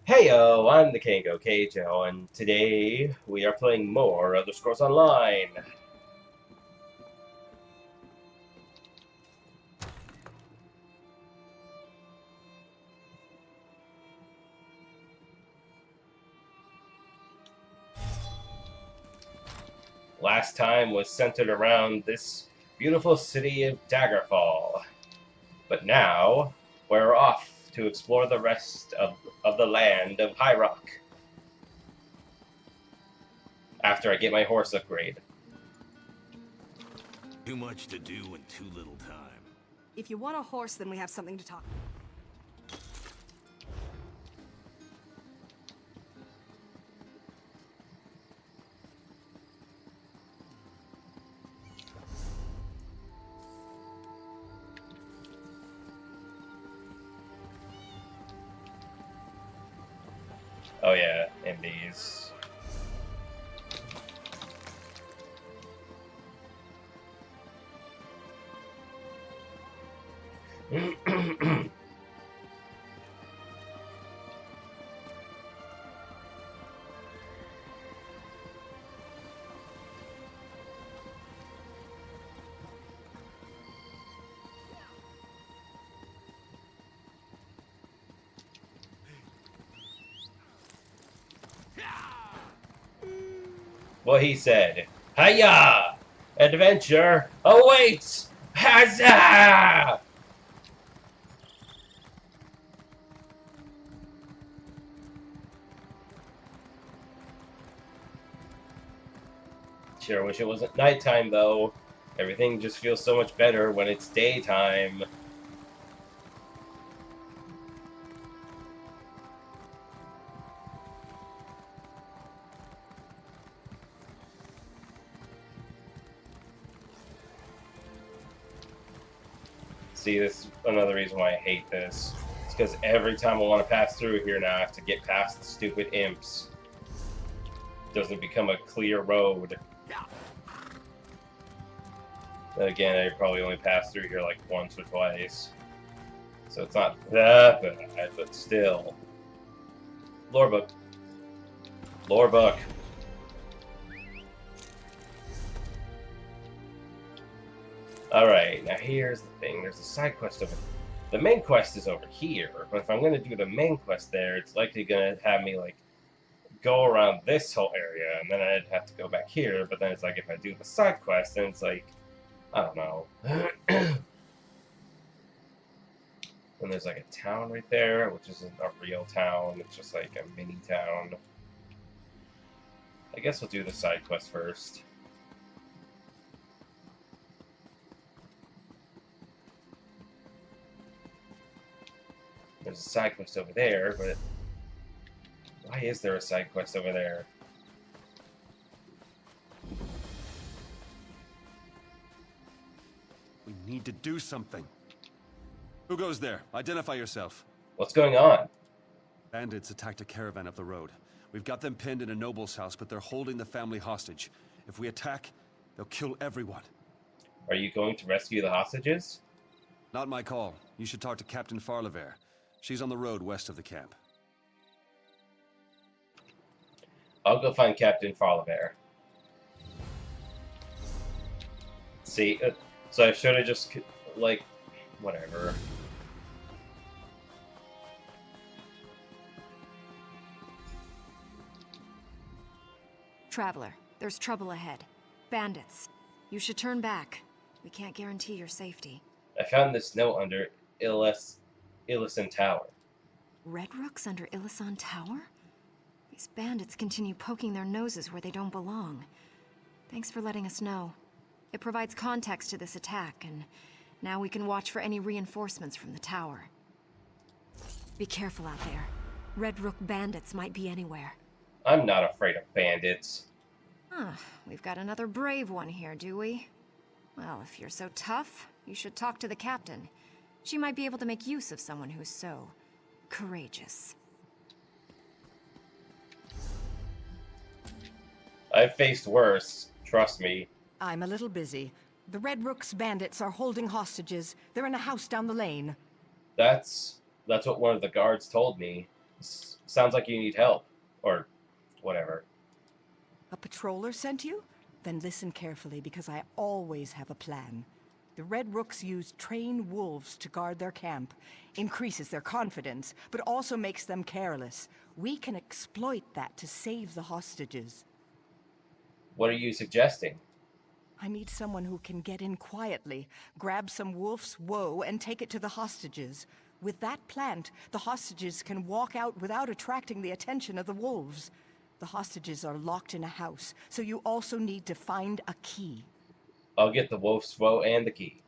Heyo, I'm the Kango Keijo, and today we are playing more Elder Scrolls Online. Last time was centered around this beautiful city of Daggerfall, but now we're off to explore the rest of the land of High Rock after I get my horse upgrade. Too much to do in too little time. If you want a horse, then we have something to talk. Oh yeah, and these. Well, he said, "Hiya! Adventure awaits! Huzzah!" Sure wish it wasn't nighttime, though. Everything just feels so much better when it's daytime. See, this is another reason why I hate this. It's because every time I want to pass through here now, I have to get past the stupid imps. It doesn't become a clear road. Then again, I probably only passed through here like once or twice. So it's not that bad, but still. Lore book. Lore book. Alright, now here's the thing. There's a side quest over there. The main quest is over here, but if I'm going to do the main quest there, it's likely going to have me, like, go around this whole area, and then I'd have to go back here, but then it's like, if I do the side quest, then it's like, I don't know. And there's, like, a town right there, which isn't a real town, it's just, like, a mini town. I guess we'll do the side quest first. There's a side quest over there, but why is there a side quest over there? We need to do something. Who goes there? Identify yourself. What's going on? Bandits attacked a caravan up the road. We've got them pinned in a noble's house, but they're holding the family hostage. If we attack, they'll kill everyone. Are you going to rescue the hostages? Not my call. You should talk to Captain Farlever. She's on the road west of the camp. I'll go find Captain Farlever. See, so I should have just, like, whatever. Traveler, there's trouble ahead. Bandits. You should turn back. We can't guarantee your safety. I found this note under Illison Tower. Red Rooks under Illison Tower? These bandits continue poking their noses where they don't belong. Thanks for letting us know. It provides context to this attack, and now we can watch for any reinforcements from the tower. Be careful out there. Red Rook bandits might be anywhere. I'm not afraid of bandits. We've got another brave one here, do we? Well, if you're so tough, you should talk to the captain. She might be able to make use of someone who's so courageous. I've faced worse, trust me. I'm a little busy. The Red Rook's bandits are holding hostages. They're in a house down the lane. That's what one of the guards told me. Sounds like you need help. Or whatever. A patroller sent you? Then listen carefully, because I always have a plan. The Red Rooks use trained wolves to guard their camp. Increases their confidence, but also makes them careless. We can exploit that to save the hostages. What are you suggesting? I need someone who can get in quietly, grab some wolf's woe, and take it to the hostages. With that plant, the hostages can walk out without attracting the attention of the wolves. The hostages are locked in a house, so you also need to find a key. I'll get the wolf's woe and the key.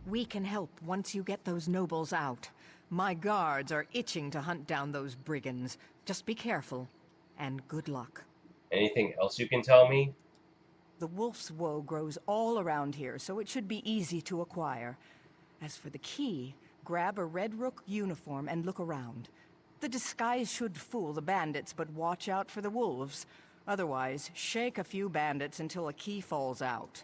We can help once you get those nobles out. My guards are itching to hunt down those brigands. Just be careful, and good luck. Anything else you can tell me? The wolf's woe grows all around here, so it should be easy to acquire. As for the key, grab a Red Rook uniform and look around. The disguise should fool the bandits, but watch out for the wolves. Otherwise, shake a few bandits until a key falls out.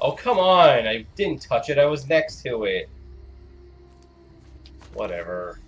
Oh, come on! I didn't touch it, I was next to it. Whatever.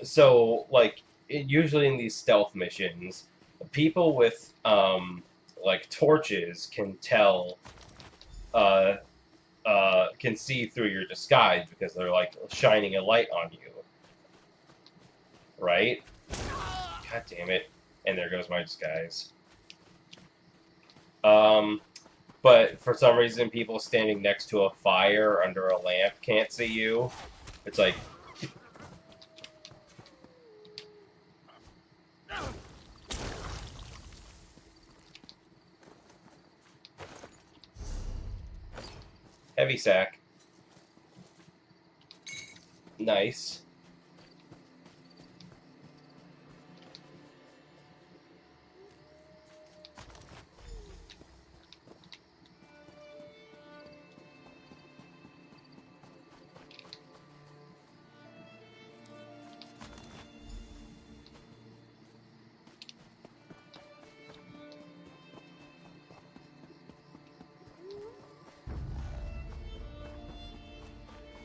So, like, usually in these stealth missions, people with, like, torches can tell, can see through your disguise because they're, like, shining a light on you. Right? God damn it. And there goes my disguise. But for some reason, people standing next to a fire under a lamp can't see you. It's like... Heavy sack. Nice.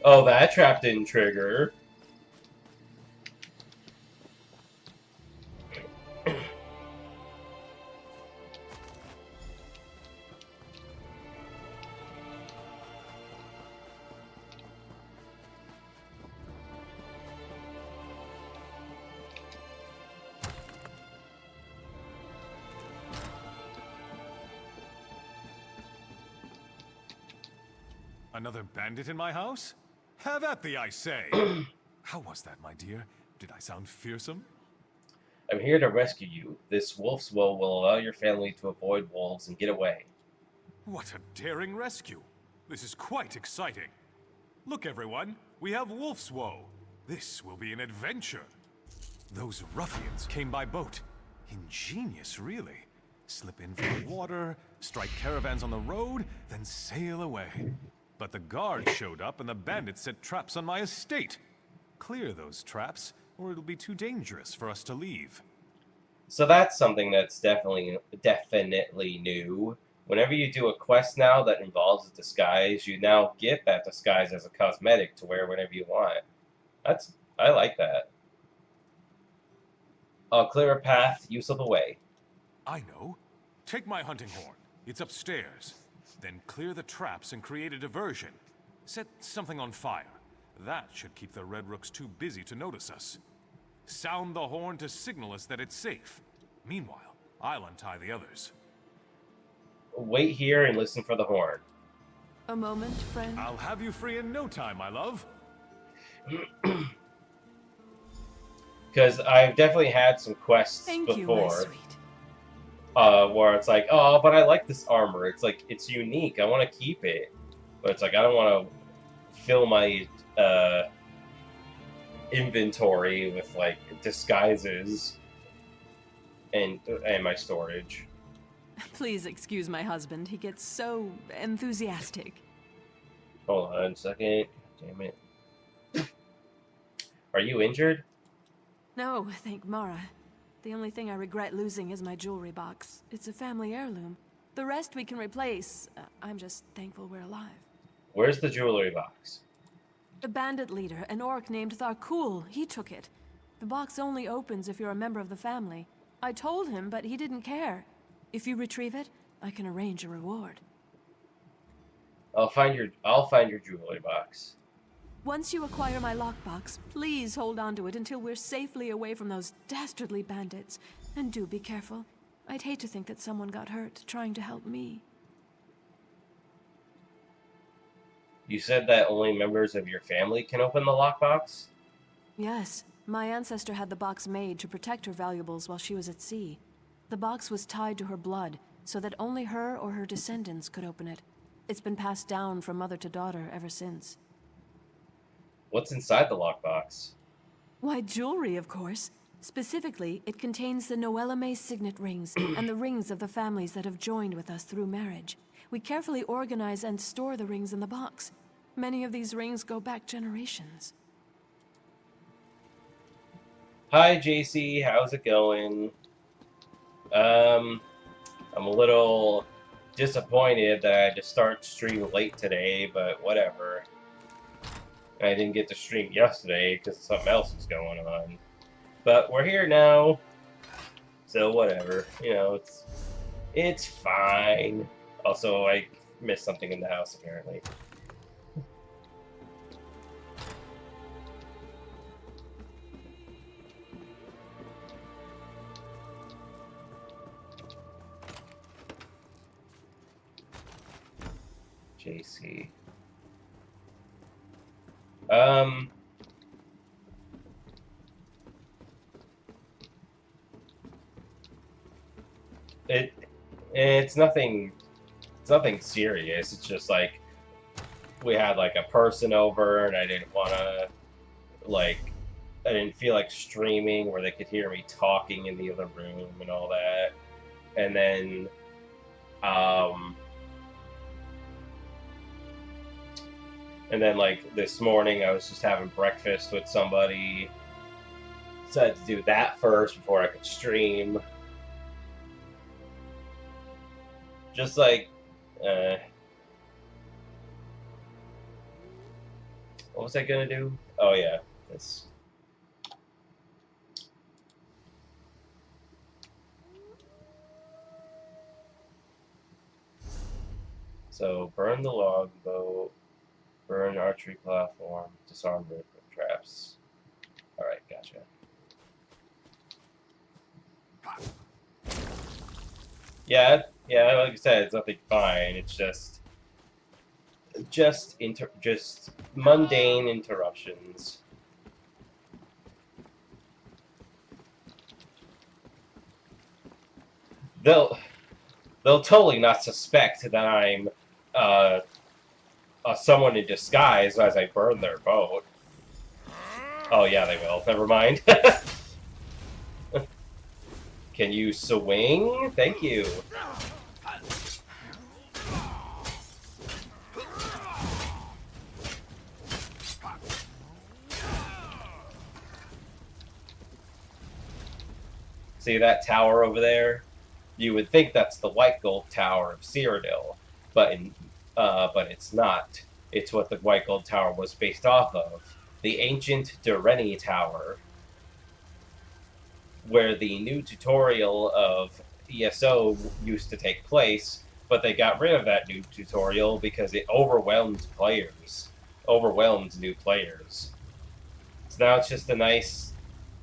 Oh, that trap didn't trigger. Another bandit in my house? Have at thee, I say! How was that, my dear? Did I sound fearsome? I'm here to rescue you. This wolf's woe will allow your family to avoid wolves and get away. What a daring rescue! This is quite exciting. Look, everyone, we have Wolf's Woe. This will be an adventure. Those ruffians came by boat. Ingenious, really. Slip in from the water, strike caravans on the road, then sail away. But the guards showed up and the bandits set traps on my estate. Clear those traps, or it'll be too dangerous for us to leave. So that's something that's definitely new. Whenever you do a quest now that involves a disguise, you now get that disguise as a cosmetic to wear whenever you want. I like that. I'll clear a path, you slip away. I know. Take my hunting horn. It's upstairs. Then clear the traps and create a diversion. Set something on fire. That should keep the Red Rooks too busy to notice us. Sound the horn to signal us that it's safe. Meanwhile, I'll untie the others. Wait here and listen for the horn. A moment, friend. I'll have you free in no time, my love. Because I've definitely had some quests Thank you, before. my sweet. Where it's like, oh, but I like this armor. It's like, it's unique. I want to keep it. But it's like, I don't want to fill my inventory with, like, disguises and my storage. Please excuse my husband. He gets so enthusiastic. Hold on a second. Damn it. Are you injured? No, thank Mara. The only thing I regret losing is my jewelry box. It's a family heirloom. The rest we can replace. I'm just thankful we're alive. Where's the jewelry box? The bandit leader, an orc named Tharkul, he took it. The box only opens if you're a member of the family. I told him, but he didn't care. If you retrieve it, I can arrange a reward. I'll find your jewelry box. Once you acquire my lockbox, please hold on to it until we're safely away from those dastardly bandits. And do be careful. I'd hate to think that someone got hurt trying to help me. You said that only members of your family can open the lockbox? Yes, my ancestor had the box made to protect her valuables while she was at sea. The box was tied to her blood, so that only her or her descendants could open it. It's been passed down from mother to daughter ever since. What's inside the lockbox? Why, jewelry, of course. Specifically, it contains the Noella May signet rings and the rings of the families that have joined with us through marriage. We carefully organize and store the rings in the box. Many of these rings go back generations. Hi, JC. How's it going? I'm a little disappointed that I had to start stream late today, but whatever. I didn't get to stream yesterday because something else was going on. But we're here now, so whatever. You know, it's fine. Also, I missed something in the house, apparently. JC. It's nothing serious. It's just like we had like a person over and I didn't want to I didn't feel like streaming where they could hear me talking in the other room and all that. And then like this morning I was just having breakfast with somebody. So I had to do that first before I could stream. Just like, what was I gonna do? Oh yeah, this. So burn the logboat, burn archery platform, disarm river traps. All right, gotcha. Yeah, like I said, it's nothing fine. It's just mundane interruptions. They'll totally not suspect that I'm someone in disguise as I burn their boat. Oh yeah, they will. Never mind. Can you swing? Thank you. See that tower over there? You would think that's the White Gold Tower of Cyrodiil, but it's not. It's what the White Gold Tower was based off of. The ancient Dureni Tower, where the new tutorial of ESO used to take place, but they got rid of that new tutorial because it overwhelmed new players. So now it's just a nice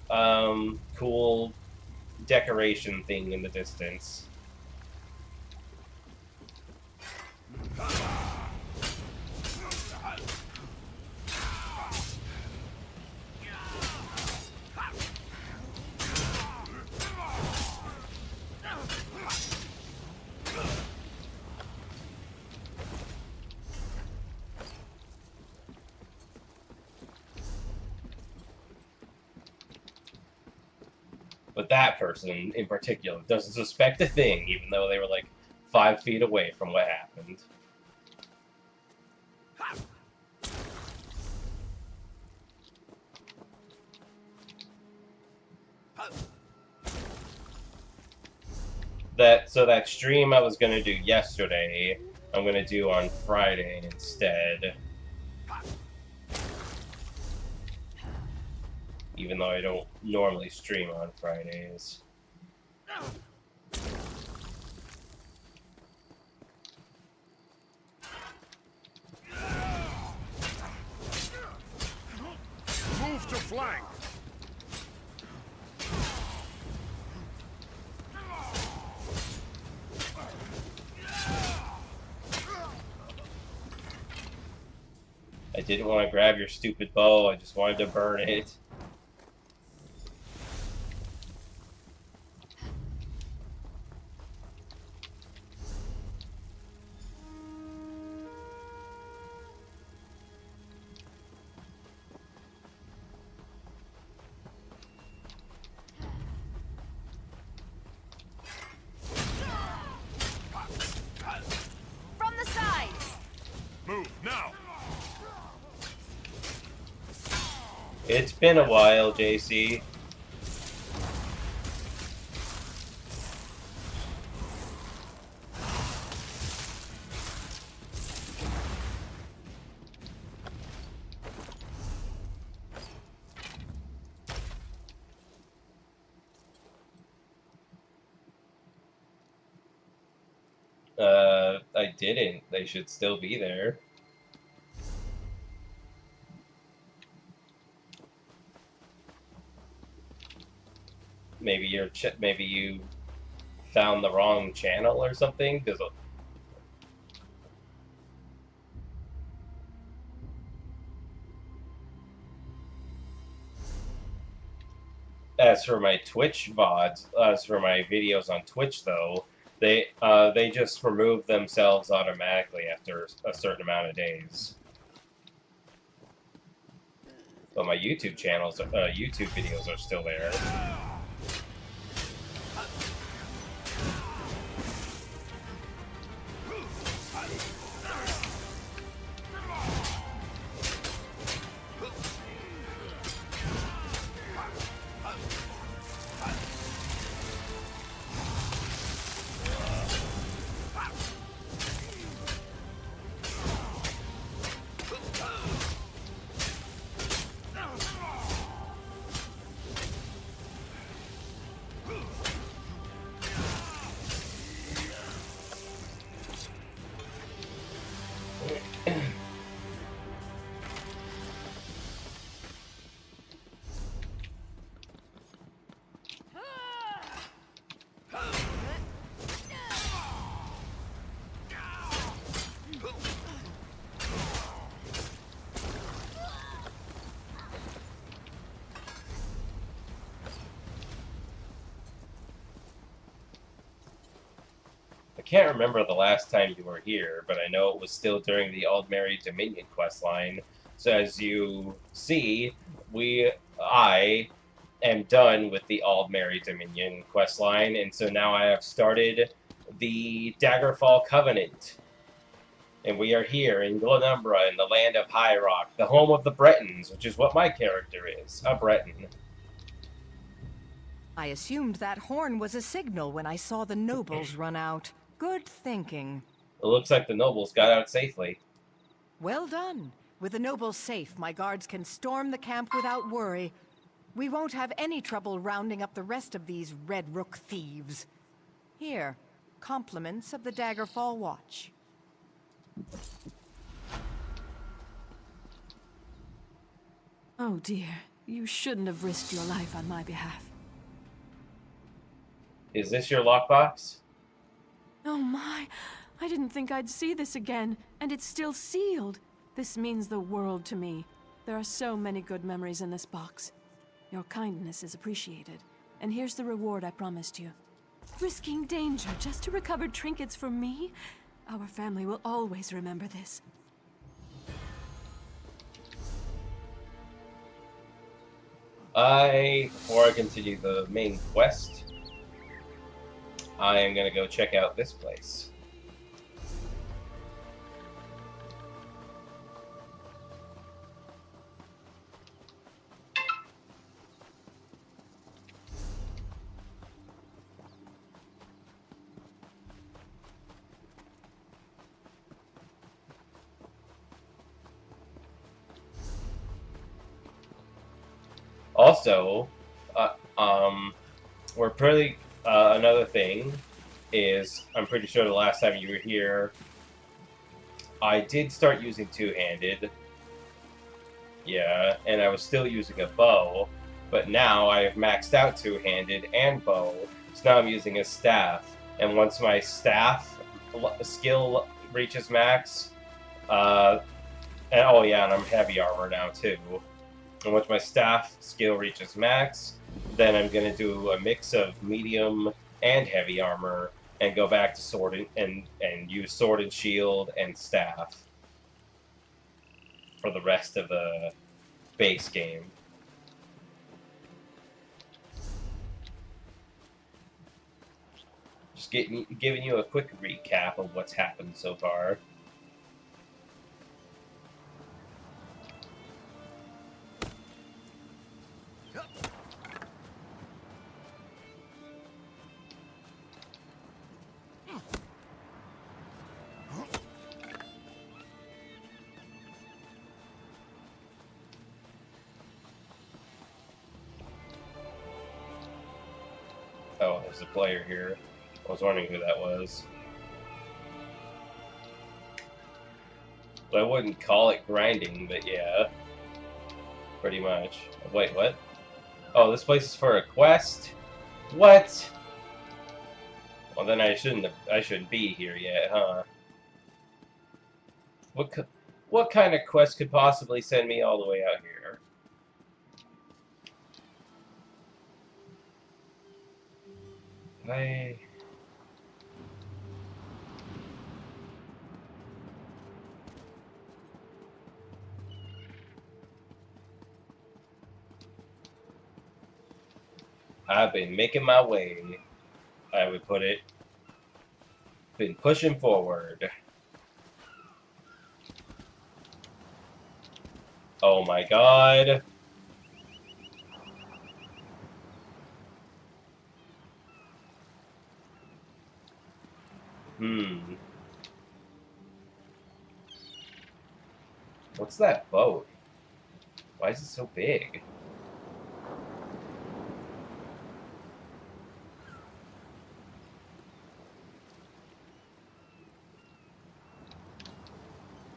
cool decoration thing in the distance. But that person in particular doesn't suspect a thing, even though they were like 5 feet away from what happened. That stream I was gonna do yesterday, I'm gonna do on Friday instead. Even though I don't normally stream on Fridays. Move to flank. I didn't want to grab your stupid bow, I just wanted to burn it. From the sides! Move now. It's been a while, JC. I didn't. They should still be there. Maybe maybe you found the wrong channel or something. Because as for my Twitch VODs, as for my videos on Twitch, though, they just remove themselves automatically after a certain amount of days. But my YouTube channels, YouTube videos are still there. I can't remember the last time you were here, but I know it was still during the Aldmeri Dominion questline. So as you see, I am done with the Aldmeri Dominion questline, and so now I have started the Daggerfall Covenant. And we are here in Glenumbra, in the land of High Rock, the home of the Bretons, which is what my character is, a Breton. I assumed that horn was a signal when I saw the nobles run out. Good thinking. It looks like the nobles got out safely. Well done. With the nobles safe, my guards can storm the camp without worry. We won't have any trouble rounding up the rest of these Red Rook thieves. Here, compliments of the Daggerfall Watch. Oh dear. You shouldn't have risked your life on my behalf. Is this your lockbox? Oh my, I didn't think I'd see this again, and it's still sealed. This means the world to me. There are so many good memories in this box. Your kindness is appreciated, and here's the reward I promised you. Risking danger just to recover trinkets for me? Our family will always remember this. Before I continue the main quest, I am gonna go check out this place. Also, we're pretty. Another thing is, I'm pretty sure the last time you were here, I did start using two-handed. Yeah, and I was still using a bow, but now I have maxed out two-handed and bow, so now I'm using a staff. And once my staff skill reaches max, and oh yeah, and I'm heavy armor now too. And once my staff skill reaches max, then I'm gonna do a mix of medium and heavy armor, and go back to sword and use sword and shield and staff for the rest of the base game. Just giving you a quick recap of what's happened so far. Oh, there's a player here. I was wondering who that was. Well, I wouldn't call it grinding, but yeah. Pretty much. Wait, what? Oh, this place is for a quest? What? Well, then I shouldn't be here yet, huh? What kind of quest could possibly send me all the way out here? I've been making my way, I would put it. Been pushing forward. Oh my god. What's that boat? Why is it so big?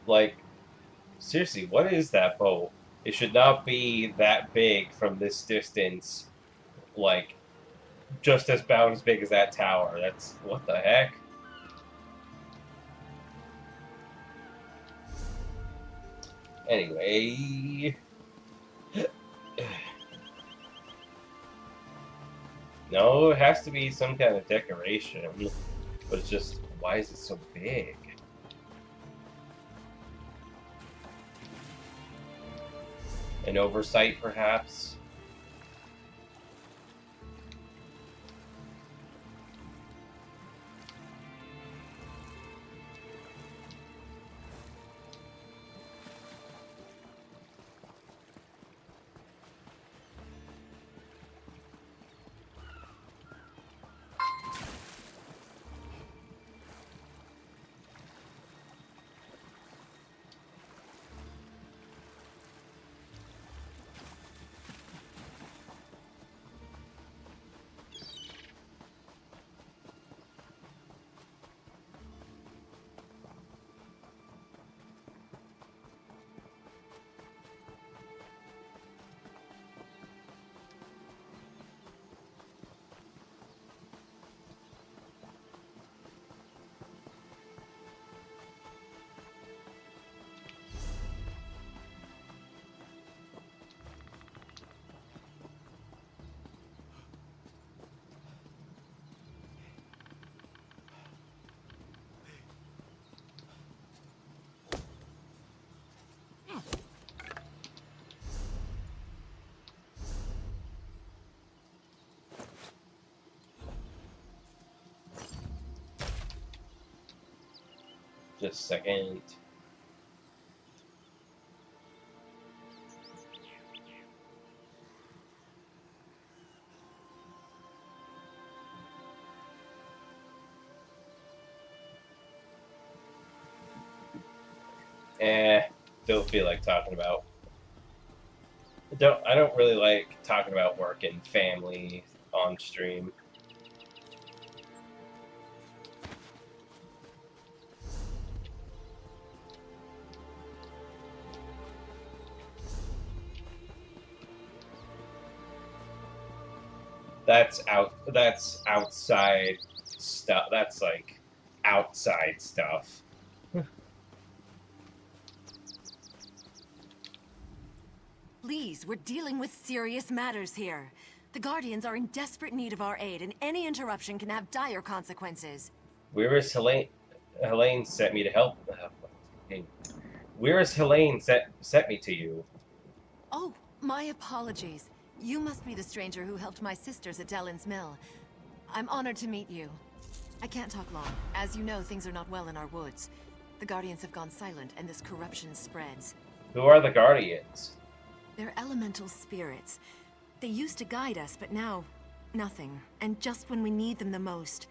Like, seriously, what is that boat? It should not be that big from this distance. Like, just about as big as that tower. That's... what the heck? Anyway... No, it has to be some kind of decoration. But it's just, why is it so big? An oversight, perhaps? Just a second. Don't feel like talking about. I don't really like talking about work and family on stream. That's outside stuff. That's like outside stuff. Please, we're dealing with serious matters here. The Guardians are in desperate need of our aid, and any interruption can have dire consequences. Where is Helene? Helene sent me to help. Where is Helene sent me to you? Oh, my apologies. You must be the stranger who helped my sisters at Dellen's Mill. I'm honored to meet you. I can't talk long. As you know, things are not well in our woods. The Guardians have gone silent, and this corruption spreads. Who are the Guardians? They're elemental spirits. They used to guide us, but now, nothing. And just when we need them the most.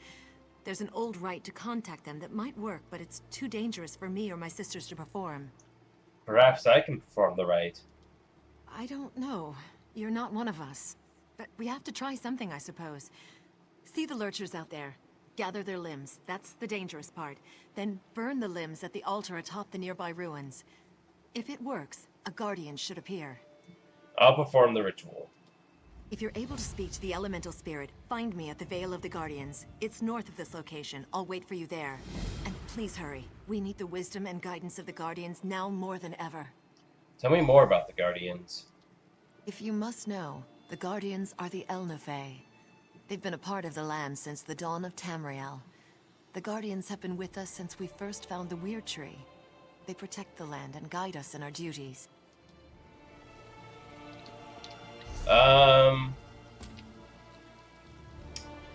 There's an old rite to contact them that might work, but it's too dangerous for me or my sisters to perform. Perhaps I can perform the rite. I don't know. You're not one of us. But we have to try something, I suppose. See the lurchers out there. Gather their limbs. That's the dangerous part. Then burn the limbs at the altar atop the nearby ruins. If it works, a guardian should appear. I'll perform the ritual. If you're able to speak to the elemental spirit, find me at the Vale of the Guardians. It's north of this location. I'll wait for you there. And please hurry. We need the wisdom and guidance of the Guardians now more than ever. Tell me more about the Guardians. If you must know, the Guardians are the Elnafey. They've been a part of the land since the dawn of Tamriel. The Guardians have been with us since we first found the Weird Tree. They protect the land and guide us in our duties.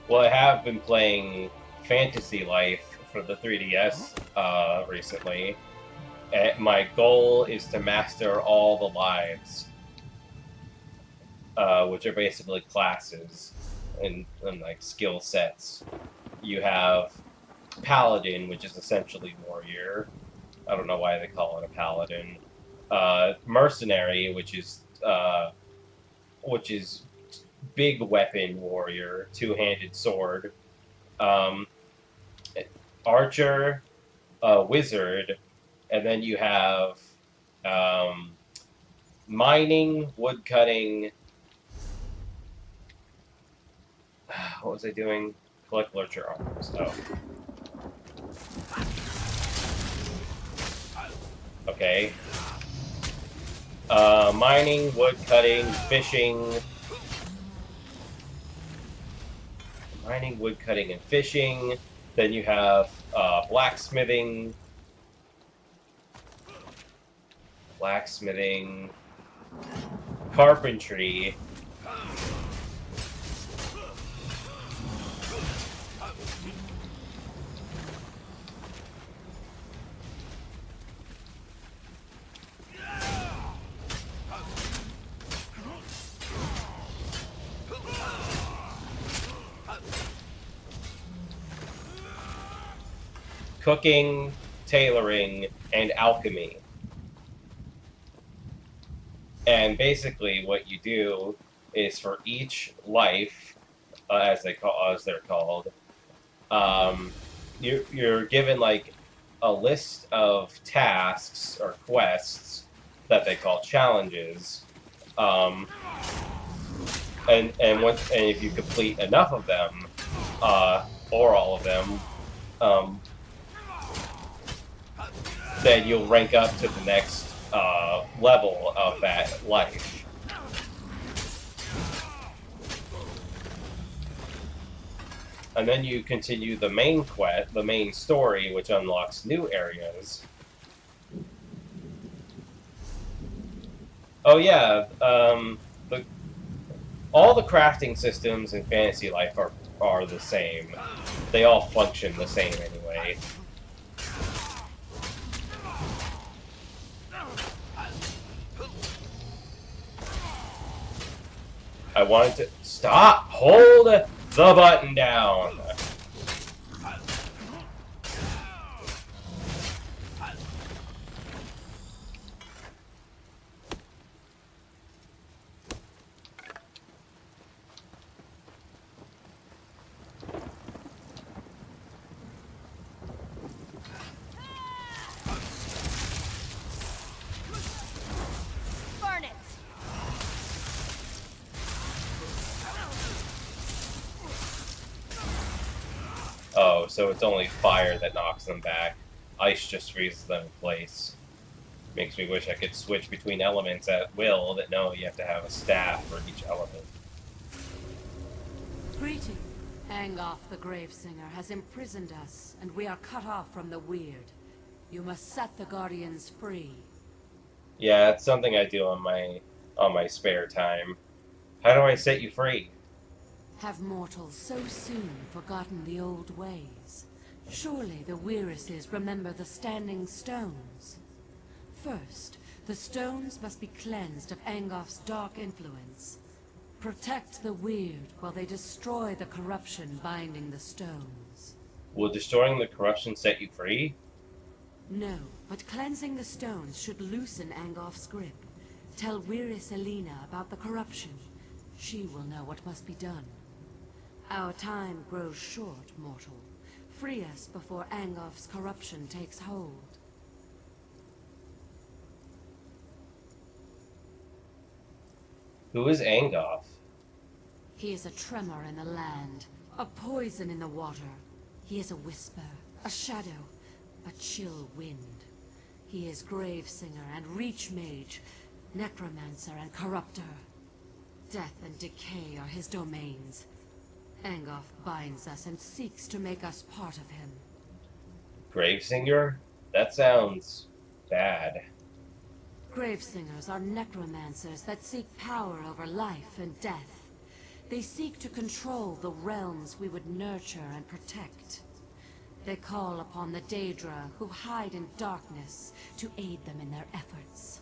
Well, I have been playing Fantasy Life for the 3DS recently. My goal is to master all the lives, which are basically classes and like skill sets. You have Paladin, which is essentially warrior. I don't know why they call it a paladin. Mercenary, which is big weapon warrior, two-handed sword. Archer, wizard, and then you have mining, woodcutting. What was I doing? Collect lurcher arms. Oh. Okay. Mining, woodcutting, fishing. Mining, woodcutting, and fishing. Then you have blacksmithing. Carpentry. Cooking, tailoring, and alchemy. And basically what you do is for each life, as they're called, you're given like a list of tasks or quests that they call challenges. And if you complete enough of them, or all of them, then you'll rank up to the next level of that life. And then you continue the main quest, the main story, which unlocks new areas. Oh yeah, all the crafting systems in Fantasy Life are the same. They all function the same anyway. I wanted to stop. Hold the button down. Burn it! Oh, so it's only fire that knocks them back. Ice just freezes them in place. Makes me wish I could switch between elements at will, but no, you have to have a staff for each element. Greeting. Angoth the Gravesinger has imprisoned us, and we are cut off from the Weird. You must set the Guardians free. Yeah, it's something I do on my spare time. How do I set you free? Have mortals so soon forgotten the old ways? Surely the Weirises remember the Standing Stones. First, the stones must be cleansed of Angoth's dark influence. Protect the Weird while they destroy the corruption binding the stones. Will destroying the corruption set you free? No, but cleansing the stones should loosen Angoth's grip. Tell Weiris Elena about the corruption. She will know what must be done. Our time grows short, mortal. Free us before Angoth's corruption takes hold. Who is Angoth? He is a tremor in the land, a poison in the water. He is a whisper, a shadow, a chill wind. He is Gravesinger and Reach Mage, Necromancer and Corruptor. Death and decay are his domains. Angoth binds us and seeks to make us part of him. Gravesinger? That sounds bad. Gravesingers are necromancers that seek power over life and death. They seek to control the realms we would nurture and protect. They call upon the Daedra, who hide in darkness, to aid them in their efforts.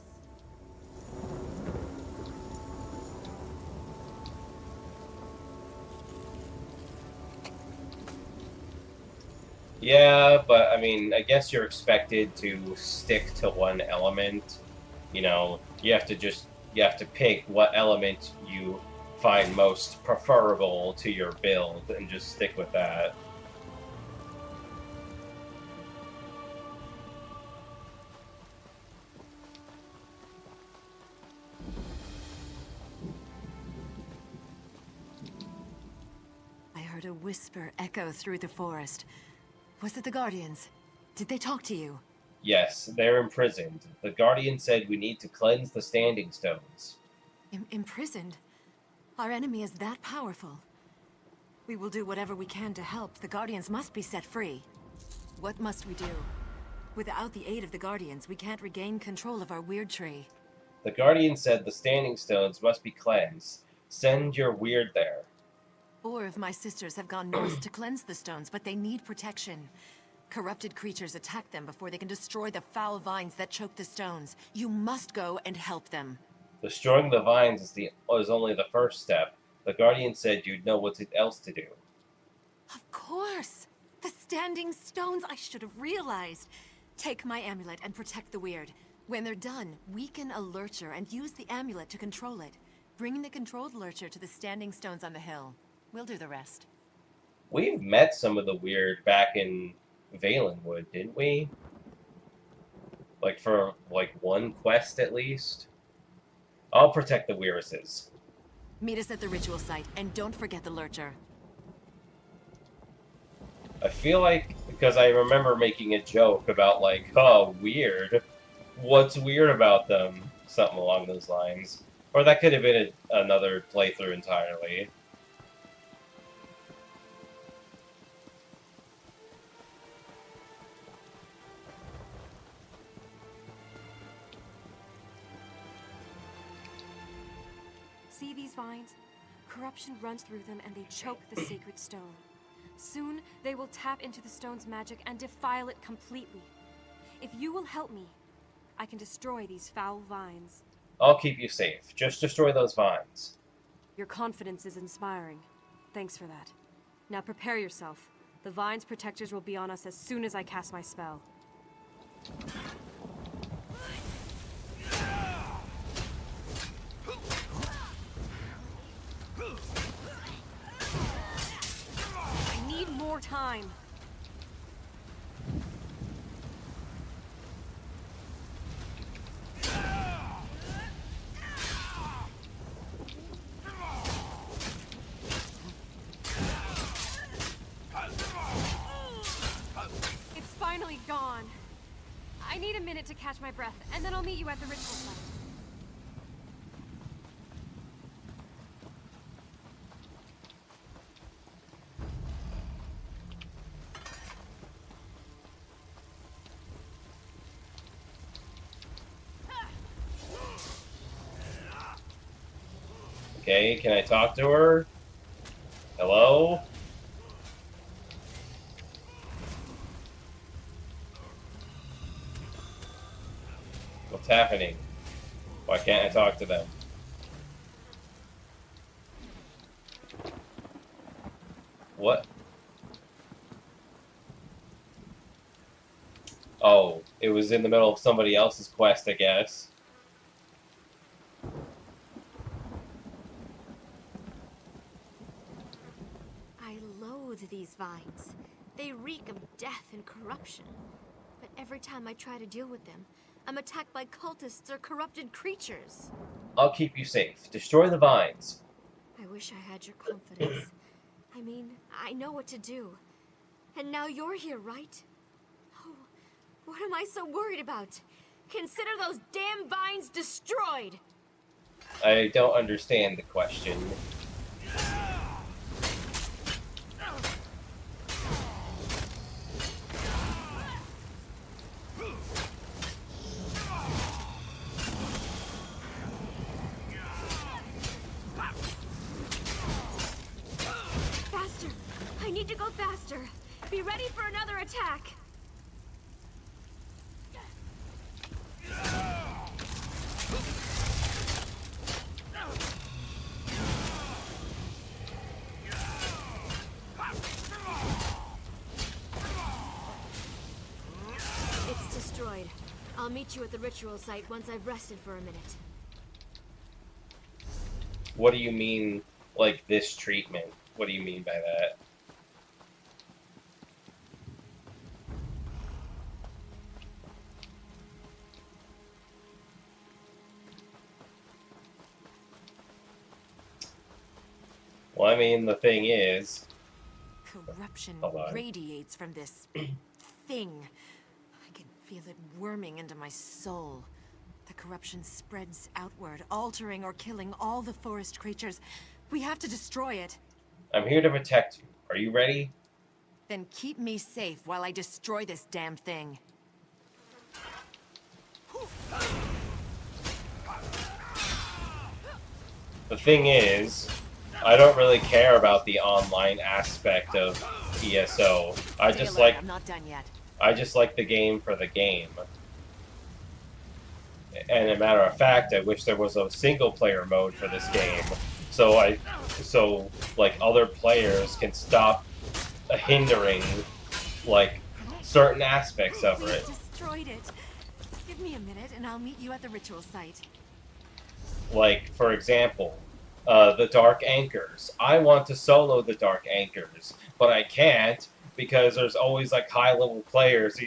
Yeah, but I mean, I guess you're expected to stick to one element. You know, you have to pick what element you find most preferable to your build and just stick with that. I heard a whisper echo through the forest. Was it the Guardians? Did they talk to you? Yes, they're imprisoned. The Guardian said we need to cleanse the Standing Stones. Imprisoned? Our enemy is that powerful. We will do whatever we can to help. The Guardians must be set free. What must we do? Without the aid of the Guardians, we can't regain control of our weird tree. The Guardian said the Standing Stones must be cleansed. Send your weird there. 4 of my sisters have gone north to cleanse the stones, but they need protection. Corrupted creatures attack them before they can destroy the foul vines that choke the stones. You must go and help them. Destroying the vines is only the first step. The Guardian said you'd know what else to do. Of course! The Standing Stones, I should have realized. Take my amulet and protect the weird. When they're done, weaken a lurcher and use the amulet to control it. Bring the controlled lurcher to the Standing Stones on the hill. We'll do the rest. We've met some of the weird back in Valenwood, didn't we? Like for one quest at least. I'll protect the Weirises. Meet us at the ritual site, and don't forget the lurcher. I feel like, because I remember making a joke about like, oh, weird. What's weird about them? Something along those lines. Or that could have been another playthrough entirely. See these vines? Corruption runs through them and they choke the sacred stone. Soon, they will tap into the stone's magic and defile it completely. If you will help me, I can destroy these foul vines. I'll keep you safe. Just destroy those vines. Your confidence is inspiring. Thanks for that. Now prepare yourself. The Vine's protectors will be on us as soon as I cast my spell. I need more time. It's finally gone. I need a minute to catch my breath, and then I'll meet you at the ritual site. Okay, can I talk to her? Hello? What's happening? Why can't I talk to them? What? Oh, it was in the middle of somebody else's quest, I guess. I loathe these vines. They reek of death and corruption. But every time I try to deal with them, I'm attacked by cultists or corrupted creatures. I'll keep you safe. Destroy the vines. I wish I had your confidence. I mean, I know what to do. And now you're here, right? Oh, what am I so worried about? Consider those damn vines destroyed! I don't understand the question. Faster! I need to go faster! Be ready for another attack! It's destroyed. I'll meet you at the ritual site once I've rested for a minute. What do you mean, like, this treatment? What do you mean by that? Well, I mean, the thing is... Corruption Hold on. radiates from this thing. I can feel it worming into my soul. The corruption spreads outward, altering or killing all the forest creatures. We have to destroy it. I'm here to protect you. Are you ready? Then keep me safe while I destroy this damn thing. The thing is, I don't really care about the online aspect of ESO. Stay alert, I'm not done yet. I just like the game for the game. And a matter of fact, I wish there was a single-player mode for this game, so like other players can stop hindering like certain aspects of it. Destroyed it. Give me a minute and I'll meet you at the ritual site. Like, for example, the Dark Anchors. I want to solo the Dark Anchors, but I can't because there's always like high-level players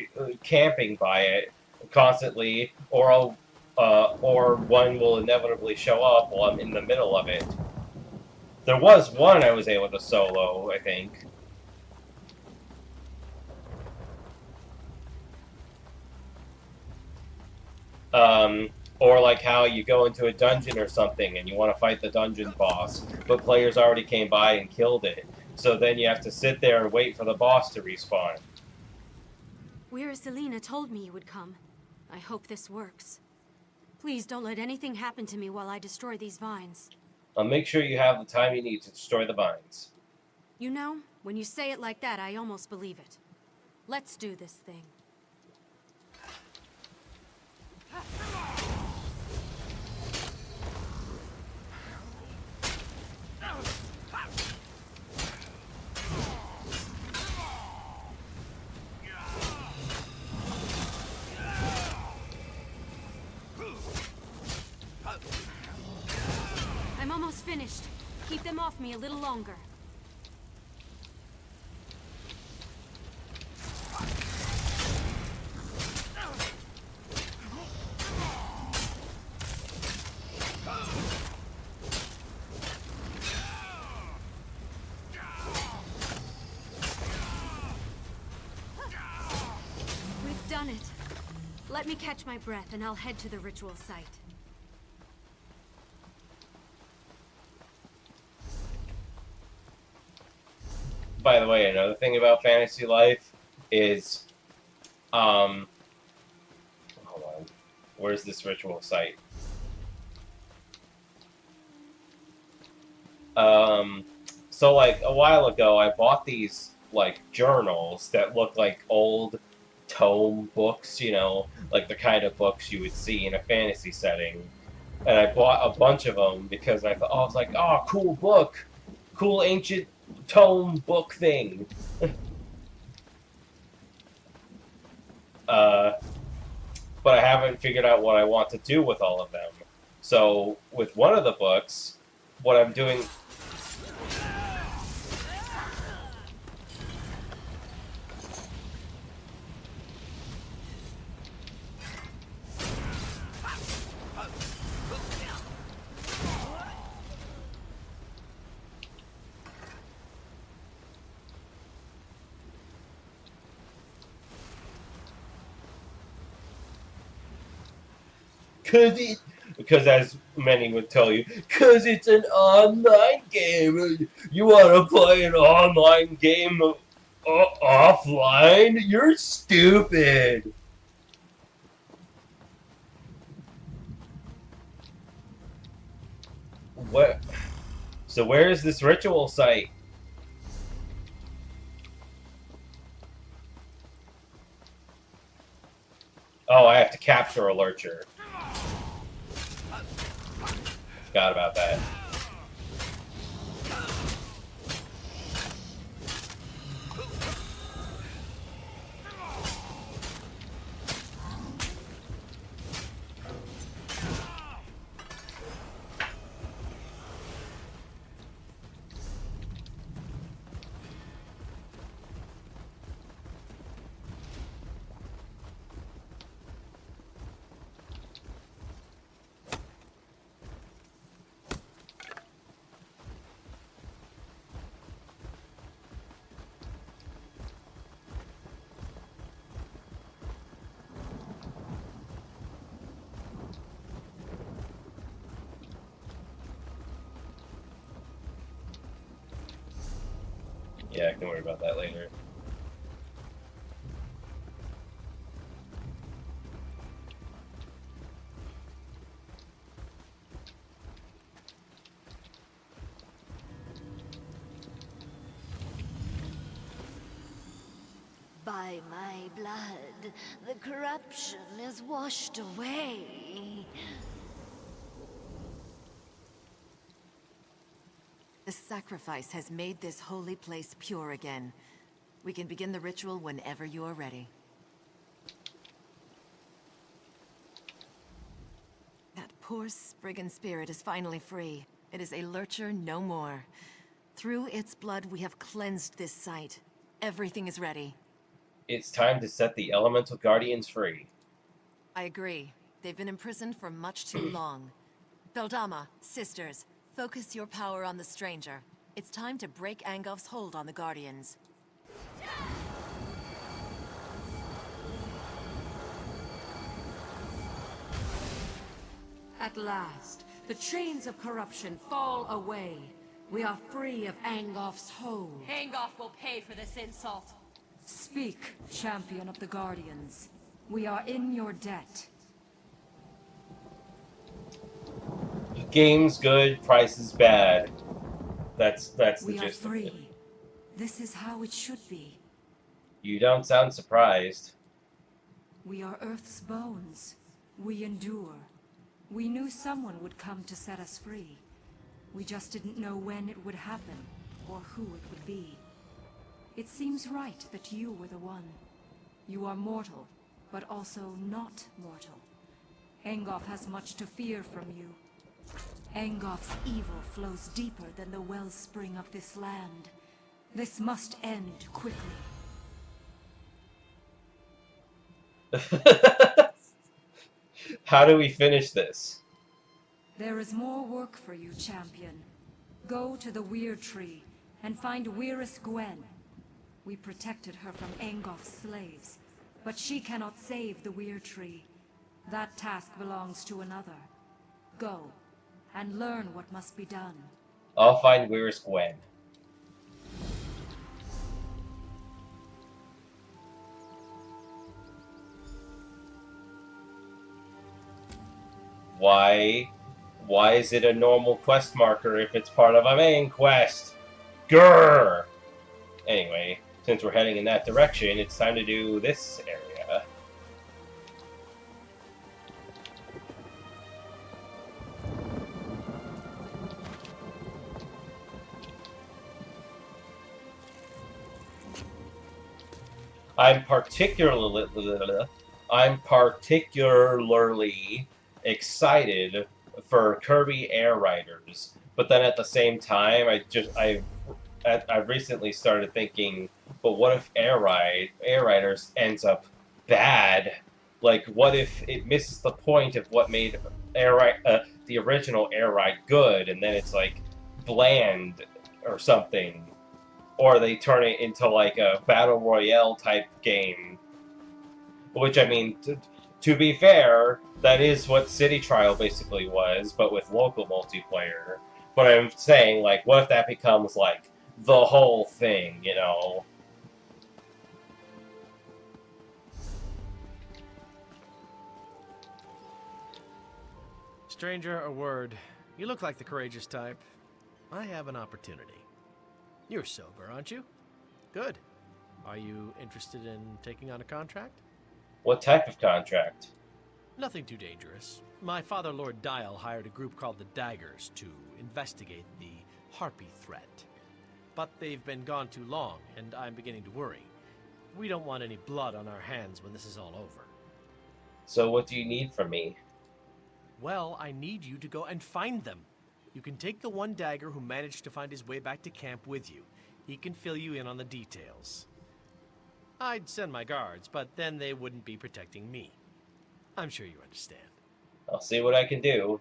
camping by it constantly, or one will inevitably show up while I'm in the middle of it. There was one I was able to solo, I think. Or like how you go into a dungeon or something and you want to fight the dungeon boss, but players already came by and killed it. So then you have to sit there and wait for the boss to respawn. Weira Selena told me you would come. I hope this works. Please don't let anything happen to me while I destroy these vines. I'll make sure you have the time you need to destroy the vines. You know, when you say it like that, I almost believe it. Let's do this thing. keep them off me a little longer. We've done it. Let me catch my breath and I'll head to the ritual site. By the way, another thing about fantasy life is, hold on, where's this ritual site? So like a while ago, I bought these like journals that look like old tome books, you know, like the kind of books you would see in a fantasy setting. And I bought a bunch of them because I thought, oh, I was like, oh, cool book, cool ancient tome book thing. But I haven't figured out what I want to do with all of them. So with one of the books, what I'm doing. Because as many would tell you, because it's an online game. You want to play an online game offline? You're stupid. What? So where is this ritual site? Oh, I have to capture a lurcher. Forgot about that. Yeah, I can worry about that later. By my blood, the corruption is washed away. The sacrifice has made this holy place pure again. We can begin the ritual whenever you are ready. That poor Spriggan spirit is finally free. It is a lurcher no more. Through its blood, we have cleansed this site. Everything is ready. It's time to set the elemental guardians free. I agree. They've been imprisoned for much too long. Beldama, sisters, focus your power on the stranger. It's time to break Angof's hold on the Guardians. At last, the chains of corruption fall away. We are free of Angof's hold. Angof will pay for this insult. Speak, champion of the Guardians. We are in your debt. Game's good, price is bad. That's the We are gist of it. free. This is how it should be. You don't sound surprised. We are Earth's bones. We endure. We knew someone would come to set us free. We just didn't know when it would happen, or who it would be. It seems right that you were the one. You are mortal, but also not mortal. Angof has much to fear from you. Angoff's evil flows deeper than the wellspring of this land. This must end quickly. How do we finish this? There is more work for you, champion. Go to the Weir Tree and find Weirus Gwen. We protected her from Angoff's slaves, but she cannot save the Weir Tree. That task belongs to another. Go, and learn what must be done. I'll find Where's Gwen. Why is it a normal quest marker if it's part of a main quest? Grrr! Anyway, since we're heading in that direction, it's time to do this area. I'm particularly excited for Kirby Air Riders, but then at the same time, I've recently started thinking, but what if Air Riders ends up bad? Like, what if it misses the point of what made the original Air Ride good, and then it's like bland or something? Or they turn it into like a battle royale type game. Which, I mean, to be fair, that is what City Trial basically was, but with local multiplayer. But I'm saying, like, what if that becomes like the whole thing, you know? Stranger, a word. You look like the courageous type. I have an opportunity. You're sober, aren't you? Good. Are you interested in taking on a contract? What type of contract? Nothing too dangerous. My father, Lord Dial, hired a group called the Daggers to investigate the Harpy threat. But they've been gone too long, and I'm beginning to worry. We don't want any blood on our hands when this is all over. So what do you need from me? Well, I need you to go and find them. You can take the one dagger who managed to find his way back to camp with you. He can fill you in on the details. I'd send my guards, but then they wouldn't be protecting me. I'm sure you understand. I'll see what I can do.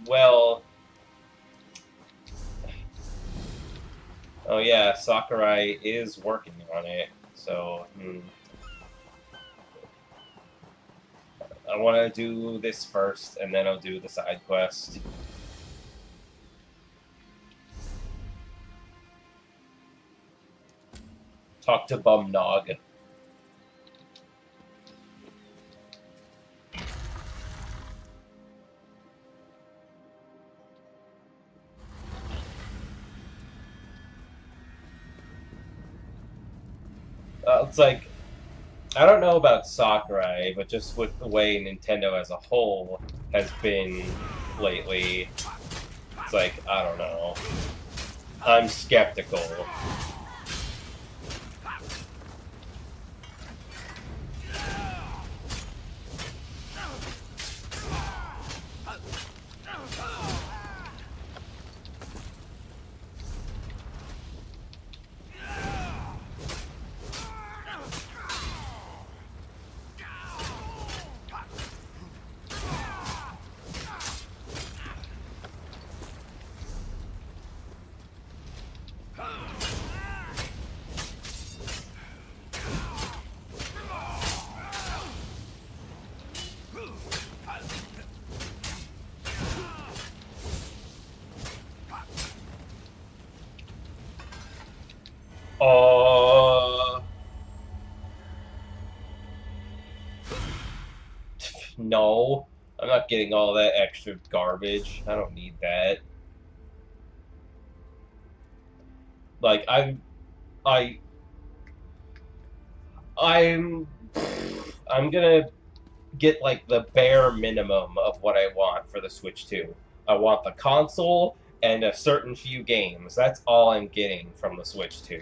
Well... Oh yeah, Sakurai is working on it, so... I want to do this first, and then I'll do the side quest. Talk to Bum Nog. It's like, I don't know about Sakurai, but just with the way Nintendo as a whole has been lately, it's like, I don't know. I'm skeptical. No, I'm not getting all that extra garbage. I don't need that. Like, I'm gonna get like the bare minimum of what I want for the Switch 2. I want the console and a certain few games. That's all I'm getting from the Switch 2.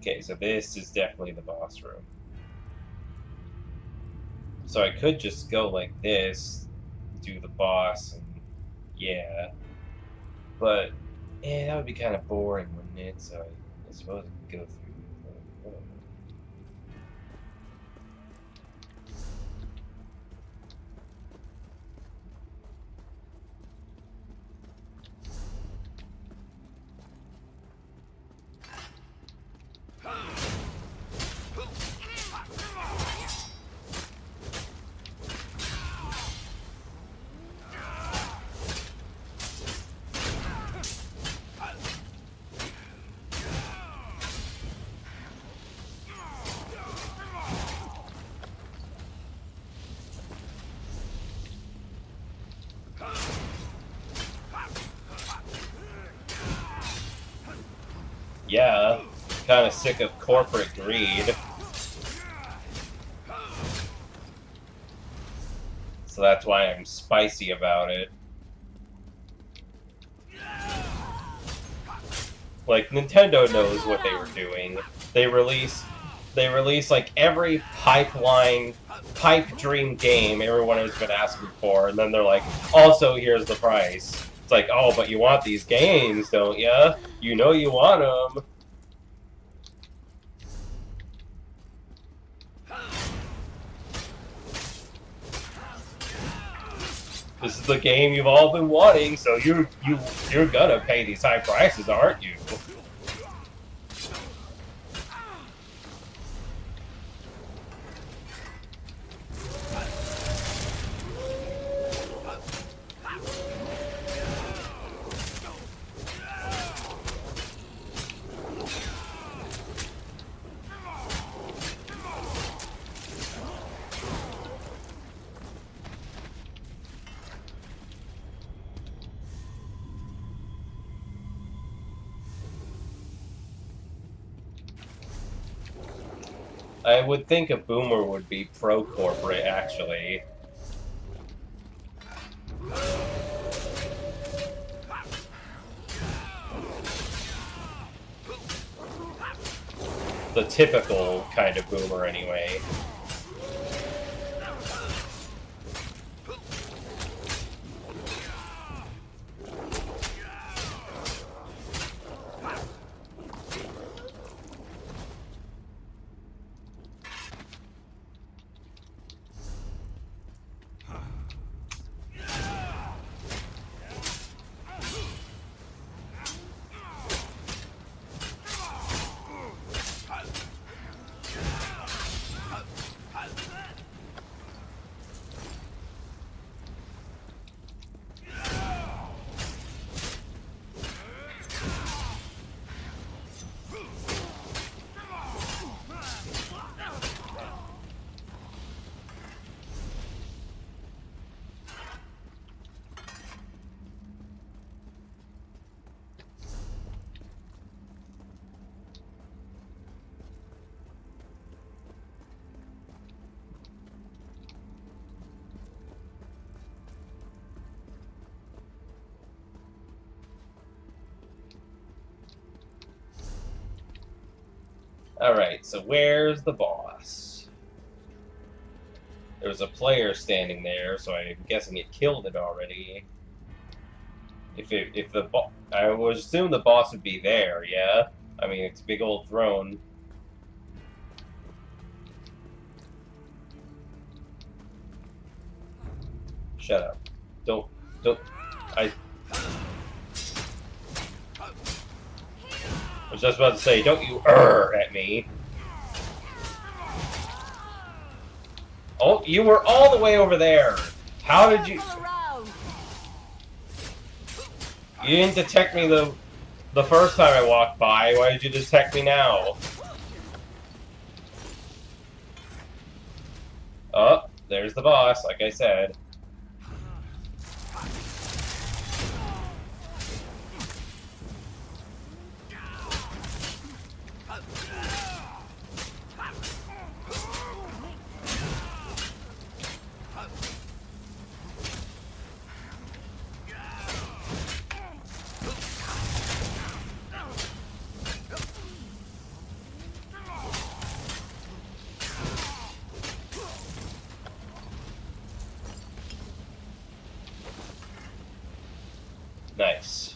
Okay, so this is definitely the boss room. So I could just go like this, do the boss, and yeah. But, that would be kind of boring, wouldn't it? So I suppose I could go through the whole. Yeah, kind of sick of corporate greed. So that's why I'm spicy about it. Like, Nintendo knows what they were doing. They release like every pipe dream game everyone has been asking for, and then they're like, also here's the price. It's like, oh, but you want these games, don't ya? You know you want them. This is the game you've all been wanting, so you're gonna pay these high prices, aren't you? I would think a boomer would be pro-corporate, actually. The typical kind of boomer, anyway. Alright, so where's the boss? There's a player standing there, so I'm guessing it killed it already. I would assume the boss would be there, yeah? I mean, it's a big old throne. Shut up. Don't, I was just about to say, don't you at me. Oh, you were all the way over there. How did you... You didn't detect me the first time I walked by. Why did you detect me now? Oh, there's the boss, like I said. Nice.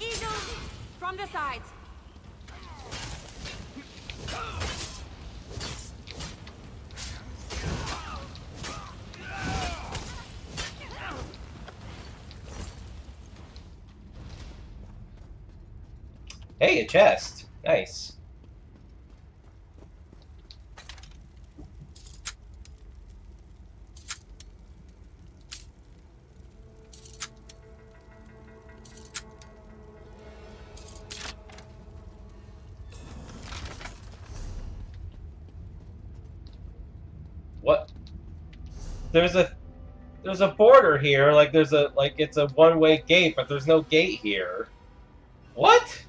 Eagles! From the sides! Hey, a chest. Nice. What? There's a border here, like it's a one-way gate, but there's no gate here. What?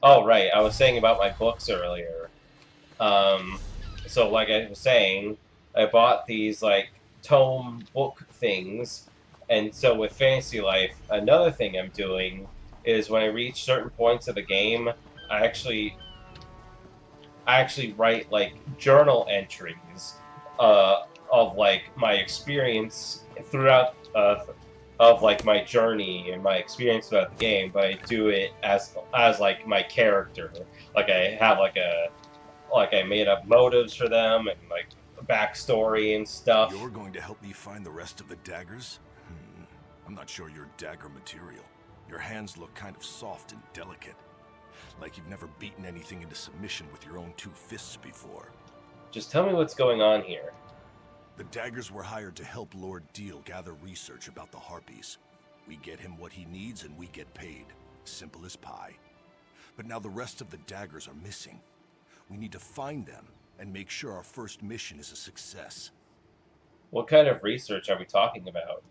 Oh, right. I was saying about my books earlier. Um, so like I was saying, I bought these like tome book things, and so with Fantasy Life, another thing I'm doing is when I reach certain points of the game, I actually write like journal entries of like my experience throughout of like my journey and my experience throughout the game, but I do it as like my character. Like I have like I made up motives for them and like backstory and stuff. You're going to help me find the rest of the daggers? I'm not sure you're dagger material. Your hands look kind of soft and delicate. Like you've never beaten anything into submission with your own two fists before. Just tell me what's going on here. The daggers were hired to help Lord Deal gather research about the Harpies. We get him what he needs and we get paid. Simple as pie. But now the rest of the daggers are missing. We need to find them and make sure our first mission is a success. What kind of research are we talking about?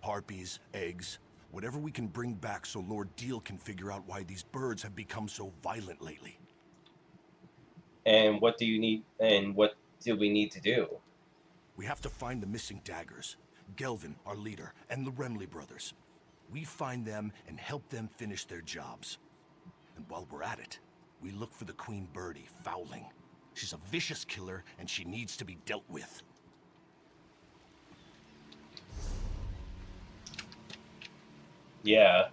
Harpies, eggs, whatever we can bring back so Lord Deal can figure out why these birds have become so violent lately. And what do you need, and what do we need to do? We have to find the missing daggers. Gelvin, our leader, and the Remley brothers. We find them and help them finish their jobs. And while we're at it, we look for the Queen Birdie, Fowling. She's a vicious killer and she needs to be dealt with. Yeah.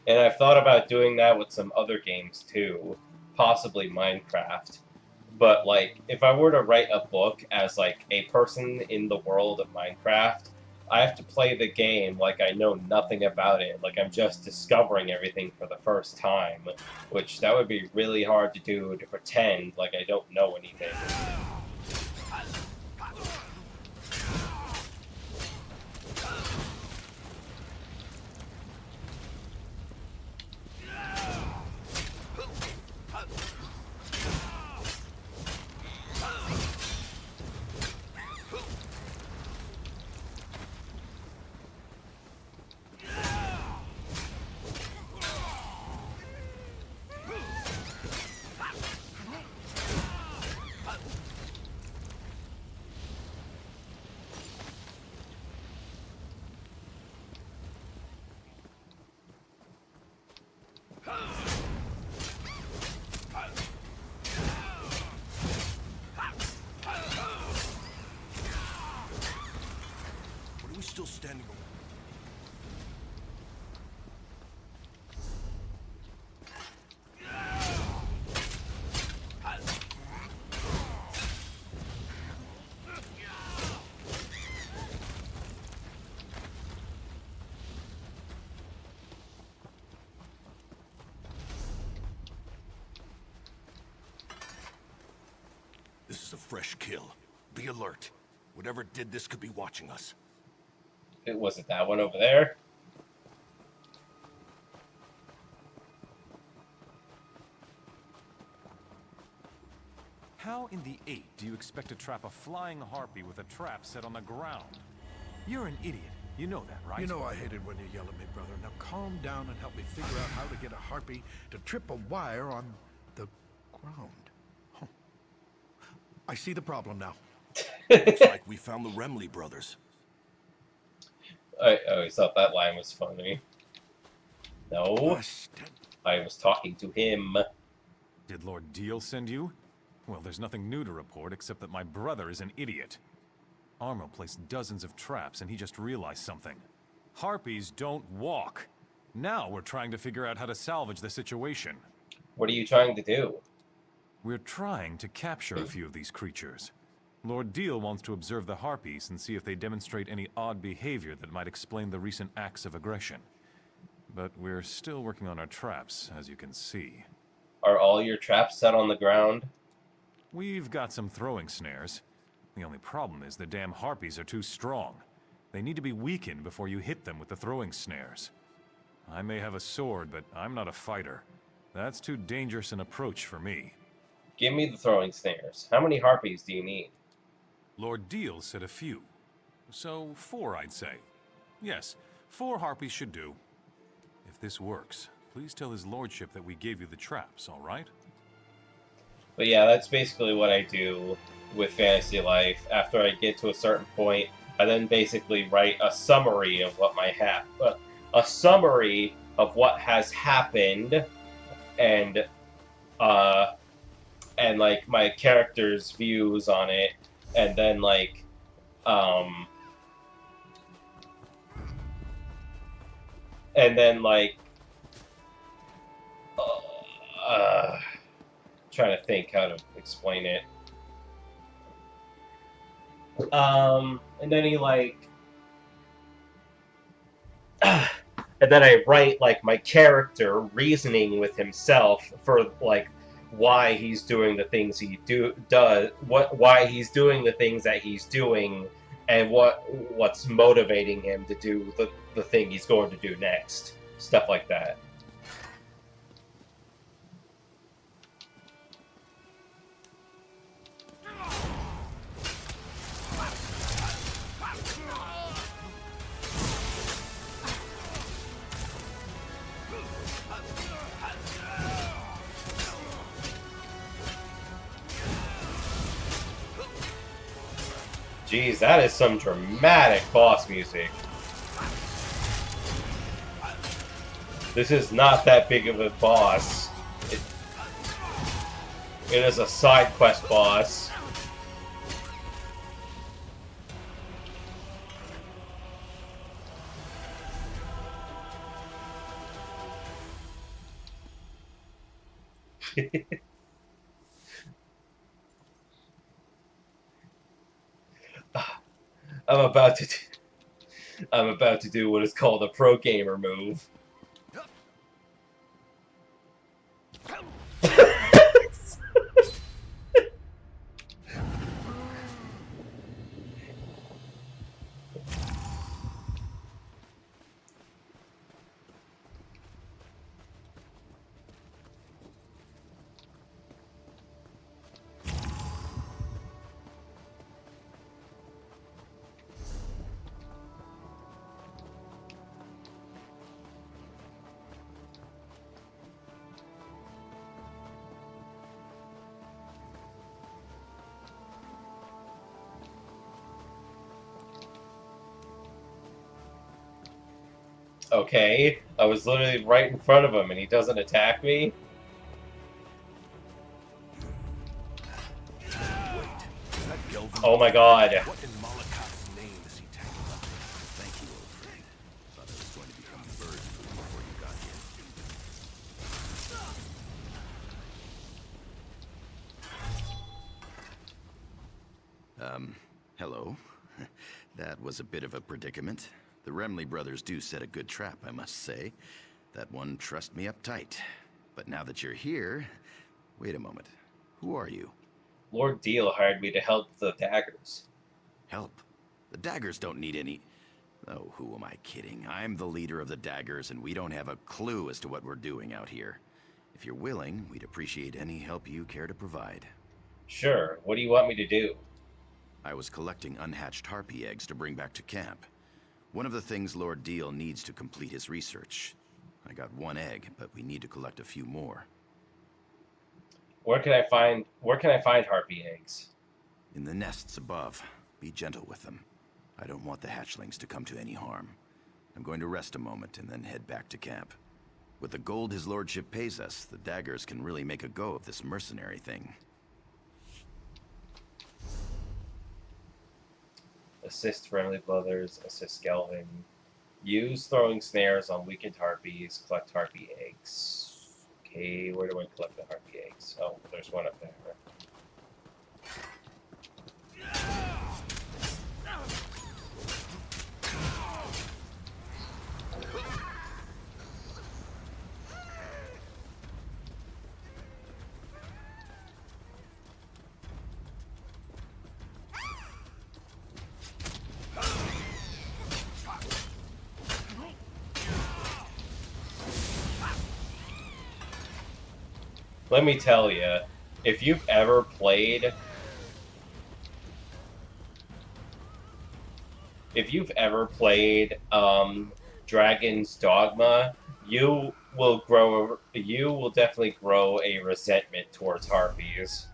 And I've thought about doing that with some other games too, possibly Minecraft. But like, if I were to write a book as like a person in the world of Minecraft, I have to play the game like I know nothing about it, like I'm just discovering everything for the first time, which that would be really hard to do, to pretend like I don't know anything. What are we still standing over? fresh kill. Be alert. Whatever did this could be watching us. It wasn't that one over there. How in the 8 do you expect to trap a flying harpy with a trap set on the ground? You're an idiot. You know that, right? You know I hate it when you yell at me, brother. Now calm down and help me figure out how to get a harpy to trip a wire on the ground. Huh. I see the problem now. Looks like we found the Remley brothers. I always thought that line was funny. No, Busted. I was talking to him. Did Lord Deal send you? Well, there's nothing new to report except that my brother is an idiot. Armo placed dozens of traps and he just realized something. Harpies don't walk. Now we're trying to figure out how to salvage the situation. What are you trying to do? We're trying to capture a few of these creatures. Lord Deal wants to observe the harpies and see if they demonstrate any odd behavior that might explain the recent acts of aggression. But we're still working on our traps, as you can see. Are all your traps set on the ground? We've got some throwing snares. The only problem is the damn harpies are too strong. They need to be weakened before you hit them with the throwing snares. I may have a sword, but I'm not a fighter. That's too dangerous an approach for me. Give me the throwing snares. How many harpies do you need? Lord Deal said a few. So 4, I'd say. Yes, 4 harpies should do. If this works, please tell his lordship that we gave you the traps, all right? But yeah, that's basically what I do with Fantasy Life. After I get to a certain point, I then basically write a summary of what a summary of what has happened, and like my character's views on it, and then like trying to think how to explain it. And then he like, and then I write like my character reasoning with himself for like why he's doing the things he does, why he's doing the things that he's doing, and what's motivating him to do the thing he's going to do next. Stuff like that. Jeez, that is some dramatic boss music. This is not that big of a boss. It is a side quest boss. I'm about to do what is called a pro gamer move. Okay, I was literally right in front of him and he doesn't attack me? Oh my god. What in Malakat's name is he tanking up? Thank you, old friend. Thought I was going to become bird food before you got here. Hello. That was a bit of a predicament. The Remley brothers do set a good trap, I must say. That one trussed me up tight. But now that you're here... Wait a moment. Who are you? Lord Deal hired me to help the daggers. Help? The daggers don't need any... Oh, who am I kidding? I'm the leader of the daggers, and we don't have a clue as to what we're doing out here. If you're willing, we'd appreciate any help you care to provide. Sure, what do you want me to do? I was collecting unhatched harpy eggs to bring back to camp. One of the things Lord Deal needs to complete his research. I got one egg, but we need to collect a few more. Where can I find harpy eggs? In the nests above. Be gentle with them. I don't want the hatchlings to come to any harm. I'm going to rest a moment and then head back to camp. With the gold his lordship pays us, the daggers can really make a go of this mercenary thing. Assist friendly brothers, assist Gelvin. Use throwing snares on weakened harpies, collect harpy eggs. Okay, where do I collect the harpy eggs? Oh, there's one up there. Let me tell you, if you've ever played Dragon's Dogma, you will definitely grow a resentment towards harpies.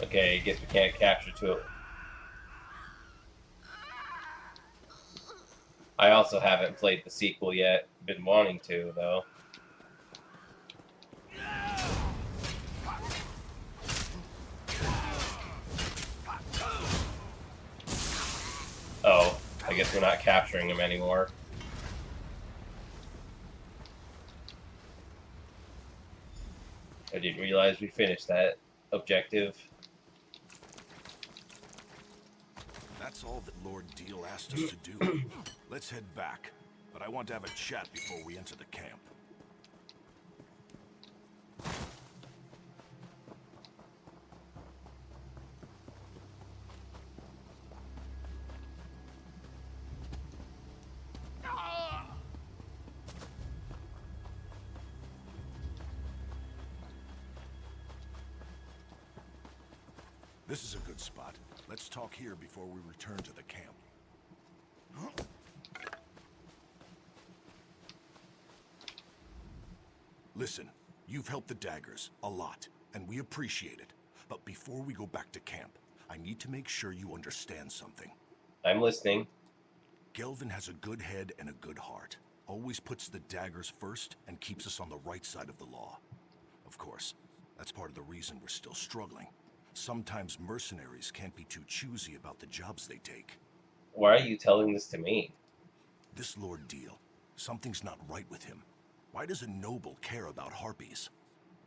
Okay, I guess we can't capture two. I also haven't played the sequel yet. Been wanting to, though. Oh, I guess we're not capturing him anymore. I didn't realize we finished that objective. That's all that Lord Deal asked us to do. Let's head back, but I want to have a chat before we enter the camp. This is a good spot. Let's talk here before we return to the camp. Listen, you've helped the daggers a lot, and we appreciate it. But before we go back to camp, I need to make sure you understand something. I'm listening. Gelvin has a good head and a good heart. Always puts the daggers first and keeps us on the right side of the law. Of course, that's part of the reason we're still struggling. Sometimes mercenaries can't be too choosy about the jobs they take. Why are you telling this to me? This Lord Deal, something's not right with him. Why does a noble care about harpies?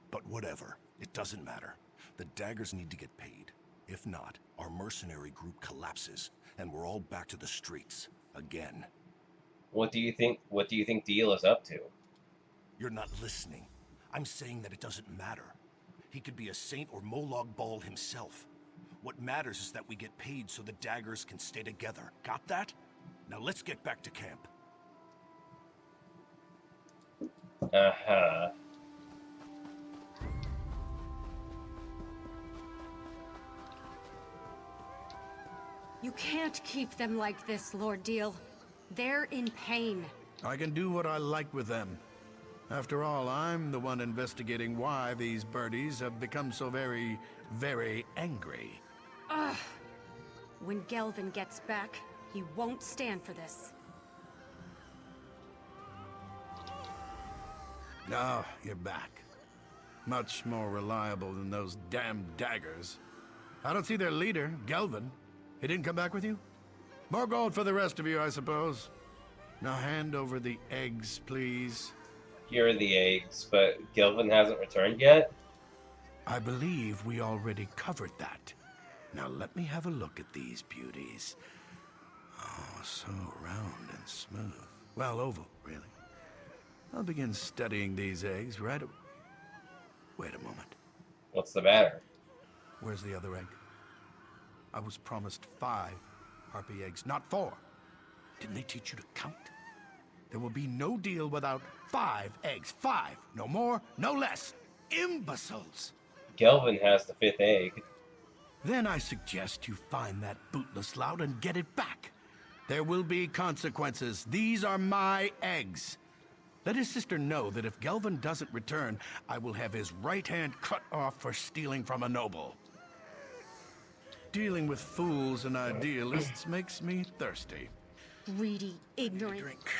But whatever, it doesn't matter. The daggers need to get paid. If not, our mercenary group collapses, and we're all back to the streets, again. What do you think Deal is up to? You're not listening. I'm saying that it doesn't matter. He could be a saint or Molag Bal himself. What matters is that we get paid so the daggers can stay together. Got that? Now let's get back to camp. Uh-huh. You can't keep them like this, Lord Deal. They're in pain. I can do what I like with them. After all, I'm the one investigating why these birdies have become so very, very angry. Ugh. When Gelvin gets back, he won't stand for this. No, you're back. Much more reliable than those damn daggers. I don't see their leader, Gelvin. He didn't come back with you? More gold for the rest of you, I suppose. Now hand over the eggs, please. Here are the eggs, but Gilvin hasn't returned yet? I believe we already covered that. Now let me have a look at these beauties. Oh, so round and smooth. Well, oval, really. I'll begin studying these eggs right away. Wait a moment. What's the matter? Where's the other egg? I was promised 5 harpy eggs, not 4. Didn't they teach you to count? There will be no deal without 5 eggs. 5. No more, no less. Imbeciles! Gelvin has the 5th egg. Then I suggest you find that bootless lout and get it back. There will be consequences. These are my eggs. Let his sister know that if Gelvin doesn't return, I will have his right hand cut off for stealing from a noble. Dealing with fools and idealists makes me thirsty. Greedy, ignorant. Drink.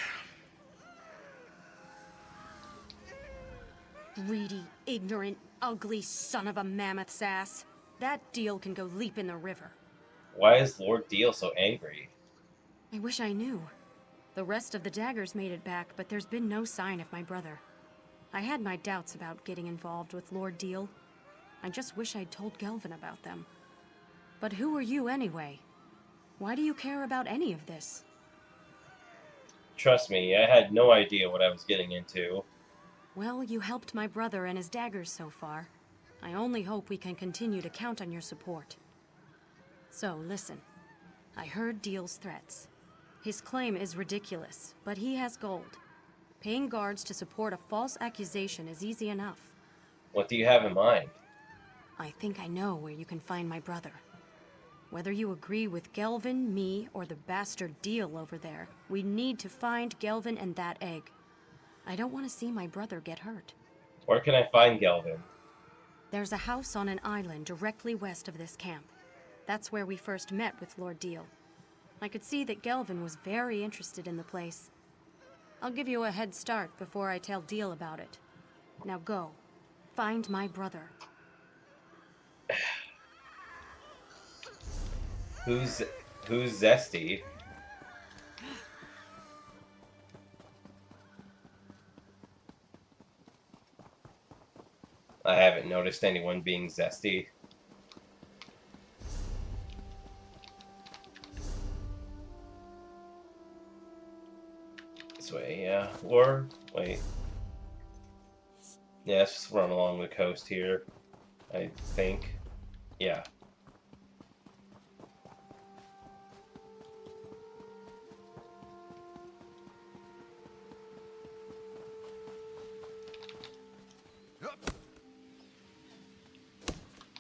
Greedy, ignorant, ugly son of a mammoth's ass. That deal can go leap in the river. Why is Lord Deal so angry? I wish I knew. The rest of the daggers made it back, but there's been no sign of my brother. I had my doubts about getting involved with Lord Deal. I just wish I'd told Gelvin about them. But who are you anyway? Why do you care about any of this? Trust me, I had no idea what I was getting into. Well, you helped my brother and his daggers so far. I only hope we can continue to count on your support. So, listen. I heard Deal's threats. His claim is ridiculous, but he has gold. Paying guards to support a false accusation is easy enough. What do you have in mind? I think I know where you can find my brother. Whether you agree with Gelvin, me, or the bastard Deal over there, we need to find Gelvin and that egg. I don't want to see my brother get hurt. Where can I find Gelvin? There's a house on an island directly west of this camp. That's where we first met with Lord Deal. I could see that Gelvin was very interested in the place. I'll give you a head start before I tell Deal about it. Now go. Find my brother. Who's Zesty? I haven't noticed anyone being Zesty. This way, yeah. Or, wait. Yeah, let's just run along the coast here, I think. Yeah.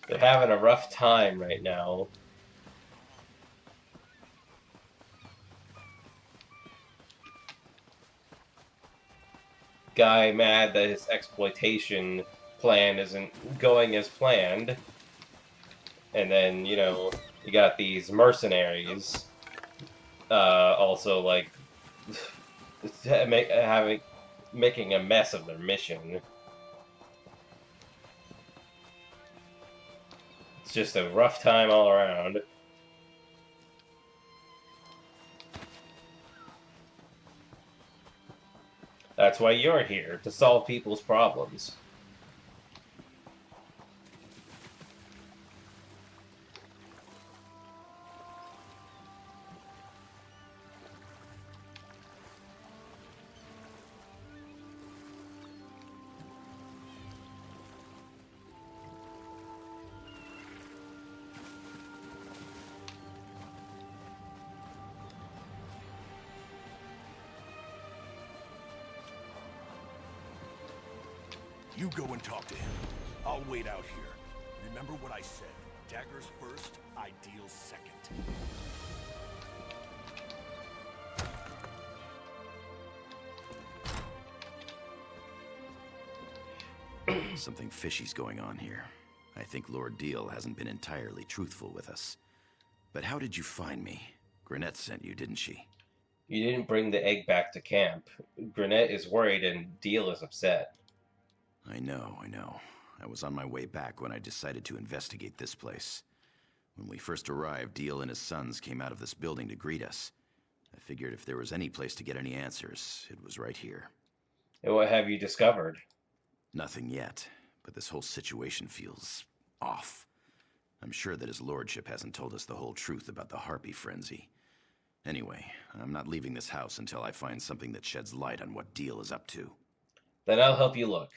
They're having a rough time right now. Guy mad that his exploitation plan isn't going as planned. And then, you know, you got these mercenaries also, like, making a mess of their mission. It's just a rough time all around. That's why you're here, to solve people's problems. You go and talk to him. I'll wait out here. Remember what I said. Daggers first, ideals second. Something fishy's going on here. I think Lord Deal hasn't been entirely truthful with us. But how did you find me? Grenette sent you, didn't she? You didn't bring the egg back to camp. Grenette is worried and Deal is upset. I know. I was on my way back when I decided to investigate this place. When we first arrived, Deal and his sons came out of this building to greet us. I figured if there was any place to get any answers, it was right here. And what have you discovered? Nothing yet, but this whole situation feels off. I'm sure that his lordship hasn't told us the whole truth about the Harpy frenzy. Anyway, I'm not leaving this house until I find something that sheds light on what Deal is up to. Then I'll help you look.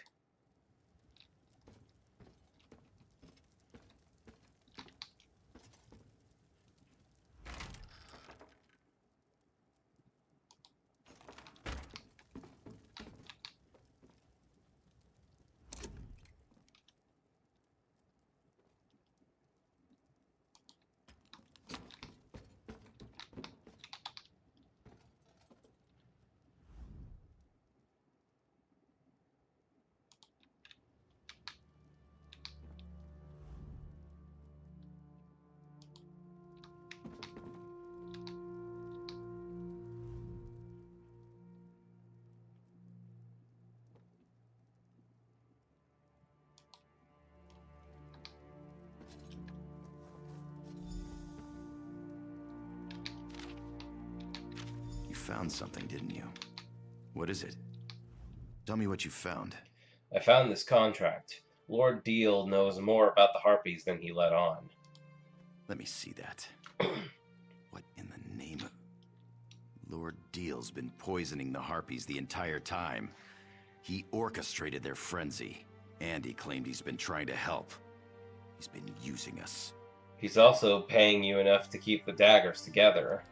You found something, didn't you? What is it? Tell me what you found. I found this contract. Lord Deal knows more about the Harpies than he let on. Let me see that. What in the name of... Lord Deal's been poisoning the Harpies the entire time. He orchestrated their frenzy, and he claimed he's been trying to help. He's been using us. He's also paying you enough to keep the daggers together.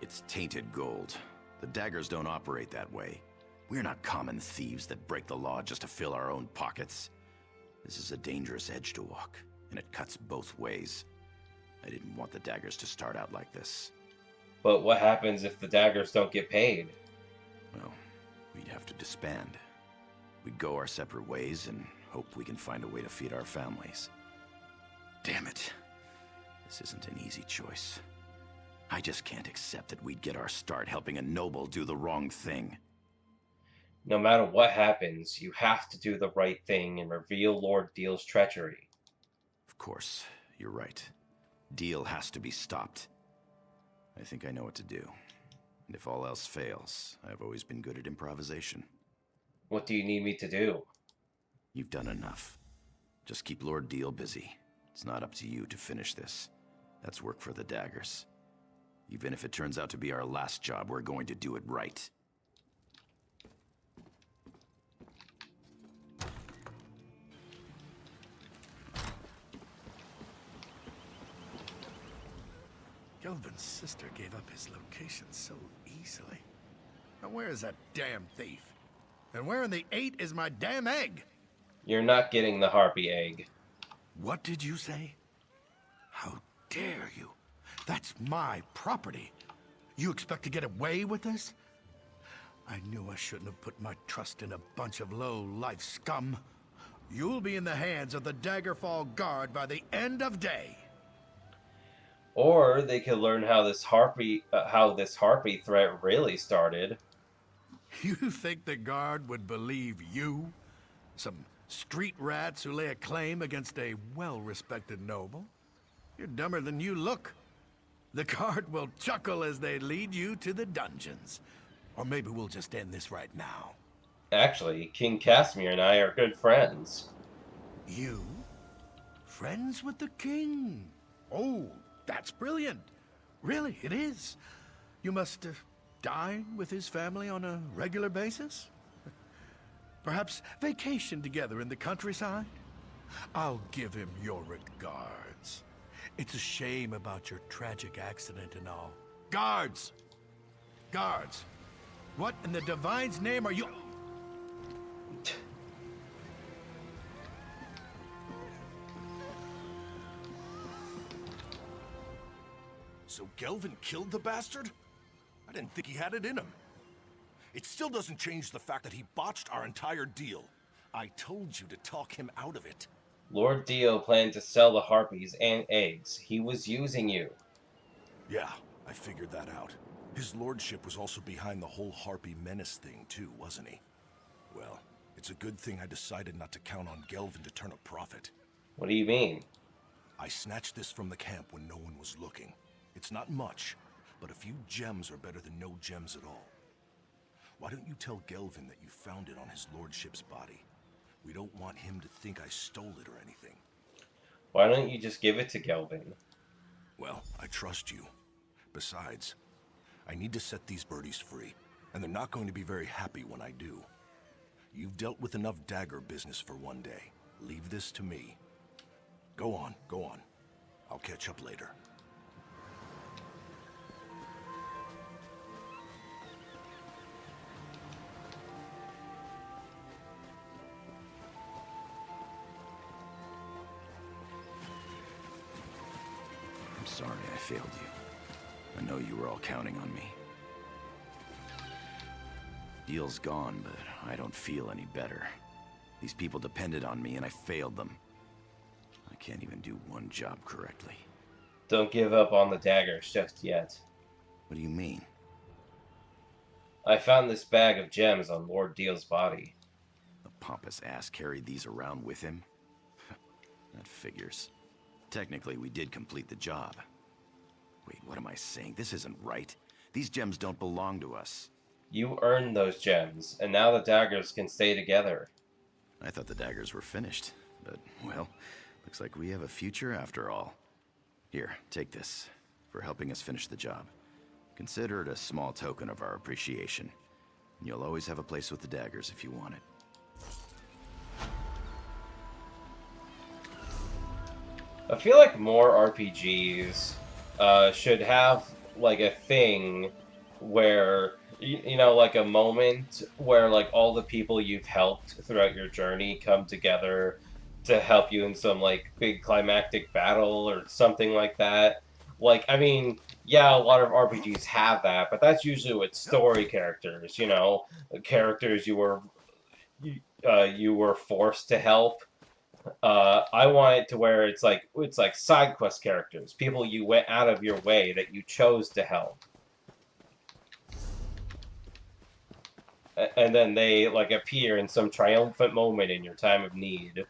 It's tainted gold. The daggers don't operate that way. We're not common thieves that break the law just to fill our own pockets. This is a dangerous edge to walk, and it cuts both ways. I didn't want the daggers to start out like this. But what happens if the daggers don't get paid? Well, we'd have to disband. We'd go our separate ways and hope we can find a way to feed our families. Damn it. This isn't an easy choice. I just can't accept that we'd get our start helping a noble do the wrong thing. No matter what happens, you have to do the right thing and reveal Lord Deal's treachery. Of course, you're right. Deal has to be stopped. I think I know what to do. And if all else fails, I've always been good at improvisation. What do you need me to do? You've done enough. Just keep Lord Deal busy. It's not up to you to finish this. That's work for the daggers. Even if it turns out to be our last job, we're going to do it right. Gelvin's sister gave up his location so easily. Now where is that damn thief? And where in the 8 is my damn egg? You're not getting the Harpy egg. What did you say? How dare you? That's my property. You expect to get away with this? I knew I shouldn't have put my trust in a bunch of low-life scum. You'll be in the hands of the Daggerfall Guard by the end of day. Or they could learn how this harpy threat really started. You think the Guard would believe you? Some street rats who lay a claim against a well-respected noble? You're dumber than you look. The Guard will chuckle as they lead you to the dungeons. Or maybe we'll just end this right now. Actually, King Casimir and I are good friends. You? Friends with the king? Oh, that's brilliant. Really, it is. You must dine with his family on a regular basis? Perhaps vacation together in the countryside? I'll give him your regards. It's a shame about your tragic accident and all. Guards! Guards! What in the Divine's name are you... So Gelvin killed the bastard? I didn't think he had it in him. It still doesn't change the fact that he botched our entire deal. I told you to talk him out of it. Lord Dio planned to sell the Harpies and eggs. He was using you. Yeah, I figured that out. His lordship was also behind the whole Harpy menace thing too, wasn't he? Well, it's It's a good thing I decided not to count on Gelvin to turn a profit. What do you mean? I snatched this from the camp when no one was looking. It's not much, but a few gems are better than no gems at all. Why don't you tell Gelvin that you found it on his lordship's body? We don't want him to think I stole it or anything. Why don't you just give it to Gelvin? Well, I trust you. Besides, I need to set these birdies free, and they're not going to be very happy when I do. You've dealt with enough dagger business for one day. Leave this to me. Go on, go on. I'll catch up later. I'm sorry I failed you. I know you were all counting on me. Deal's gone, but I don't feel any better. These people depended on me and I failed them. I can't even do one job correctly. Don't give up on the daggers just yet. What do you mean? I found this bag of gems on Lord Deal's body. The pompous ass carried these around with him? That figures. Technically, we did complete the job. Wait, what am I saying? This isn't right. These gems don't belong to us. You earned those gems, and now the daggers can stay together. I thought the daggers were finished, but, well, looks like we have a future after all. Here, take this, for helping us finish the job. Consider it a small token of our appreciation. You'll always have a place with the daggers if you want it. I feel like more RPGs should have, like, a thing where, you know, like a moment where, like, all the people you've helped throughout your journey come together to help you in some, like, big climactic battle or something like that. Like, I mean, yeah, a lot of RPGs have that, but that's usually with story characters, you know, characters you were forced to help. I want it to where it's like side quest characters, people you went out of your way that you chose to help, and then they like appear in some triumphant moment in your time of need.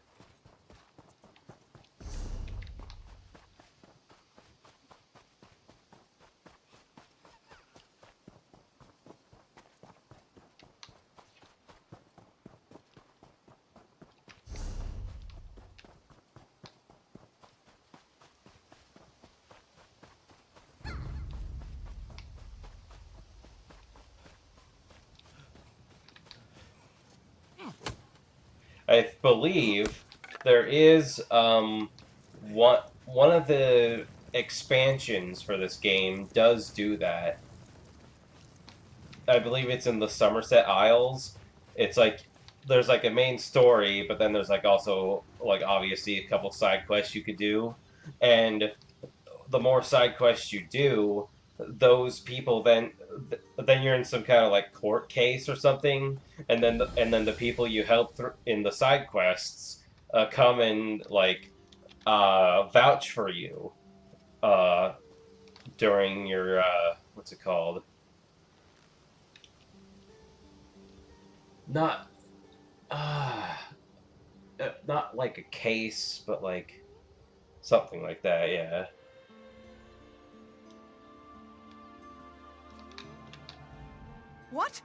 I believe there is one of the expansions for this game does do that. I believe it's in the Somerset Isles. It's like there's like a main story, but then there's like also like obviously a couple side quests you could do, and the more side quests you do, those people then you're in some kind of like court case or something, and then the people you help in the side quests come and like vouch for you during your what's it called? Not not like a case, but like something like that, yeah. What?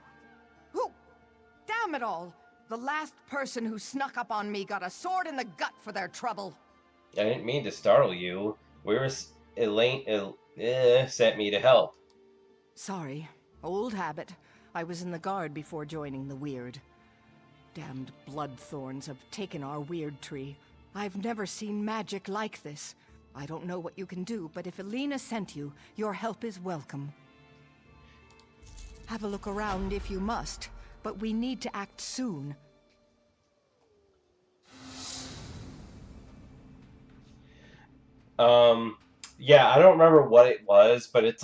Who? Damn it all! The last person who snuck up on me got a sword in the gut for their trouble. I didn't mean to startle you. Elaine sent me to help. Sorry. Old habit. I was in the guard before joining the Weird. Damned bloodthorns have taken our Weird tree. I've never seen magic like this. I don't know what you can do, but if Elena sent you, your help is welcome. Have a look around if you must, but we need to act soon. Yeah, I don't remember what it was, but it's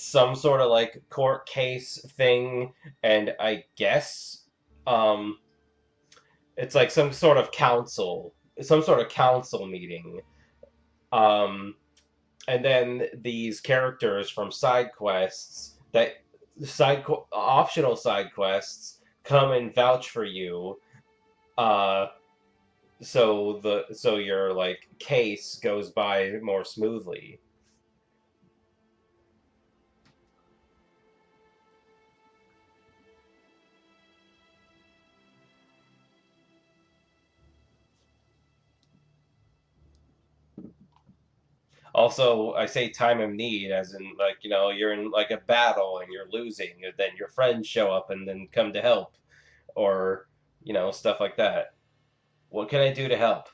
some sort of like court case thing, and I guess it's like some sort of council meeting. And then these characters from side quests optional side quests come and vouch for you, Uh, so your like case goes by more smoothly. Also, I say time of need as in like, you're in like a battle and you're losing, and then your friends show up and then come to help, or stuff like that. What can I do to help?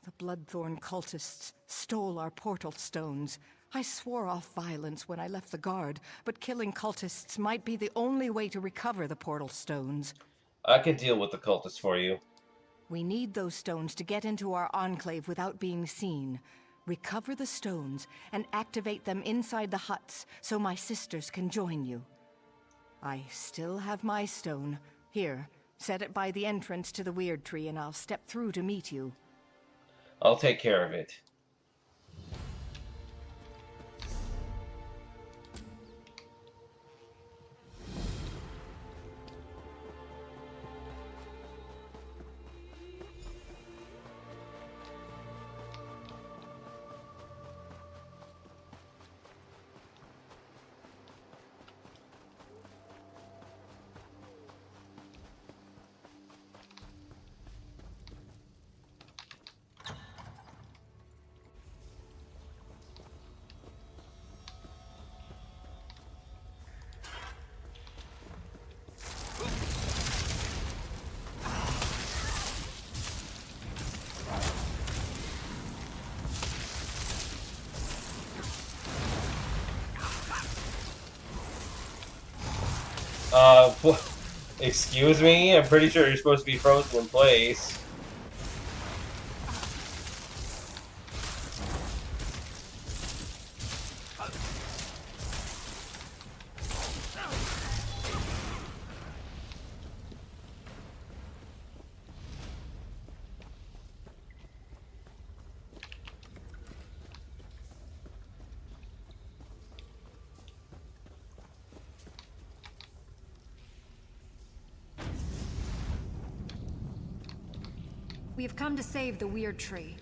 The Bloodthorn cultists stole our portal stones. I swore off violence when I left the guard, but killing cultists might be the only way to recover the portal stones. I can deal with the cultists for you. We need those stones to get into our enclave without being seen. Recover the stones and activate them inside the huts so my sisters can join you. I still have my stone. Here, set it by the entrance to the Weird Tree and I'll step through to meet you. I'll take care of it. Excuse me? I'm pretty sure you're supposed to be frozen in place. We have come to save the Weird Tree.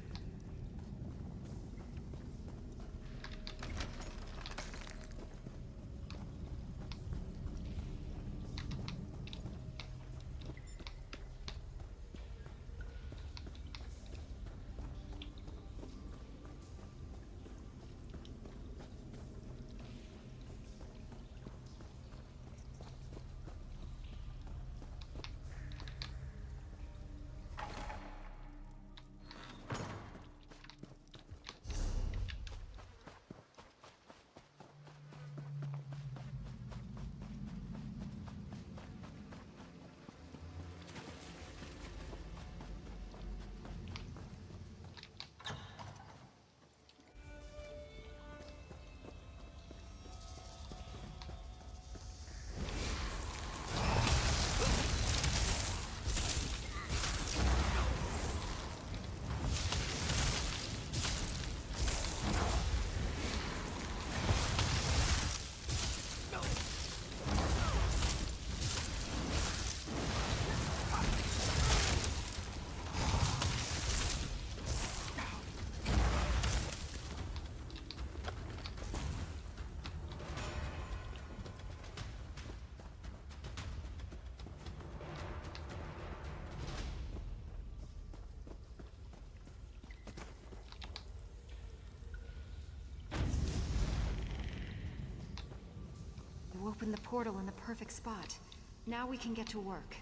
You opened the portal in the perfect spot. Now we can get to work.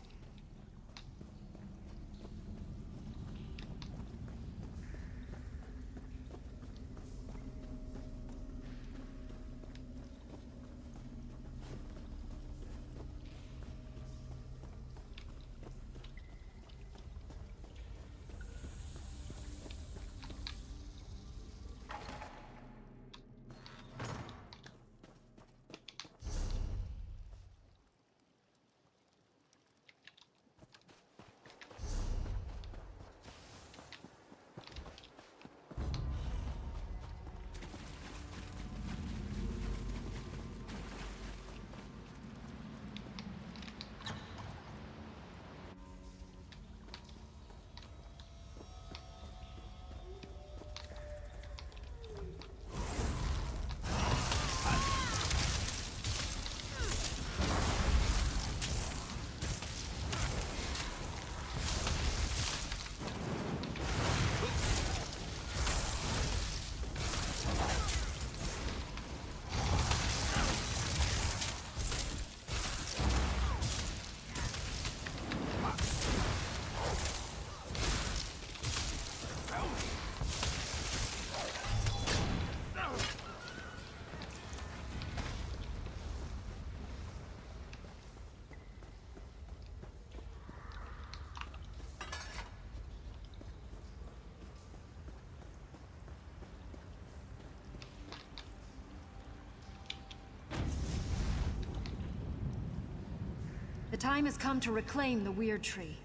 The time has come to reclaim the Weird Tree.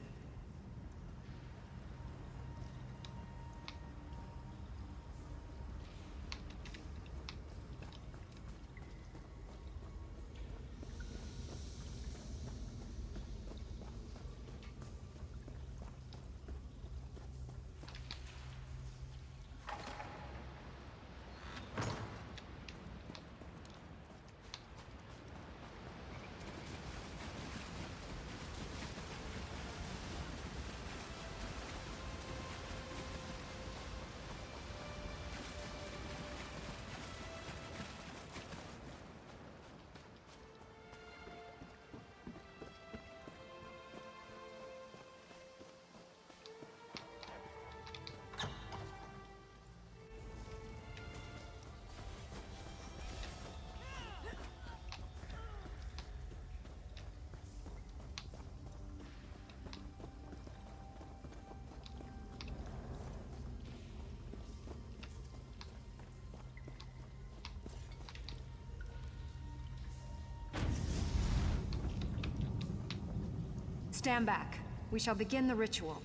Stand back. We shall begin the ritual.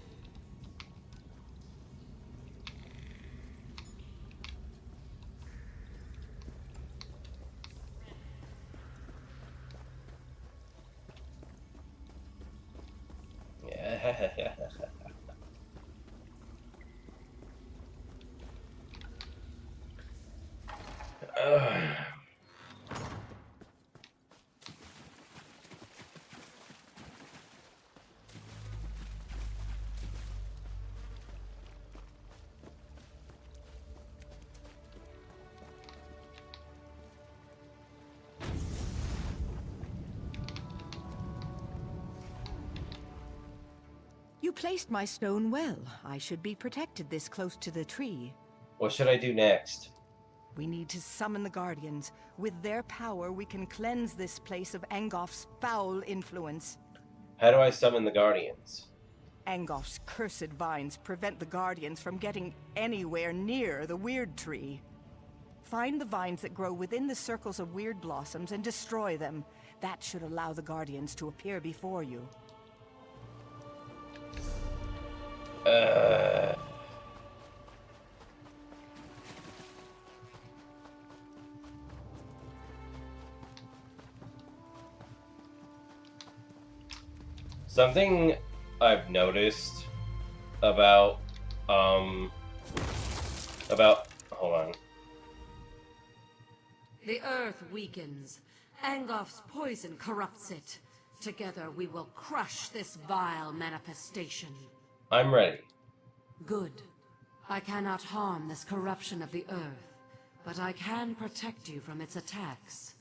Yeah. You placed my stone well. I should be protected this close to the tree. What should I do next? We need to summon the Guardians. With their power, we can cleanse this place of Angof's foul influence. How do I summon the Guardians? Angof's cursed vines prevent the Guardians from getting anywhere near the Weird Tree. Find the vines that grow within the circles of weird blossoms and destroy them. That should allow the Guardians to appear before you. Something I've noticed about, hold on. The earth weakens. Angof's poison corrupts it. Together we will crush this vile manifestation. I'm ready. Good. I cannot harm this corruption of the earth, but I can protect you from its attacks.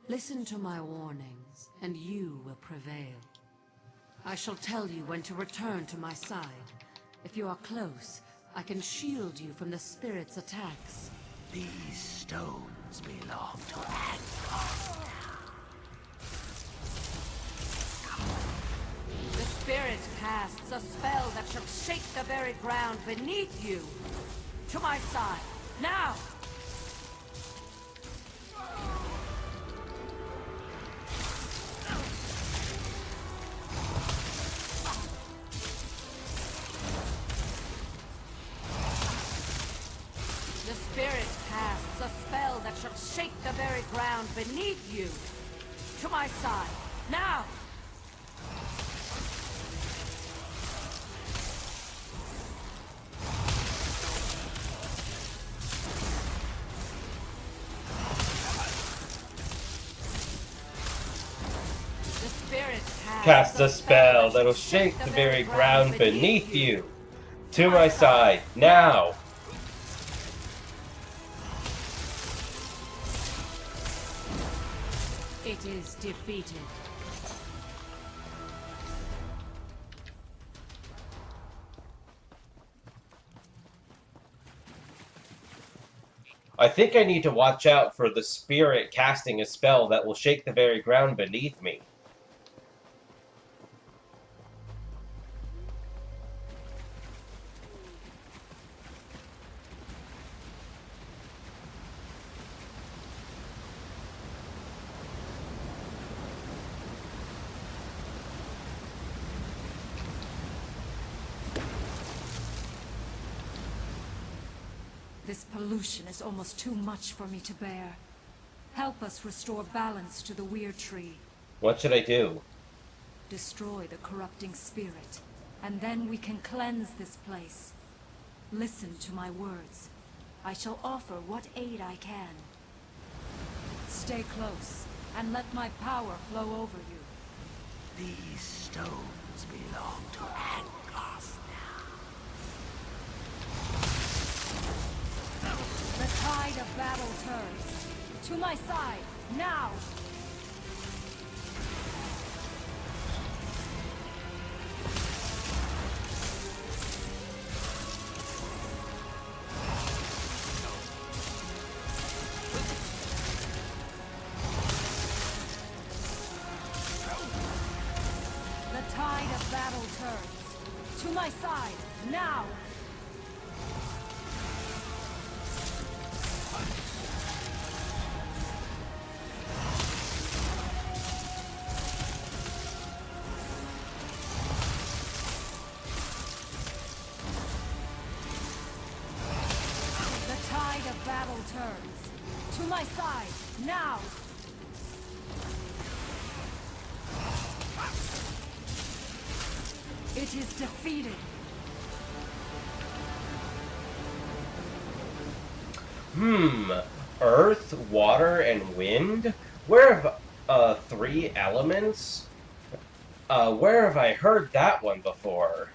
Listen to my warnings, and you will prevail. I shall tell you when to return to my side. If you are close, I can shield you from the spirit's attacks. These stones belong to Angkor. The spirit casts a spell that shall shake the very ground beneath you. To my side, now! The spirit casts a spell that shall shake the very ground beneath you. To my side, now! Cast a spell that'll shake the very ground beneath you. To my side, now! It is defeated. I think I need to watch out for the spirit casting a spell that will shake the very ground beneath me. This pollution is almost too much for me to bear. Help us restore balance to the Weird Tree. What should I do? Destroy the corrupting spirit, and then we can cleanse this place. Listen to my words. I shall offer what aid I can. Stay close, and let my power flow over you. These stones belong to Angoth now. The tide of battle turns. To my side, now! The tide of battle turns. To my side, now! The tide of battle turns. To my side, now! It is defeated. Earth, water, and wind? Where have, 3 elements? Where have I heard that one before?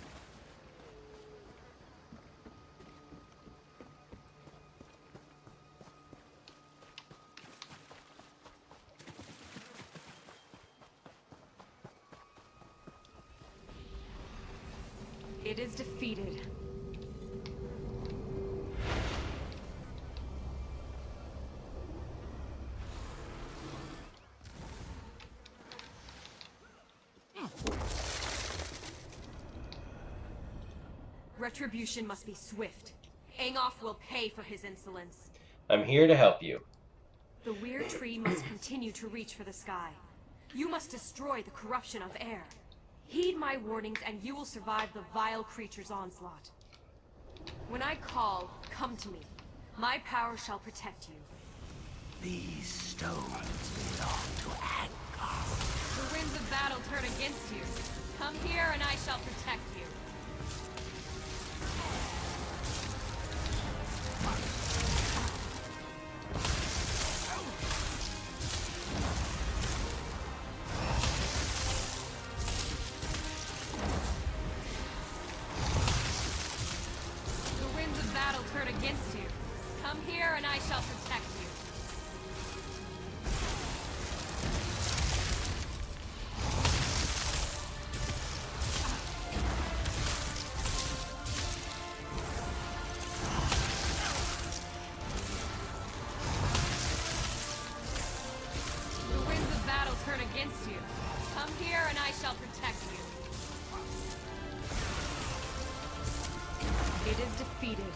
It is defeated. Retribution must be swift. Angoth will pay for his insolence. I'm here to help you. The Weird Tree must continue to reach for the sky. You must destroy the corruption of air. Heed my warnings and you will survive the vile creature's onslaught. When I call, come to me. My power shall protect you. These stones belong to Angoth. The winds of battle turn against you. Come here and I shall protect you. The winds of battle turn against you. Come here and I shall protect you. The winds of battle turn against you. Come here and I shall protect you. It is defeated.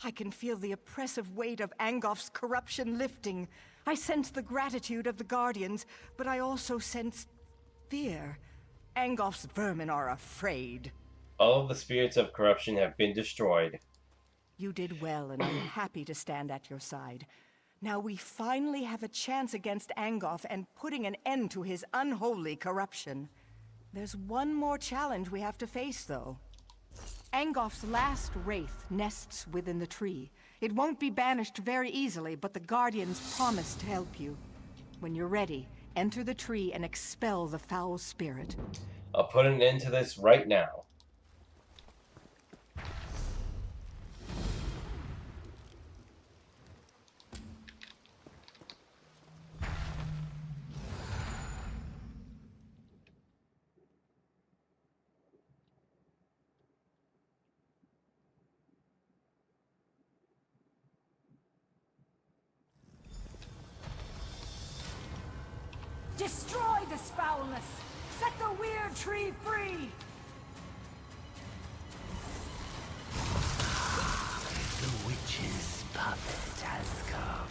I can feel the oppressive weight of Angoth's corruption lifting. I sense the gratitude of the Guardians, but I also sense fear. Angoth's vermin are afraid. All of the spirits of corruption have been destroyed. You did well, and I'm happy to stand at your side. Now we finally have a chance against Angoth and putting an end to his unholy corruption. There's one more challenge we have to face, though. Angoth's last wraith nests within the tree. It won't be banished very easily, but the Guardians promise to help you. When you're ready, enter the tree and expel the foul spirit. I'll put an end to this right now. Destroy this foulness! Set the weird tree free! The witch's puppet has come.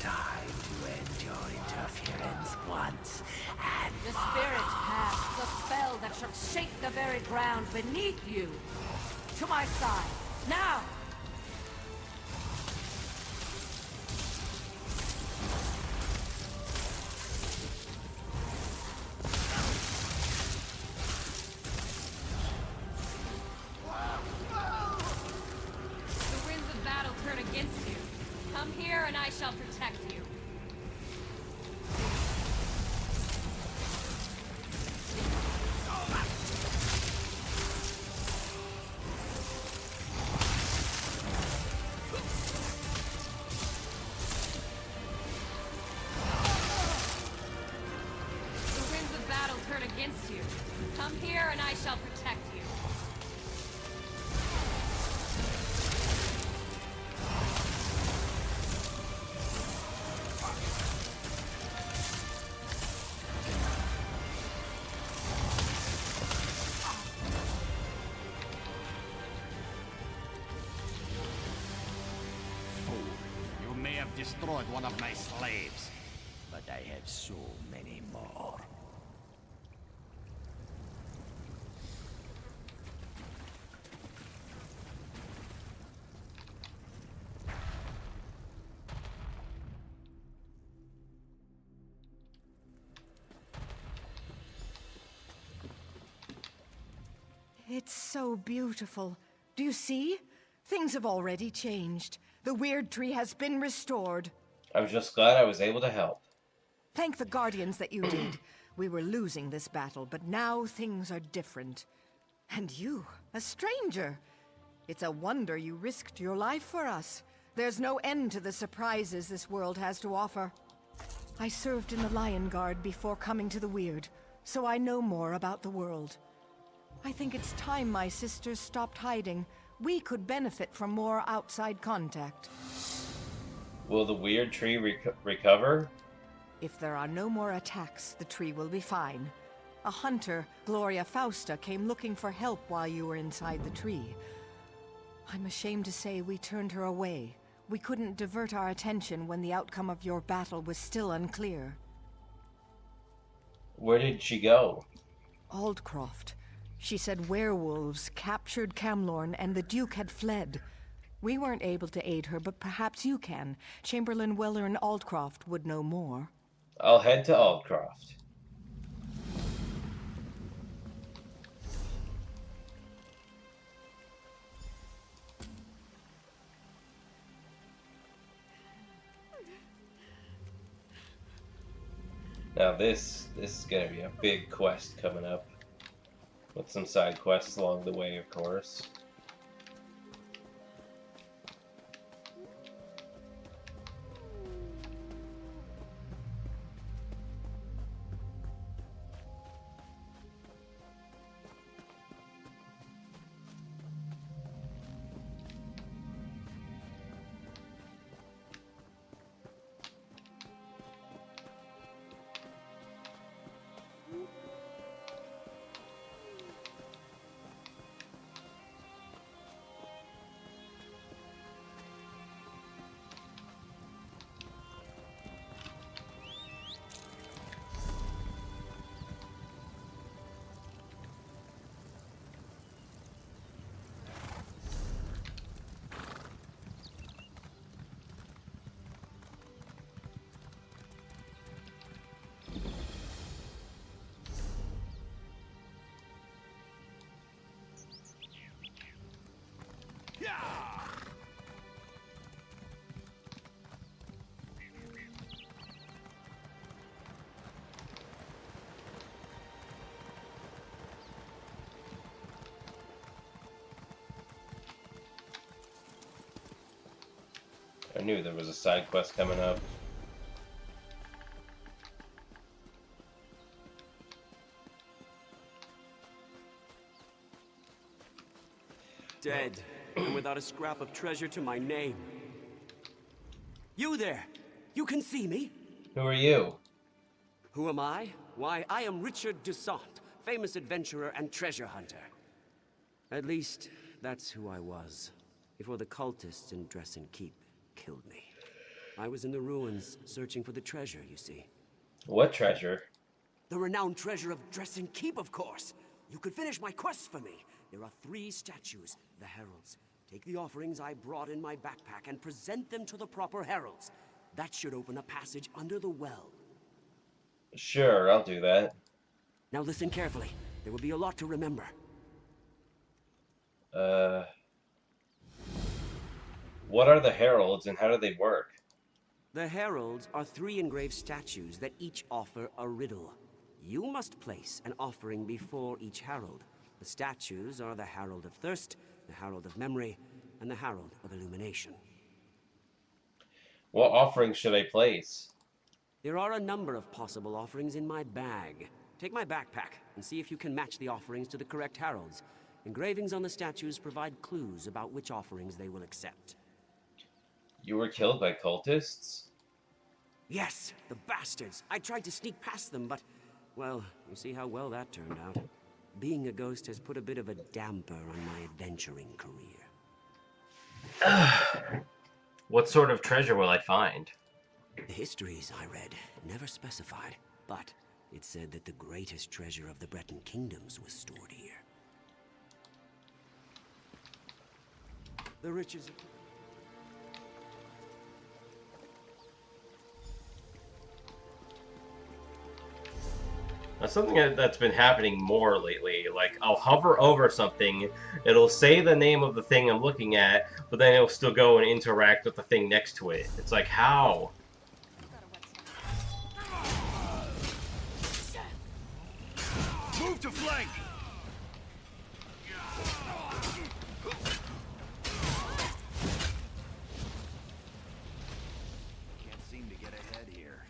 Time to end your interference once and The spirit casts a spell that shall shake the very ground beneath you. To my side, now! The winds of battle turn against you. Come here and I shall protect you. The winds of battle turn against you. Come here and I shall protect you. Fool. You may have destroyed one of my slaves, but I have so many more. It's so beautiful. Do you see? Things have already changed. The weird tree has been restored. I'm just glad I was able to help. Thank the Guardians that you did. We were losing this battle, but now things are different. And you, a stranger. It's a wonder you risked your life for us. There's no end to the surprises this world has to offer. I served in the Lion Guard before coming to the Weird, so I know more about the world. I think it's time my sisters stopped hiding. We could benefit from more outside contact. Will the weird tree recover? If there are no more attacks, the tree will be fine. A hunter, Gloria Fausta, came looking for help while you were inside the tree. I'm ashamed to say we turned her away. We couldn't divert our attention when the outcome of your battle was still unclear. Where did she go? Aldcroft. She said werewolves captured Camlorn and the Duke had fled. We weren't able to aid her, but perhaps you can. Chamberlain Weller and Aldcroft would know more. I'll head to Aldcroft. Now this is gonna be a big quest coming up. With some side quests along the way, of course. I knew there was a side quest coming up. Dead, and without a scrap of treasure to my name. You there! You can see me? Who are you? Who am I? Why, I am Richard Dusant, famous adventurer and treasure hunter. At least, that's who I was, before the cultists in Dresden Keep killed me. I was in the ruins, searching for the treasure, you see. What treasure? The renowned treasure of Dresden Keep, of course! You could finish my quest for me. There are 3 statues, the heralds. Take the offerings I brought in my backpack and present them to the proper heralds. That should open a passage under the well. Sure, I'll do that. Now listen carefully. There will be a lot to remember. What are the heralds and how do they work? The heralds are 3 engraved statues that each offer a riddle. You must place an offering before each herald. The statues are the Herald of Thirst, the Herald of Memory, and the Herald of Illumination. What offerings should I place? There are a number of possible offerings in my bag. Take my backpack and see if you can match the offerings to the correct heralds. Engravings on the statues provide clues about which offerings they will accept. You were killed by cultists? Yes, the bastards. I tried to sneak past them, but, well, you see how well that turned out. Being a ghost has put a bit of a damper on my adventuring career. What sort of treasure will I find? The histories I read never specified, but it said that the greatest treasure of the Breton kingdoms was stored here. The riches... That's something that's been happening more lately. Like, I'll hover over something, it'll say the name of the thing I'm looking at, but then it'll still go and interact with the thing next to it. It's like, how? Move to flank! Can't seem to get ahead here.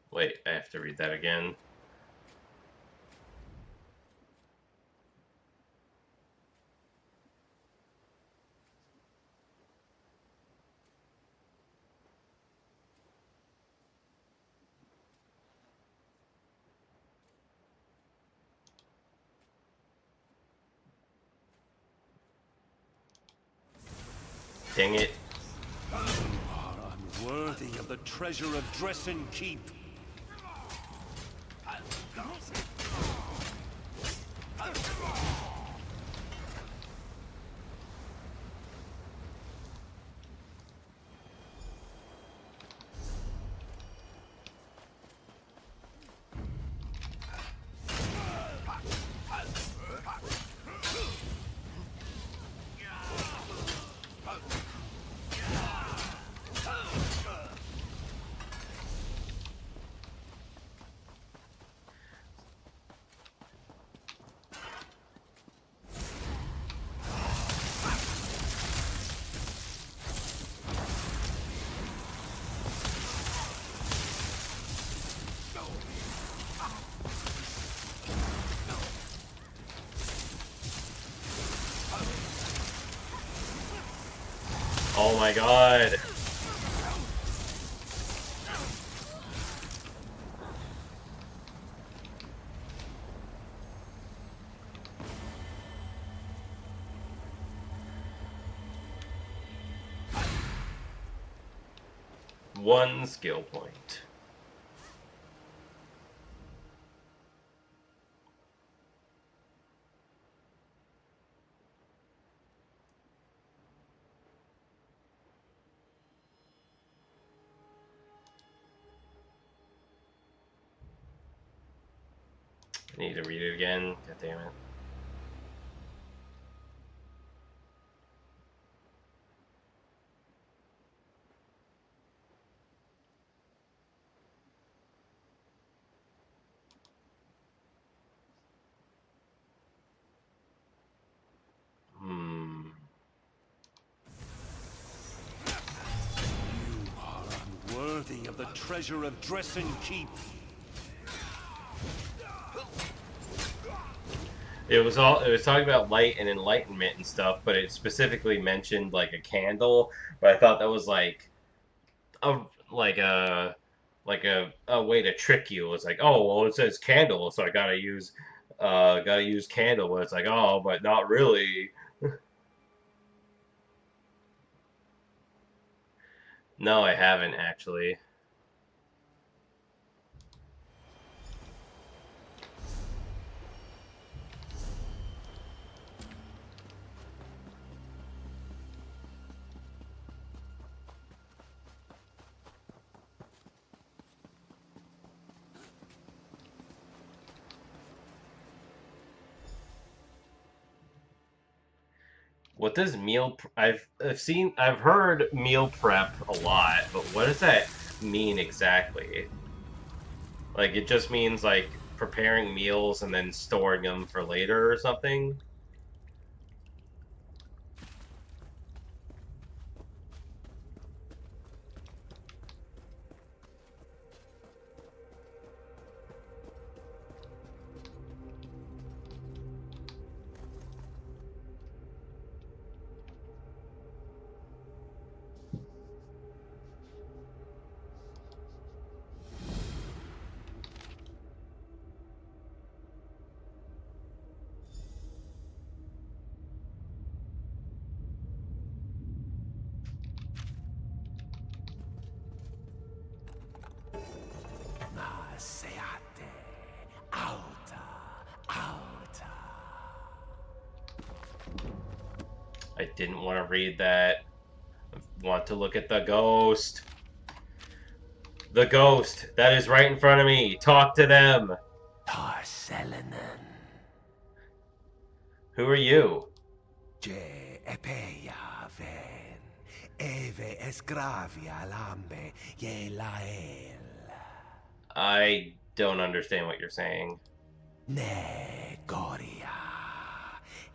Wait, I have to read that again. Dang it. You are unworthy of the treasure of Dresden Keep. Oh my god. 1 skill point. I need to read it again. God damn it. You are unworthy of the treasure of Dressen Keep. It was talking about light and enlightenment and stuff, but it specifically mentioned like a candle. But I thought that was like a like a a way to trick you. It's like, oh well, it says candle, so I gotta use candle. But it's like, oh, but not really. No, I haven't actually. What does I've heard meal prep a lot, but what does that mean exactly? Like it just means like preparing meals and then storing them for later or something? Seate. Alta. Alta. I didn't want to read that. I want to look at the ghost. The ghost that is right in front of me. Talk to them. Tarselanen. Who are you? Je epeia ven. Eve esgravia lambe ye lael. I don't understand what you're saying. Ne goria.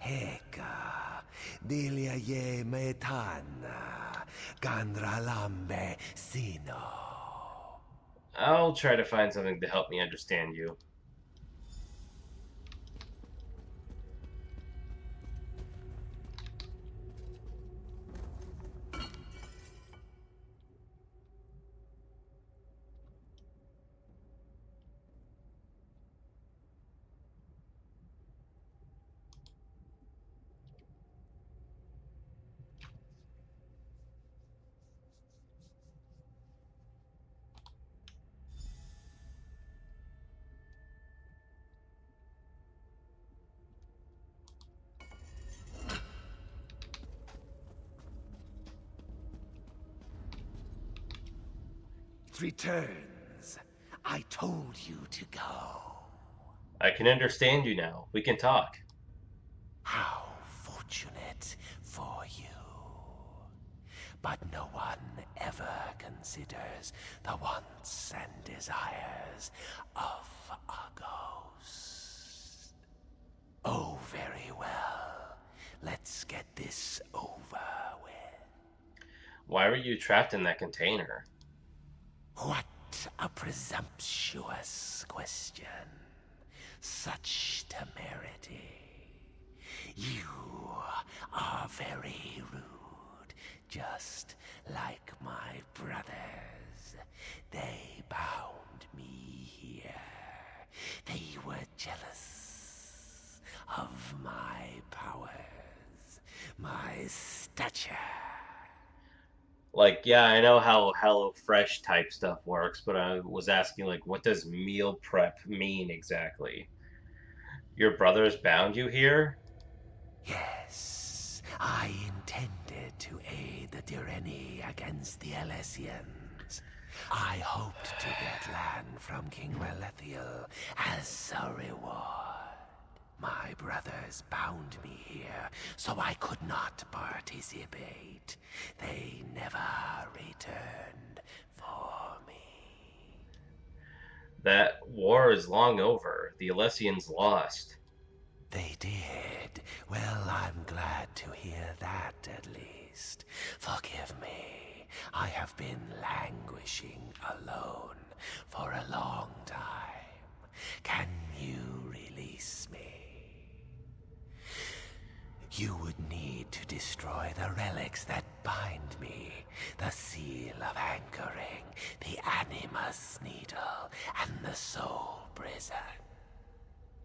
Heka. Dilia ye metana. Gandra lambe sino. I'll try to find something to help me understand you. Returns. I told you to go. I can understand you now. We can talk. How fortunate for you. But no one ever considers the wants and desires of a ghost. Oh, very well. Let's get this over with. Why were you trapped in that container? What a presumptuous question. Such temerity. You are very rude, just like my brothers. They bound me here. They were jealous of my powers, my stature. Like, yeah, I know how HelloFresh type stuff works, but I was asking, like, what does meal prep mean exactly? Your brothers bound you here? Yes, I intended to aid the Direni against the Alessians. I hoped to get land from King Relethiel as a reward. My brothers bound me here, so I could not participate. They never returned for me. That war is long over. The Alessians lost. They did. Well, I'm glad to hear that at least. Forgive me. I have been languishing alone for a long time. Can you release me? You would need to destroy the relics that bind me. The seal of anchoring, the animus needle, and the soul prison.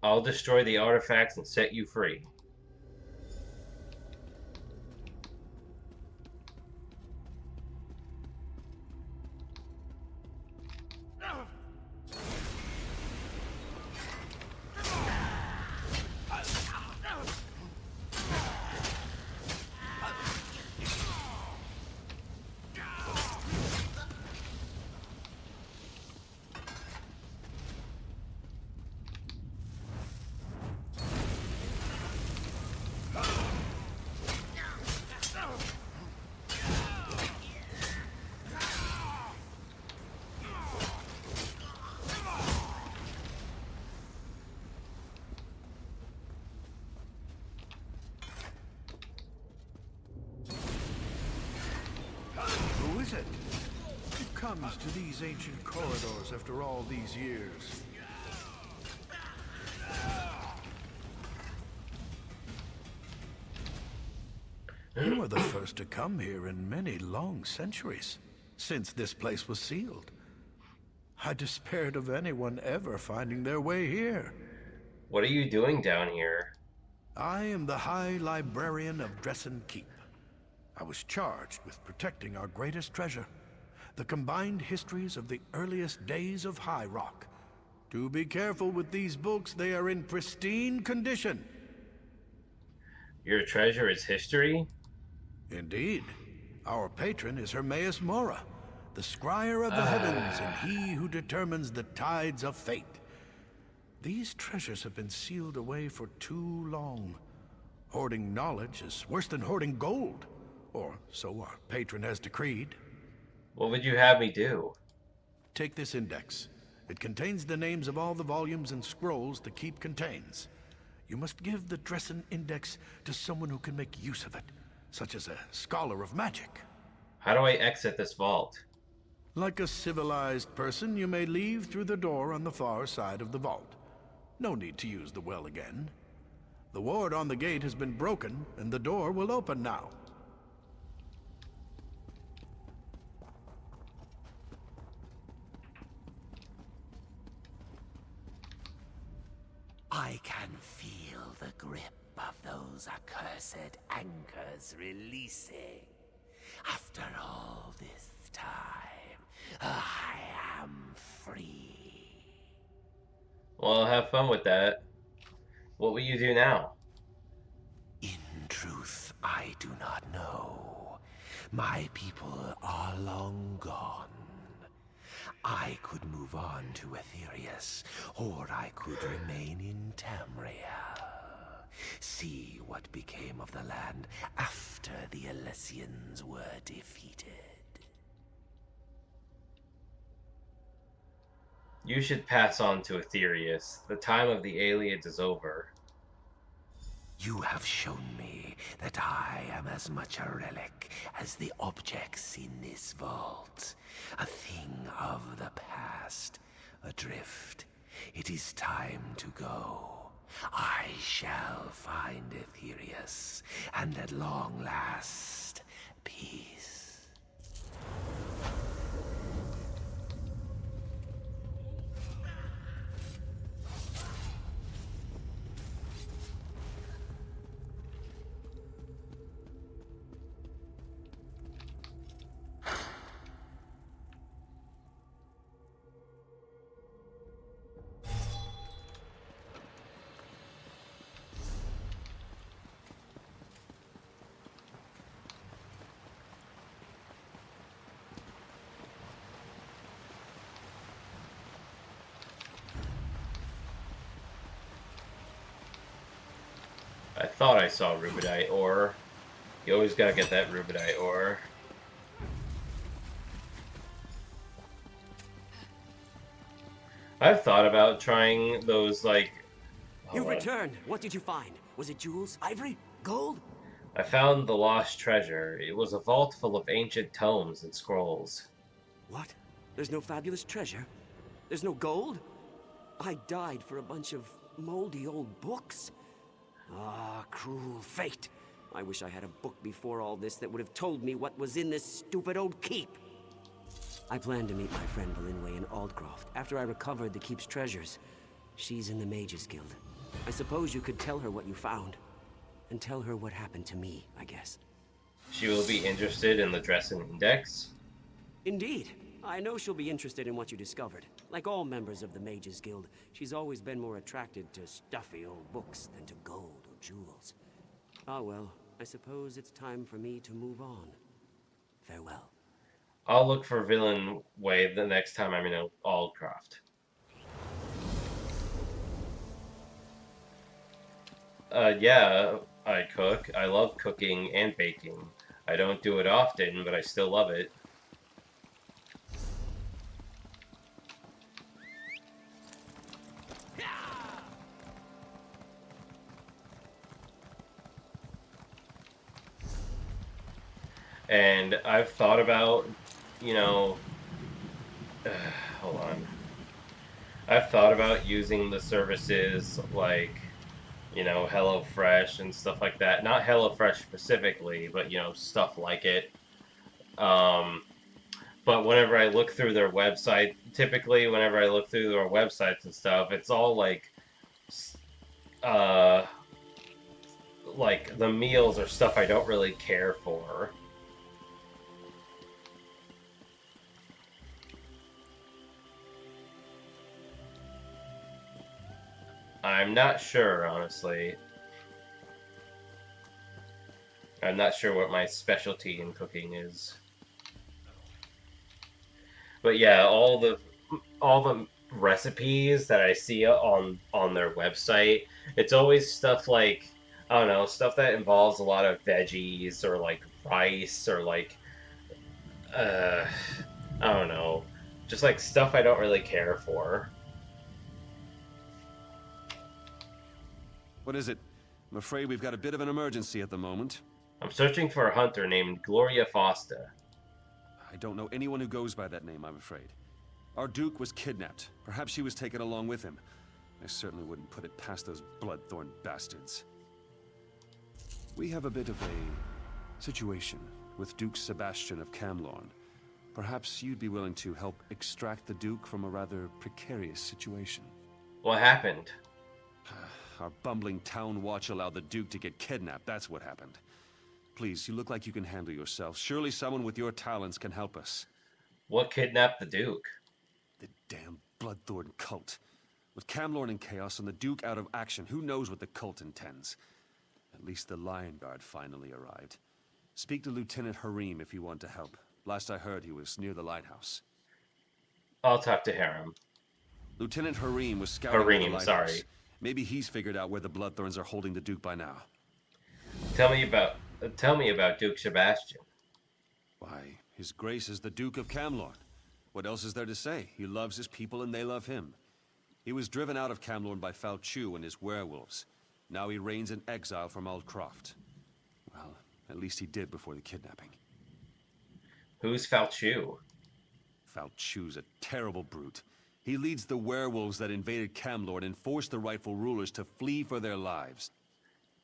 I'll destroy the artifacts and set you free. Who is it? Who comes to these ancient corridors after all these years? You were the first to come here in many long centuries, since this place was sealed. I despaired of anyone ever finding their way here. What are you doing down here? I am the High Librarian of Dressen Keep. I was charged with protecting our greatest treasure, the combined histories of the earliest days of High Rock. Do be careful with these books, they are in pristine condition. Your treasure is history? Indeed. Our patron is Hermaeus Mora, the scryer of the heavens and he who determines the tides of fate. These treasures have been sealed away for too long. Hoarding knowledge is worse than hoarding gold, or so our patron has decreed. What would you have me do? Take this index. It contains the names of all the volumes and scrolls the keep contains. You must give the Dressen Index to someone who can make use of it, such as a scholar of magic. How do I exit this vault? Like a civilized person, you may leave through the door on the far side of the vault. No need to use the well again. The ward on the gate has been broken, and the door will open now. I can feel the grip of those accursed anchors releasing. After all this time, I am free. Well, have fun with that. What will you do now? In truth, I do not know. My people are long gone. I could move on to Aetherius, or I could remain in Tamriel. See what became of the land after the Alessians were defeated. You should pass on to Aetherius. The time of the Aliens is over. You have shown me that I am as much a relic as the objects in this vault. A thing of the past, adrift. It is time to go. I shall find Aetherius, and at long last, peace. thought I saw rubidite ore. You always gotta get that rubidite ore. I've thought about trying those, like... You returned. What did you find? Was it jewels, ivory, gold? I found the lost treasure. It was a vault full of ancient tomes and scrolls. What? There's no fabulous treasure? There's no gold? I died for a bunch of moldy old books. Ah, cruel fate. I wish I had a book before all this that would have told me what was in this stupid old keep. I plan to meet my friend Belinway in Aldcroft after I recovered the keep's treasures. She's in the Mages Guild. I suppose you could tell her what you found. And tell her what happened to me, I guess. She will be interested in the Dresden Index? Indeed. I know she'll be interested in what you discovered. Like all members of the Mages Guild, she's always been more attracted to stuffy old books than to gold or jewels. Ah well, I suppose it's time for me to move on. Farewell. I'll look for Villain Way the next time I'm in Aldcroft. Yeah, I cook. I love cooking and baking. I don't do it often, but I still love it. And I've thought about, you know, hold on. I've thought about using the services like, you know, HelloFresh and stuff like that. Not HelloFresh specifically, but, you know, stuff like it. But whenever I look through their website, typically whenever I look through their websites and stuff, it's all like the meals are stuff I don't really care for. I'm not sure, honestly. I'm not sure what my specialty in cooking is. But yeah, all the recipes that I see on their website, it's always stuff like, I don't know, stuff that involves a lot of veggies or like rice or like I don't know, just like stuff I don't really care for. What is it? I'm afraid we've got a bit of an emergency at the moment. I'm searching for a hunter named Gloria Fosta. I don't know anyone who goes by that name, I'm afraid. Our Duke was kidnapped. Perhaps she was taken along with him. I certainly wouldn't put it past those Bloodthorn bastards. We have a bit of a situation with Duke Sebastian of Camlorn. Perhaps you'd be willing to help extract the Duke from a rather precarious situation. What happened? Our bumbling town watch allowed the Duke to get kidnapped, that's what happened. Please, you look like you can handle yourself. Surely someone with your talents can help us. What kidnapped the Duke? The damn Bloodthorn cult. With Camlorn in chaos and the Duke out of action, who knows what the cult intends? At least the Lion Guard finally arrived. Speak to Lieutenant Harim if you want to help. Last I heard, he was near the lighthouse. I'll talk to Harim. Lieutenant Harim was scouting the lighthouse. Sorry. Maybe he's figured out where the Bloodthorns are holding the Duke by now. Tell me about Duke Sebastian. Why, His Grace is the Duke of Camlorn. What else is there to say? He loves his people and they love him. He was driven out of Camlorn by Pt.2 and his werewolves. Now he reigns in exile from Aldcroft. Well, at least he did before the kidnapping. Who's Pt.2? Pt.2's a terrible brute. He leads the werewolves that invaded Camlorn and forced the rightful rulers to flee for their lives.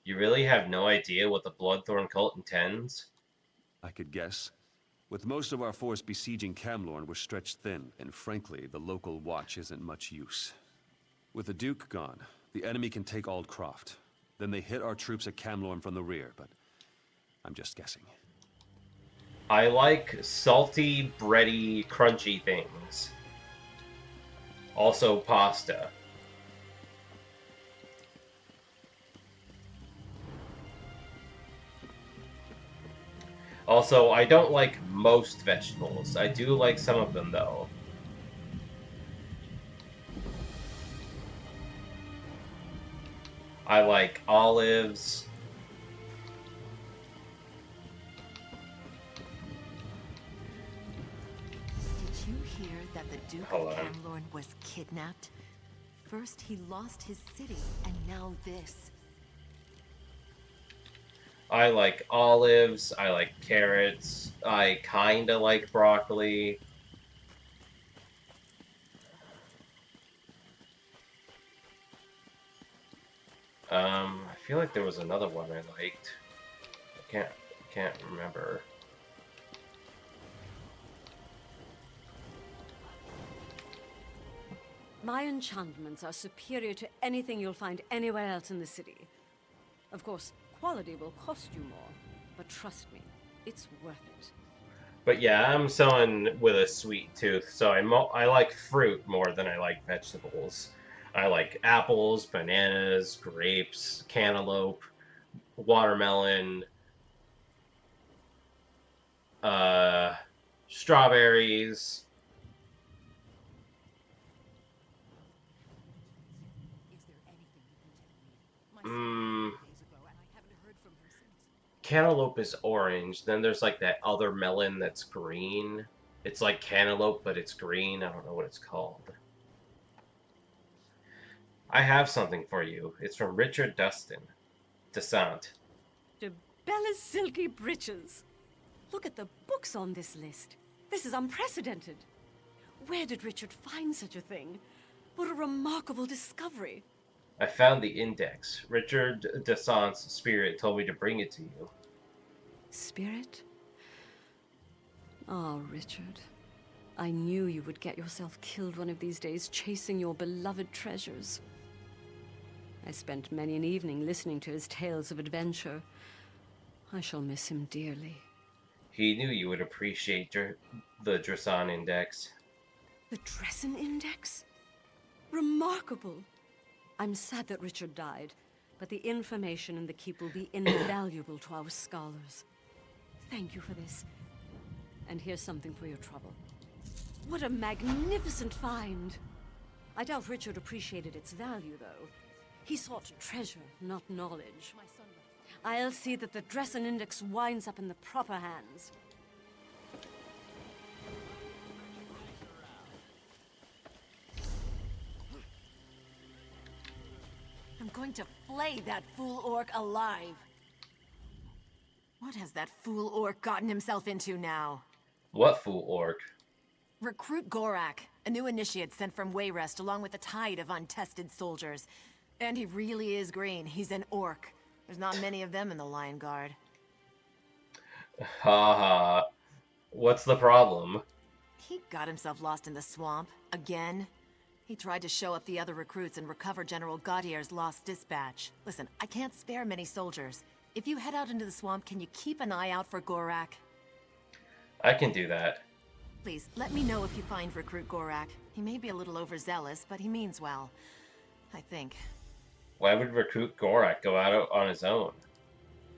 You really have no idea what the Bloodthorn cult intends? I could guess. With most of our force besieging Camlorn, we're stretched thin, and frankly, the local watch isn't much use. With the Duke gone, the enemy can take Aldcroft. Then they hit our troops at Camlorn from the rear, but I'm just guessing. I like salty, bready, crunchy things. Also pasta. Also, I don't like most vegetables. I do like some of them, though. I like olives, hear that the Duke Hold of on. Camlorn was kidnapped? First he lost his city, and now this. I like olives, I like carrots, I kinda like broccoli. I feel like there was another one I liked. I can't remember. My enchantments are superior to anything you'll find anywhere else in the city. Of course, quality will cost you more, but trust me, it's worth it. But yeah, I'm someone with a sweet tooth, so I like fruit more than I like vegetables. I like apples, bananas, grapes, cantaloupe, watermelon, uh, strawberries. Mm, cantaloupe is orange. Then there's like that other melon that's green. It's like cantaloupe, but it's green. I don't know what it's called. I have something for you. It's from Richard Desant. To Bella's silky breeches. Look at the books on this list. This is unprecedented. Where did Richard find such a thing? What a remarkable discovery. I found the index. Richard Desant's spirit told me to bring it to you. Spirit? Oh, Richard. I knew you would get yourself killed one of these days chasing your beloved treasures. I spent many an evening listening to his tales of adventure. I shall miss him dearly. He knew you would appreciate the Dresan index. The Dressen Index? Remarkable! I'm sad that Richard died, but the information in the keep will be invaluable to our scholars. Thank you for this. And here's something for your trouble. What a magnificent find! I doubt Richard appreciated its value, though. He sought treasure, not knowledge. I'll see that the Dressen Index winds up in the proper hands. I'm going to flay that fool orc alive. What has that fool orc gotten himself into now? What fool orc? Recruit Gorak, a new initiate sent from Wayrest along with a tide of untested soldiers. And he really is green. He's an orc. There's not many of them in the Lion Guard. Haha. What's the problem? He got himself lost in the swamp. Again. He tried to show up the other recruits and recover General Gaudier's lost dispatch. Listen, I can't spare many soldiers. If you head out into the swamp, can you keep an eye out for Gorak? I can do that. Please, let me know if you find Recruit Gorak. He may be a little overzealous, but he means well. I think. Why would Recruit Gorak go out on his own?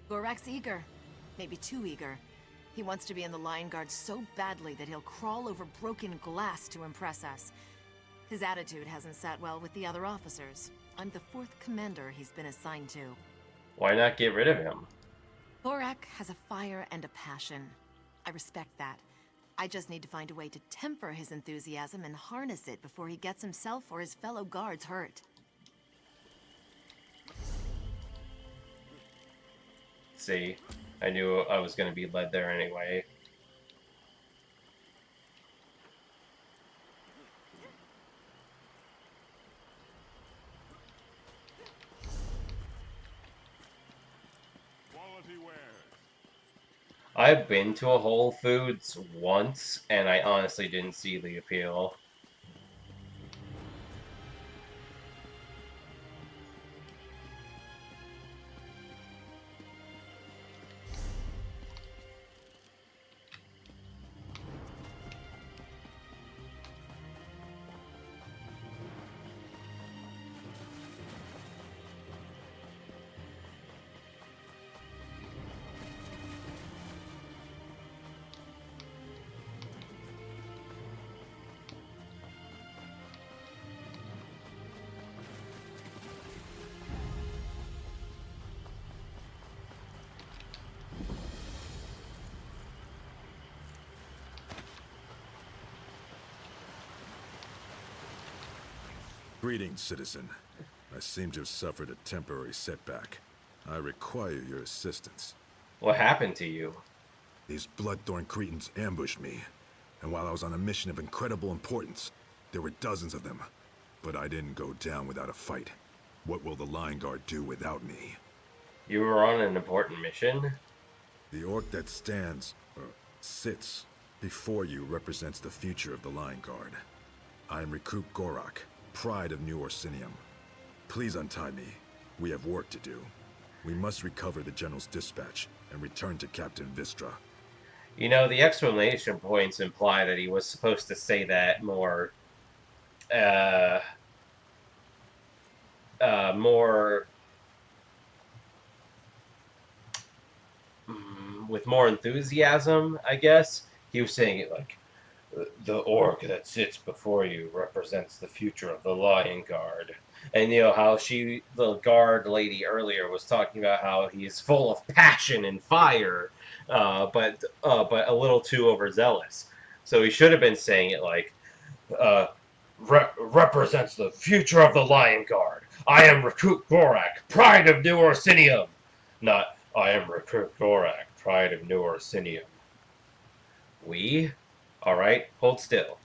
Gorak's eager. Maybe too eager. He wants to be in the Lion Guard so badly that he'll crawl over broken glass to impress us. His attitude hasn't sat well with the other officers. I'm the 4th commander he's been assigned to. Why not get rid of him? Gorak has a fire and a passion. I respect that. I just need to find a way to temper his enthusiasm and harness it before he gets himself or his fellow guards hurt. See, I knew I was going to be led there anyway. I've been to a Whole Foods once, and I honestly didn't see the appeal. Greetings, citizen. I seem to have suffered a temporary setback. I require your assistance. What happened to you? These Bloodthorn Cretans ambushed me, and while I was on a mission of incredible importance, there were dozens of them. But I didn't go down without a fight. What will the Lion Guard do without me? You were on an important mission? The orc that sits before you represents the future of the Lion Guard. I am Recruit Gorak, pride of New Orsinium. Please untie me. We have work to do. We must recover the General's dispatch and return to Captain Vistra. You know, the exclamation points imply that he was supposed to say that more, with more enthusiasm, I guess. He was saying it like, the orc that sits before you represents the future of the Lion Guard. And you know how the guard lady earlier was talking about how he is full of passion and fire, but a little too overzealous. So he should have been saying it like, represents the future of the Lion Guard. I am Recruit Gorak, pride of New Orsinium. Not, I am Recruit Gorak, pride of New Orsinium. We? Alright, hold still.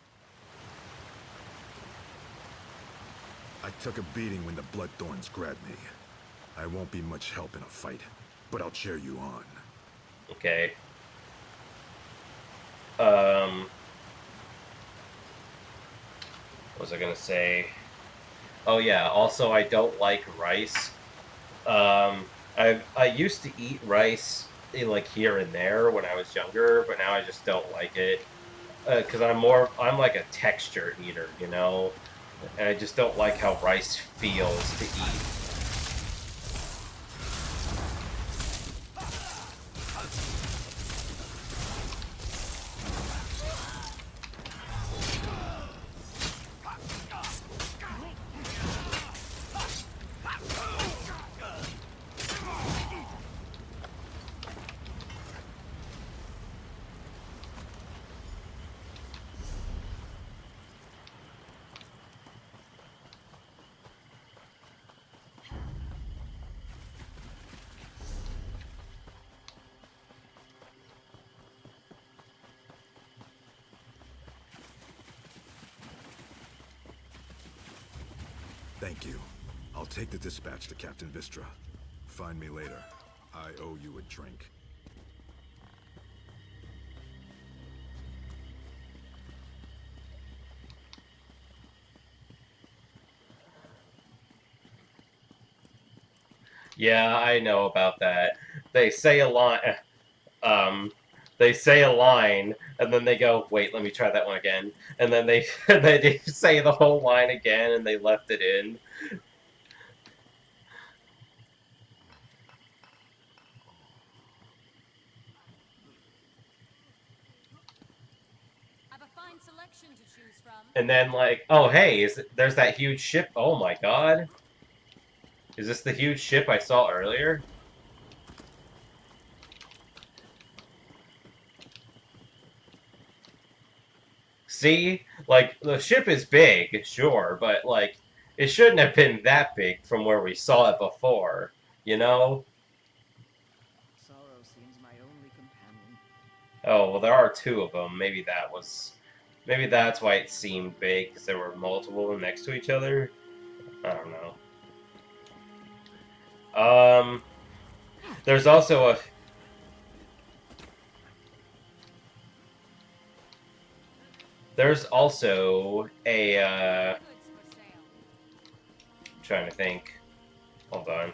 I took a beating when the Bloodthorns grabbed me. I won't be much help in a fight, but I'll cheer you on. Okay. What was I gonna say? Oh yeah, also I don't like rice. I used to eat rice like here and there when I was younger, but now I just don't like it. Because I'm like a texture eater, you know? And I just don't like how rice feels to eat. Thank you. I'll take the dispatch to Captain Vistra. Find me later. I owe you a drink. Yeah, I know about that. They say a line, they say a line, and then they go, wait, let me try that one again. And then they, they say the whole line again, and they left it in. Have a fine selection to choose from. And then like, oh hey, there's that huge ship. Oh my god. Is this the huge ship I saw earlier? See? Like, the ship is big, sure, but, like, it shouldn't have been that big from where we saw it before, you know? Sorrow seems my only companion. Oh, well, there are two of them. Maybe that's why it seemed big, because there were multiple next to each other. I don't know. There's also a, I'm trying to think. Hold on.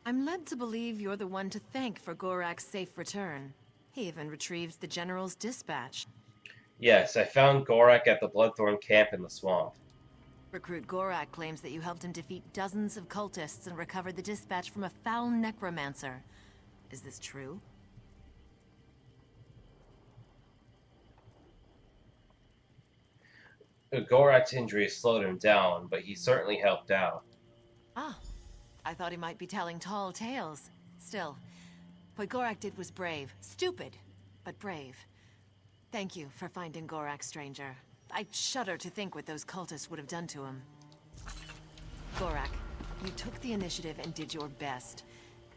I'm led to believe you're the one to thank for Gorak's safe return. He even retrieved the General's dispatch. Yes, I found Gorak at the Bloodthorn camp in the swamp. Recruit Gorak claims that you helped him defeat dozens of cultists and recovered the dispatch from a foul necromancer. Is this true? Gorak's injury slowed him down, but he certainly helped out. Ah, I thought he might be telling tall tales. Still, what Gorak did was brave. Stupid, but brave. Thank you for finding Gorak, stranger. I shudder to think what those cultists would have done to him. Gorak, you took the initiative and did your best.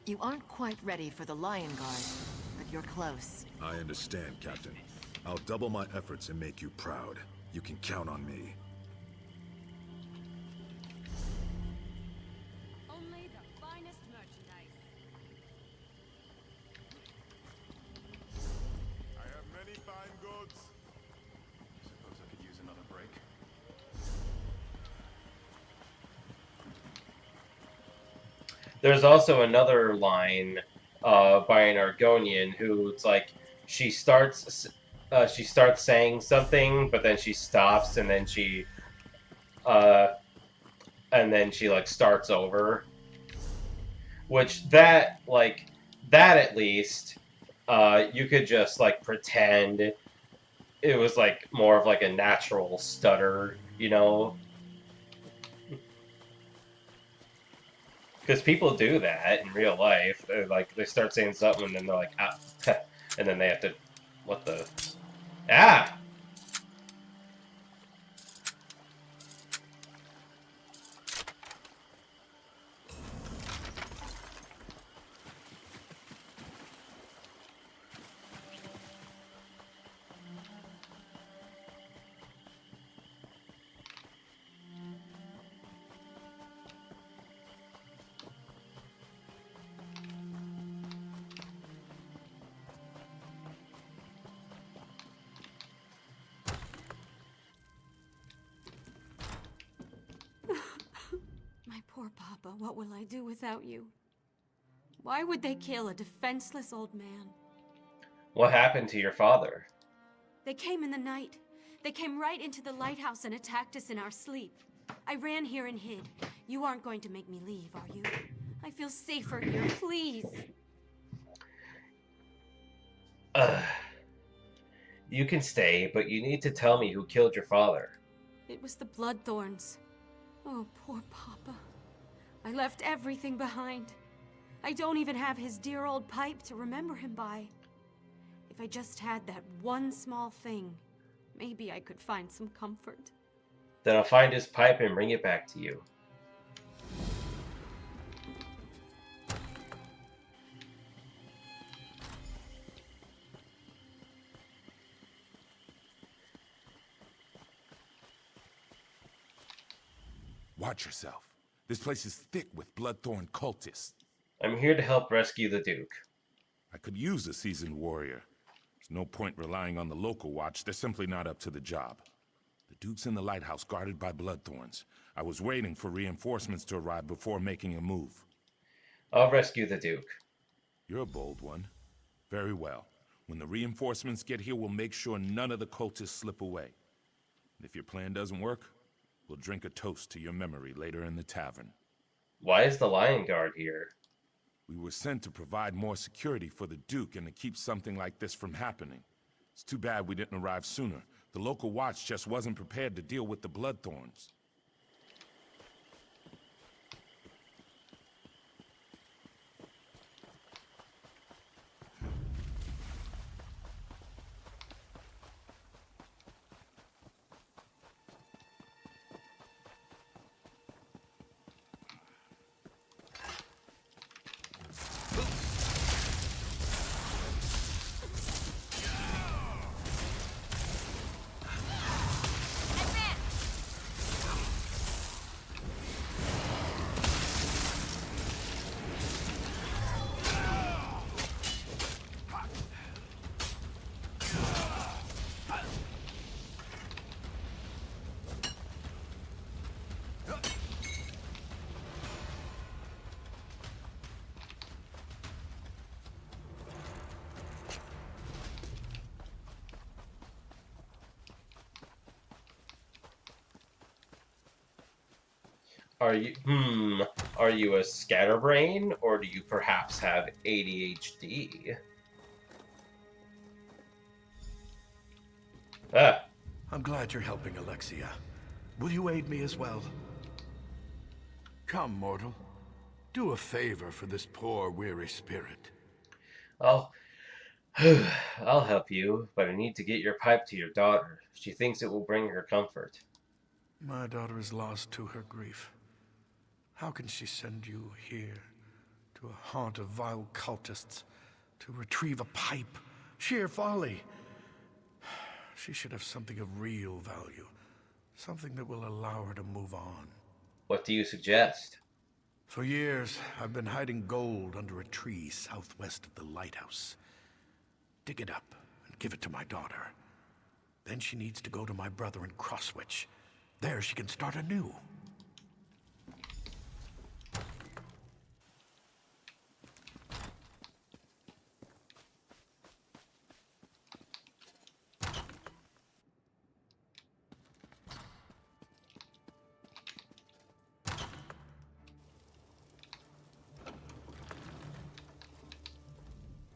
You aren't quite ready for the Lion Guard, but you're close. I understand, Captain. I'll double my efforts and make you proud. You can count on me. Only the finest merchandise. I have many fine goods. Suppose I could use another break. There's also another line by an Argonian who it's like she starts saying something, but then she stops, and then she like starts over. Which that at least you could just like pretend it was like more of like a natural stutter, you know. Because people do that in real life. They start saying something and then they're like, ah, and then they have to, what the, ah! My poor Papa, what will I do without you? Why would they kill a defenseless old man? What happened to your father? They came in the night. They came right into the lighthouse and attacked us in our sleep. I ran here and hid. You aren't going to make me leave, are you? I feel safer here, please. You can stay, but you need to tell me who killed your father. It was the Bloodthorns. Oh, poor Papa. I left everything behind. I don't even have his dear old pipe to remember him by. If I just had that one small thing, maybe I could find some comfort. Then I'll find his pipe and bring it back to you. Watch yourself. This place is thick with Bloodthorn cultists. I'm here to help rescue the Duke. I could use a seasoned warrior. There's no point relying on the local watch. They're simply not up to the job. The Duke's in the lighthouse guarded by Bloodthorns. I was waiting for reinforcements to arrive before making a move. I'll rescue the Duke. You're a bold one. Very well. When the reinforcements get here, we'll make sure none of the cultists slip away. And if your plan doesn't work, we'll drink a toast to your memory later in the tavern. Why is the Lion Guard here? We were sent to provide more security for the Duke and to keep something like this from happening. It's too bad we didn't arrive sooner. The local watch just wasn't prepared to deal with the Bloodthorns. Are you a scatterbrain, or do you perhaps have ADHD? Ah. I'm glad you're helping, Alexia. Will you aid me as well? Come, mortal. Do a favor for this poor, weary spirit. I'll help you, but I need to get your pipe to your daughter. She thinks it will bring her comfort. My daughter is lost to her grief. How can she send you here, to a haunt of vile cultists, to retrieve a pipe? Sheer folly. She should have something of real value, something that will allow her to move on. What do you suggest? For years, I've been hiding gold under a tree southwest of the lighthouse. Dig it up and give it to my daughter. Then she needs to go to my brother in Crosswitch. There she can start anew.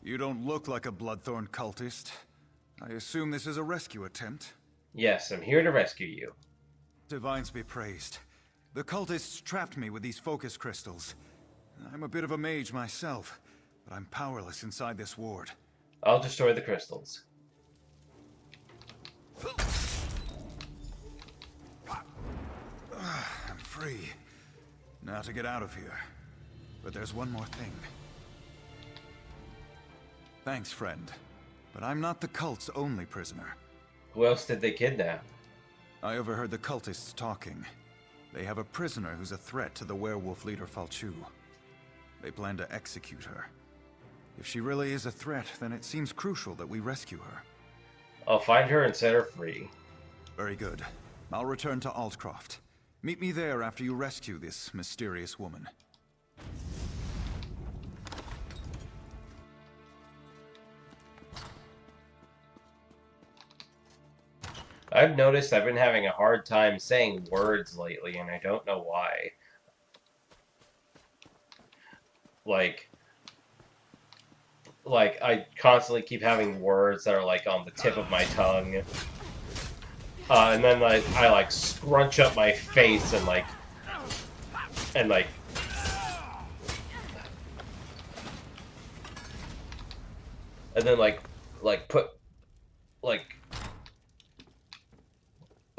You don't look like a Bloodthorn cultist. I assume this is a rescue attempt? Yes, I'm here to rescue you. Divines be praised. The cultists trapped me with these focus crystals. I'm a bit of a mage myself, but I'm powerless inside this ward. I'll destroy the crystals. I'm free. Now to get out of here. But there's one more thing. Thanks, friend. But I'm not the cult's only prisoner. Who else did they kidnap? I overheard the cultists talking. They have a prisoner who's a threat to the werewolf leader Pt.2. They plan to execute her. If she really is a threat, then it seems crucial that we rescue her. I'll find her and set her free. Very good. I'll return to Altcroft. Meet me there after you rescue this mysterious woman. I've noticed I've been having a hard time saying words lately, and I don't know why. Like I constantly keep having words that are like on the tip of my tongue. And then I like scrunch up my face and like and then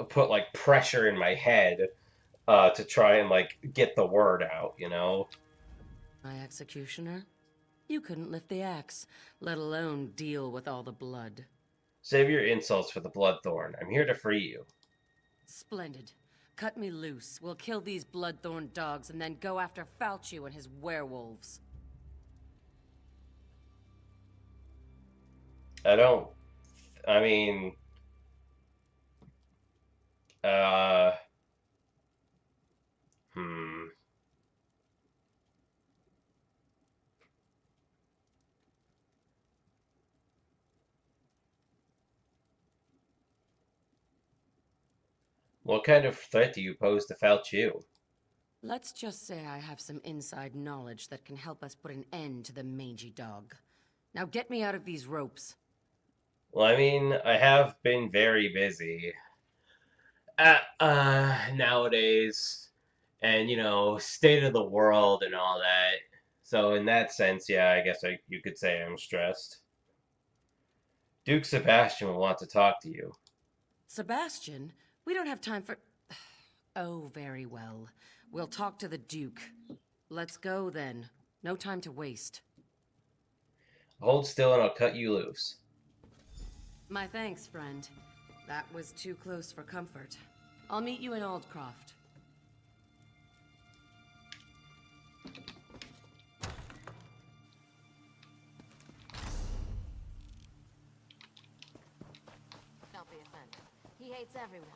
put like pressure in my head to try and like get the word out, you know? My executioner? You couldn't lift the axe, let alone deal with all the blood. Save your insults for the Bloodthorn. I'm here to free you. Splendid. Cut me loose. We'll kill these Bloodthorn dogs and then go after Pt.2 and his werewolves. I mean... What kind of threat do you pose to Pt.2? Let's just say I have some inside knowledge that can help us put an end to the mangy dog. Now get me out of these ropes. Well, I mean, I have been very busy. Nowadays. And, you know, state of the world and all that. So in that sense, yeah, I guess you could say I'm stressed. Duke Sebastian will want to talk to you. Sebastian? We don't have time for... Oh, very well. We'll talk to the Duke. Let's go, then. No time to waste. Hold still and I'll cut you loose. My thanks, friend. That was too close for comfort. I'll meet you in Aldcroft. Don't be offended. He hates everyone.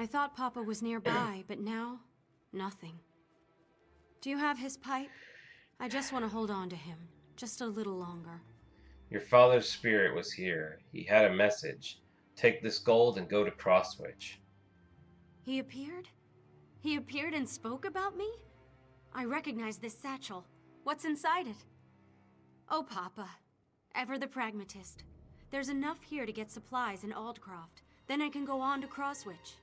I thought Papa was nearby, but now, nothing. Do you have his pipe? I just want to hold on to him, just a little longer. Your father's spirit was here. He had a message. Take this gold and go to Crosswitch. He appeared? He appeared and spoke about me? I recognize this satchel. What's inside it? Oh, Papa. Ever the pragmatist. There's enough here to get supplies in Aldcroft. Then I can go on to Crosswitch.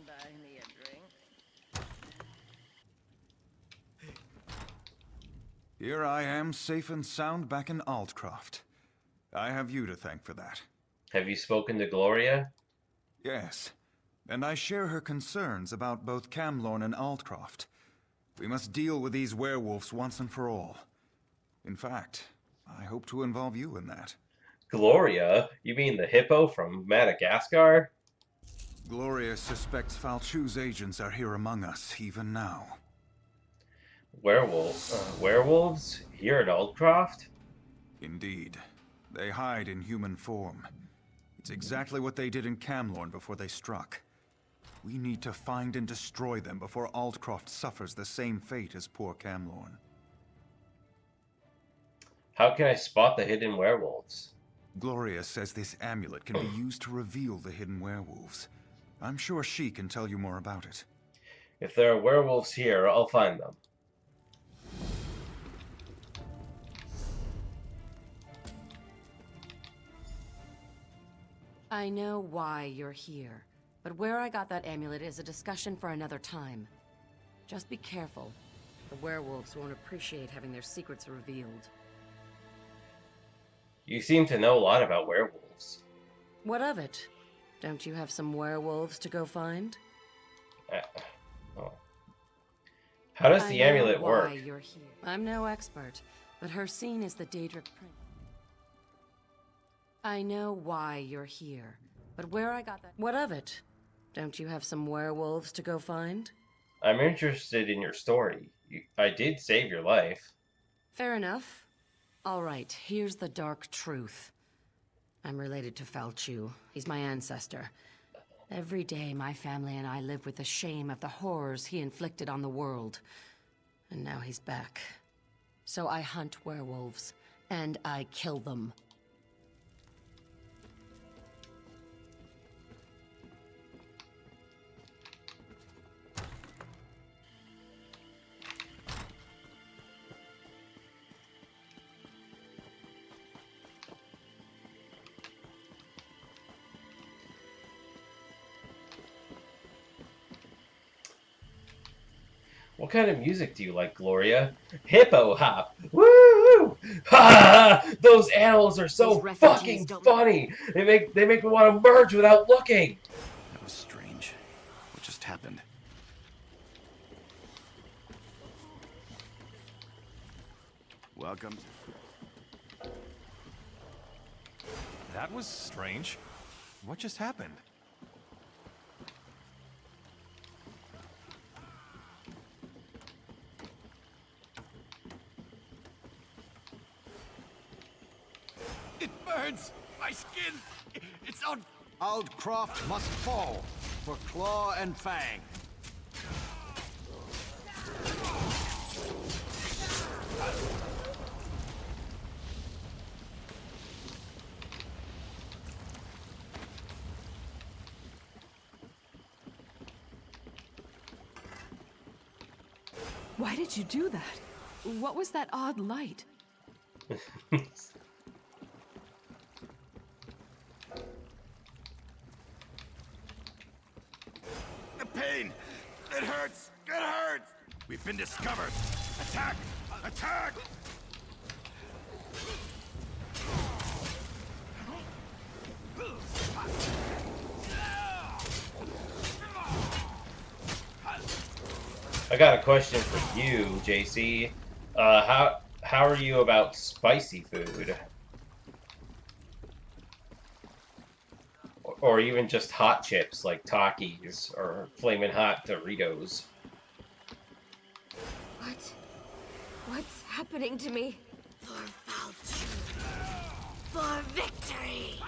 Buy me a drink. Here I am, safe and sound back in Aldcroft. I have you to thank for that. Have you spoken to Gloria? Yes, and I share her concerns about both Camlorn and Aldcroft. We must deal with these werewolves once and for all. In fact, I hope to involve you in that. Gloria? You mean the hippo from Madagascar? Gloria suspects Falchu's agents are here among us, even now. Werewolves? Here at Aldcroft? Indeed. They hide in human form. It's exactly what they did in Camlorn before they struck. We need to find and destroy them before Aldcroft suffers the same fate as poor Camlorn. How can I spot the hidden werewolves? Gloria says this amulet can be used to reveal the hidden werewolves. I'm sure she can tell you more about it. If there are werewolves here, I'll find them. I know why you're here, but where I got that amulet is a discussion for another time. Just be careful. The werewolves won't appreciate having their secrets revealed. You seem to know a lot about werewolves. What of it? Don't you have some werewolves to go find? Oh. How does the amulet work? You're here. I'm no expert, but her scene is the Daedric Prince. I know why you're here, but where I got that... What of it? Don't you have some werewolves to go find? I'm interested in your story. I did save your life. Fair enough. All right, here's the dark truth. I'm related to Falchu. He's my ancestor. Every day, my family and I live with the shame of the horrors he inflicted on the world. And now he's back. So I hunt werewolves, and I kill them. What kind of music do you like, Gloria? Hippo hop! Woo! Ha! Those animals are so fucking funny. They make me want to merge without looking. That was strange. What just happened? Welcome. That was strange. What just happened? It burns! My skin! It's on... Aldcroft must fall for Claw and Fang. Why did you do that? What was that odd light? pain! It hurts! It hurts! We've been discovered! Attack! Attack! I got a question for you, JC. How are you about spicy food? Or even just hot chips like Takis or Flamin' Hot Doritos? What's happening to me? For Falchu. For victory!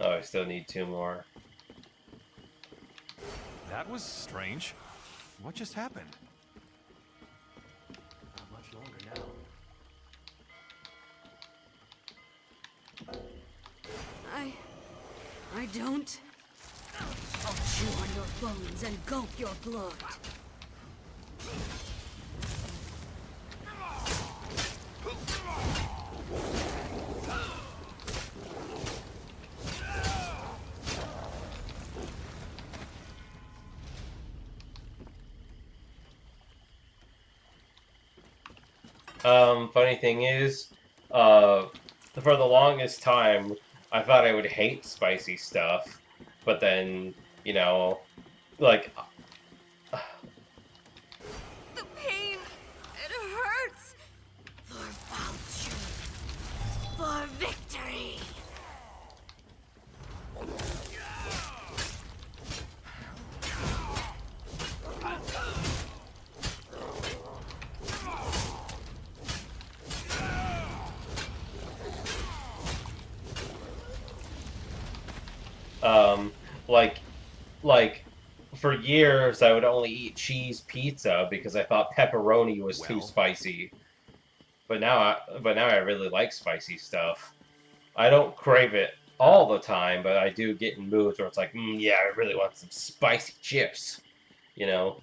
Oh, I still need 2 more. That was strange. What just happened? Not much longer now. I don't. I'll chew on your bones and gulp your blood. Funny thing is, for the longest time, I thought I would hate spicy stuff, but then, you know, like, The pain! It hurts! For Falchu. For victory! um, like, like, for years I would only eat cheese pizza because I thought pepperoni was too spicy. But now I really like spicy stuff. I don't crave it all the time, but I do get in moods where it's like, yeah, I really want some spicy chips, you know.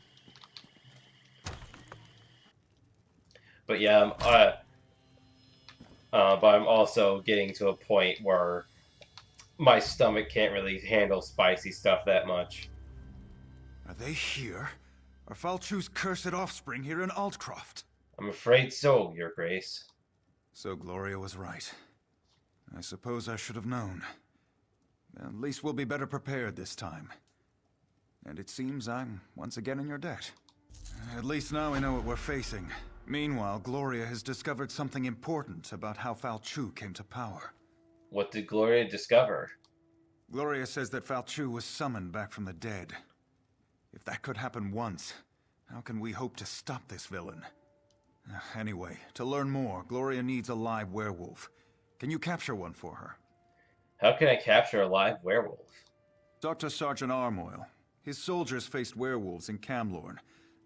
But yeah, but I'm also getting to a point where my stomach can't really handle spicy stuff that much. Are they here? Are Falchu's cursed offspring here in Altcroft? I'm afraid so, Your Grace. So Gloria was right. I suppose I should have known. At least we'll be better prepared this time. And it seems I'm once again in your debt. At least now we know what we're facing. Meanwhile, Gloria has discovered something important about how Falchu came to power. What did Gloria discover? Gloria says that Falchu was summoned back from the dead. If that could happen once, how can we hope to stop this villain? Anyway, to learn more, Gloria needs a live werewolf. Can you capture one for her? How can I capture a live werewolf? Talk to Sergeant Armoyle. His soldiers faced werewolves in Camlorn,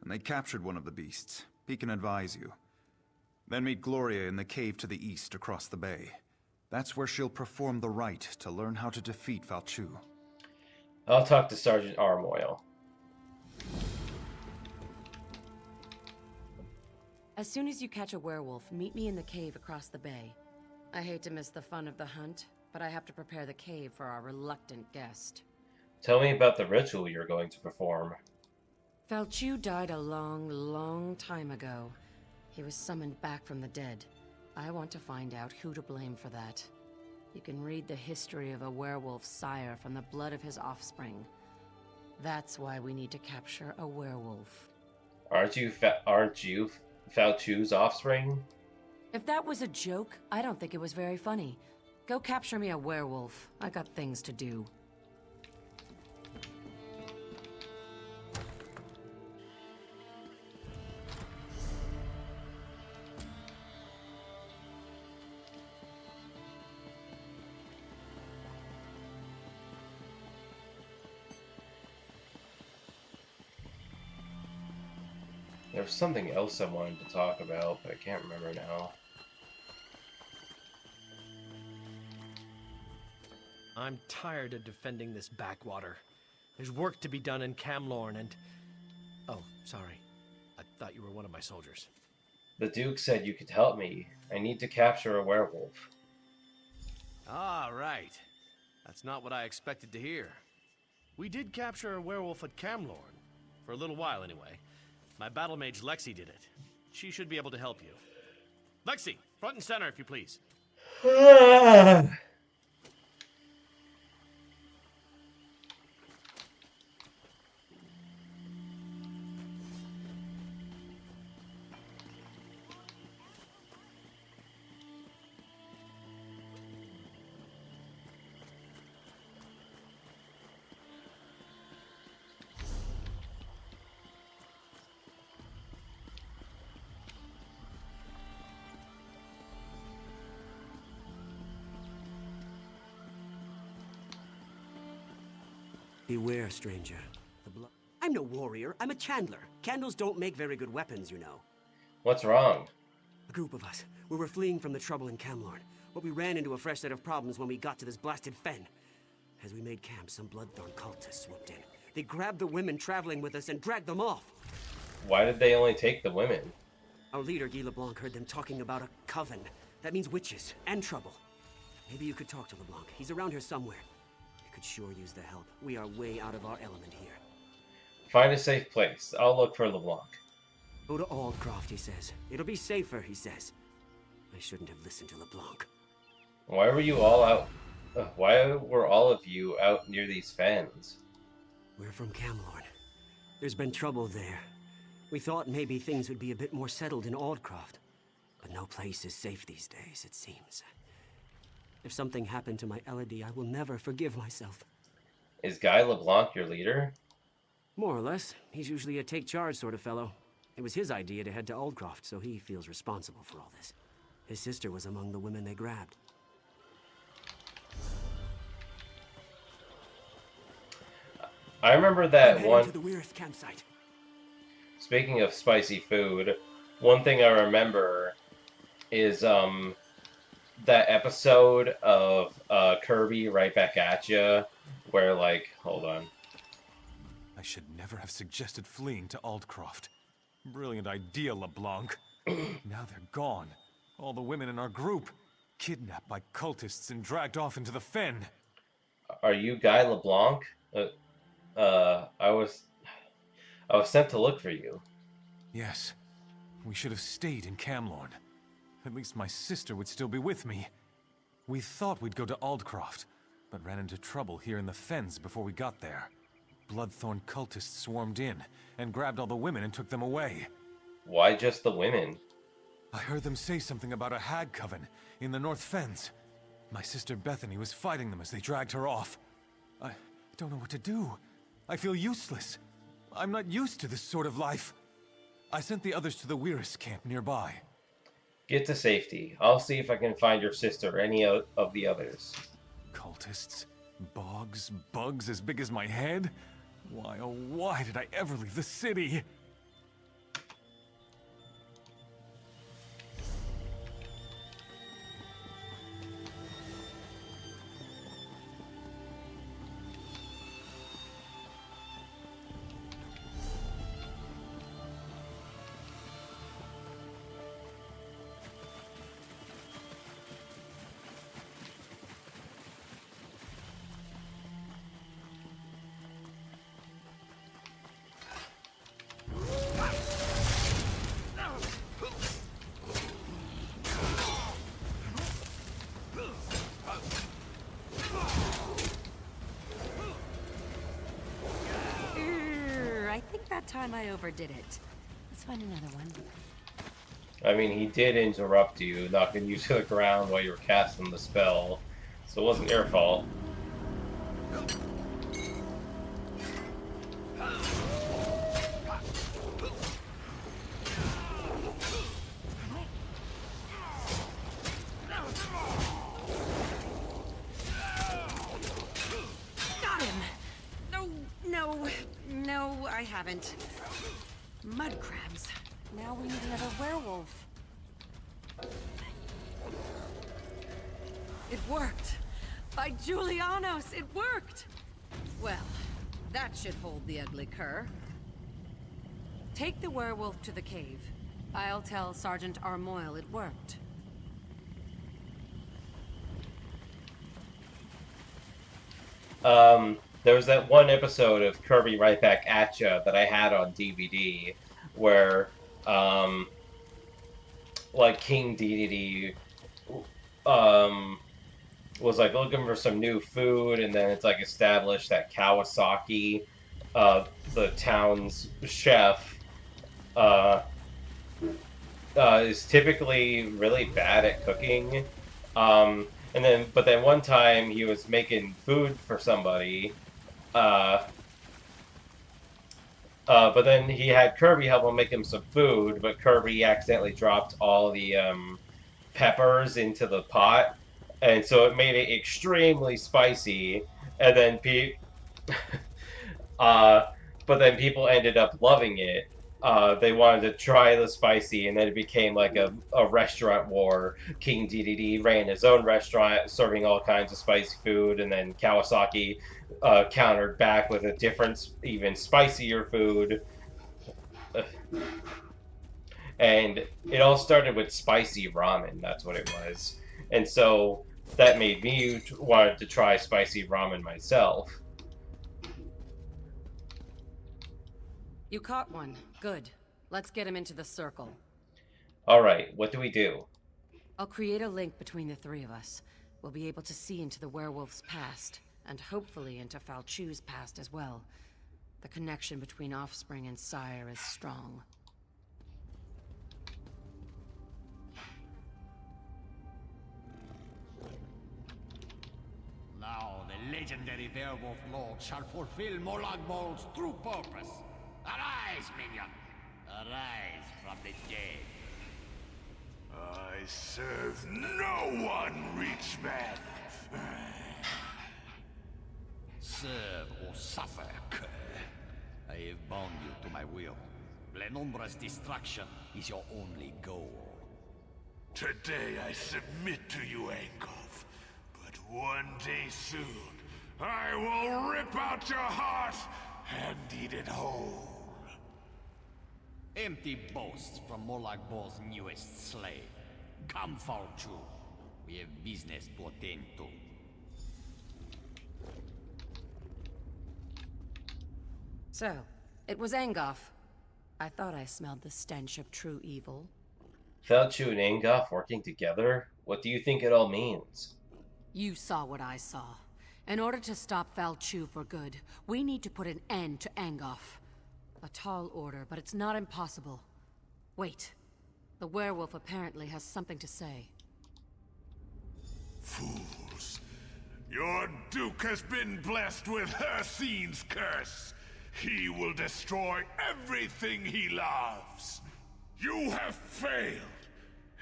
and they captured one of the beasts. He can advise you. Then meet Gloria in the cave to the east across the bay. That's where she'll perform the rite to learn how to defeat Falchu. I'll talk to Sergeant Armoyle. As soon as you catch a werewolf, meet me in the cave across the bay. I hate to miss the fun of the hunt, but I have to prepare the cave for our reluctant guest. Tell me about the ritual you're going to perform. Falchu died a long, long time ago. He was summoned back from the dead. I want to find out who to blame for that. You can read the history of a werewolf's sire from the blood of his offspring. That's why we need to capture a werewolf. Aren't you Falchu's offspring? If that was a joke, I don't think it was very funny. Go capture me a werewolf. I got things to do. There was something else I wanted to talk about, but I can't remember now. I'm tired of defending this backwater. There's work to be done in Camlorn and... Oh, sorry. I thought you were one of my soldiers. The Duke said you could help me. I need to capture a werewolf. Ah, right. That's not what I expected to hear. We did capture a werewolf at Camlorn. For a little while, anyway. My battle mage Lexi did it. She should be able to help you. Lexi, front and center, if you please. Beware, stranger. I'm no warrior. I'm a chandler. Candles don't make very good weapons, you know. What's wrong? A group of us. We were fleeing from the trouble in Camlorn, but we ran into a fresh set of problems when we got to this blasted fen. As we made camp, some Bloodthorn cultists swooped in. They grabbed the women traveling with us and dragged them off. Why did they only take the women? Our leader, Guy LeBlanc, heard them talking about a coven. That means witches and trouble. Maybe you could talk to LeBlanc. He's around here somewhere. You could sure use the help. We are way out of our element here. Find a safe place. I'll look for LeBlanc. Go to Aldcroft, he says. It'll be safer, he says. I shouldn't have listened to LeBlanc. Why were you all out? Why were all of you out near these fens? We're from Camlorn. There's been trouble there. We thought maybe things would be a bit more settled in Aldcroft. But no place is safe these days, it seems. If something happened to my Elodie, I will never forgive myself. Is Guy LeBlanc your leader? More or less. He's usually a take-charge sort of fellow. It was his idea to head to Aldcroft, so he feels responsible for all this. His sister was among the women they grabbed. I remember that one... To the Weirith campsite. Speaking of spicy food, one thing I remember is that episode of Kirby Right Back at Ya, where like, hold on. I should never have suggested fleeing to Aldcroft. Brilliant idea, LeBlanc. Now they're gone. All the women in our group, kidnapped by cultists and dragged off into the fen. Are you Guy LeBlanc? I was sent to look for you. Yes. We should have stayed in Camlorn. At least my sister would still be with me. We thought we'd go to Aldcroft, but ran into trouble here in the fens before we got there. Bloodthorn cultists swarmed in and grabbed all the women and took them away. Why just the women? I heard them say something about a hag coven in the North Fens. My sister Bethany was fighting them as they dragged her off. I don't know what to do. I feel useless. I'm not used to this sort of life. I sent the others to the Weirith camp nearby. Get to safety. I'll see if I can find your sister or any of the others. Cultists? Bogs? Bugs as big as my head? Why, oh why did I ever leave the city? Time I overdid it. Let's find another one. I mean, he did interrupt you, knocking you to the ground while you were casting the spell, so it wasn't your fault. Got him! No, I haven't. Mud crabs. Now we need another werewolf. It worked! By Julianos, it worked! Well, that should hold the ugly cur. Take the werewolf to the cave. I'll tell Sergeant Armoyle it worked. There was that one episode of Kirby Right Back at Ya that I had on DVD where, like King Dedede, was like looking for some new food, and then it's like established that Kawasaki, the town's chef, uh, is typically really bad at cooking. But then one time he was making food for somebody, uh, but then he had Kirby help him make him some food, but Kirby accidentally dropped all the peppers into the pot, and so it made it extremely spicy. And then uh, but then people ended up loving it. They wanted to try the spicy, and then it became like a restaurant war. King DDD ran his own restaurant, serving all kinds of spicy food, and then Kawasaki countered back with a different, even spicier food. And it all started with spicy ramen. That's what it was. And so that made me wanted to try spicy ramen myself. You caught one. Good. Let's get him into the circle. All right, what do we do? I'll create a link between the three of us. We'll be able to see into the werewolf's past, and hopefully into Falchu's past as well. The connection between offspring and sire is strong. Now the legendary werewolf lord shall fulfill Molag Bol's true purpose. Arise, minion! Arise from the dead. I serve no one, rich man. Serve or suffer, cur. I have bound you to my will. Glenumbra's destruction is your only goal. Today I submit to you, Angov. But one day soon, I will rip out your heart and eat it whole. Empty boasts from Molag Bol's newest slave. Come, Falchu. We have business to attend to. So, it was Angoff. I thought I smelled the stench of true evil. Felchu and Angoff working together? What do you think it all means? You saw what I saw. In order to stop Falchu for good, we need to put an end to Angoff. A tall order, but it's not impossible. Wait. The werewolf apparently has something to say. Fools. Your Duke has been blessed with Hircine's curse. He will destroy everything he loves. You have failed.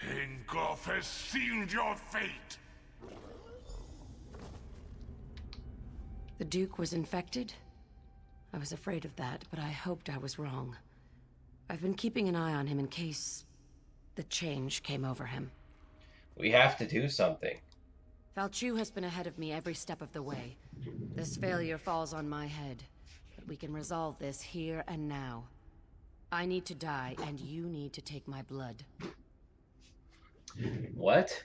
Angov has sealed your fate. The Duke was infected? I was afraid of that, but I hoped I was wrong. I've been keeping an eye on him in case the change came over him. We have to do something. Falchu has been ahead of me every step of the way. This failure falls on my head, but we can resolve this here and now. I need to die, and you need to take my blood. What?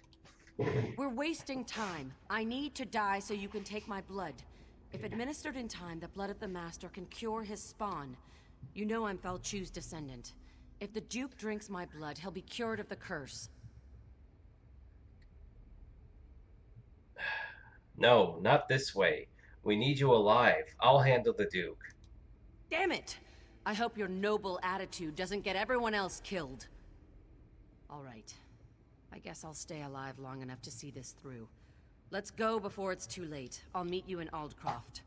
We're wasting time. I need to die so you can take my blood. If administered in time, the blood of the Master can cure his spawn. You know I'm Falchu's descendant. If the Duke drinks my blood, he'll be cured of the curse. No, not this way. We need you alive. I'll handle the Duke. Damn it! I hope your noble attitude doesn't get everyone else killed. All right. I guess I'll stay alive long enough to see this through. Let's go before it's too late. I'll meet you in Aldcroft.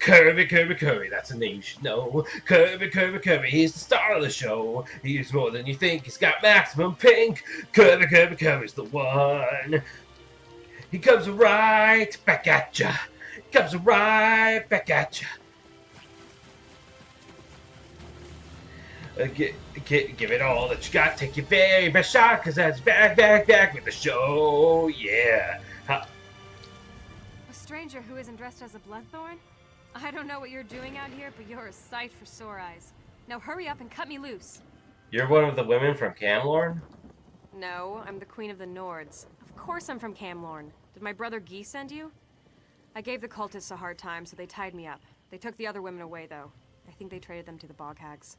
Kirby, that's a name you should know. Kirby, he's the star of the show. He's more than you think, he's got maximum pink. Kirby's the one. He comes right back at ya. He comes right back at ya. Give it all that you got. Take your very best shot, cause that's back with the show. Yeah. A stranger who isn't dressed as a bloodthorn? I don't know what you're doing out here, but you're a sight for sore eyes. Now hurry up and cut me loose. You're one of the women from Camlorn? No, I'm the Queen of the Nords. Of course I'm from Camlorn. Did my brother Guy send you? I gave the cultists a hard time, so they tied me up. They took the other women away, though. I think they traded them to the bog hags.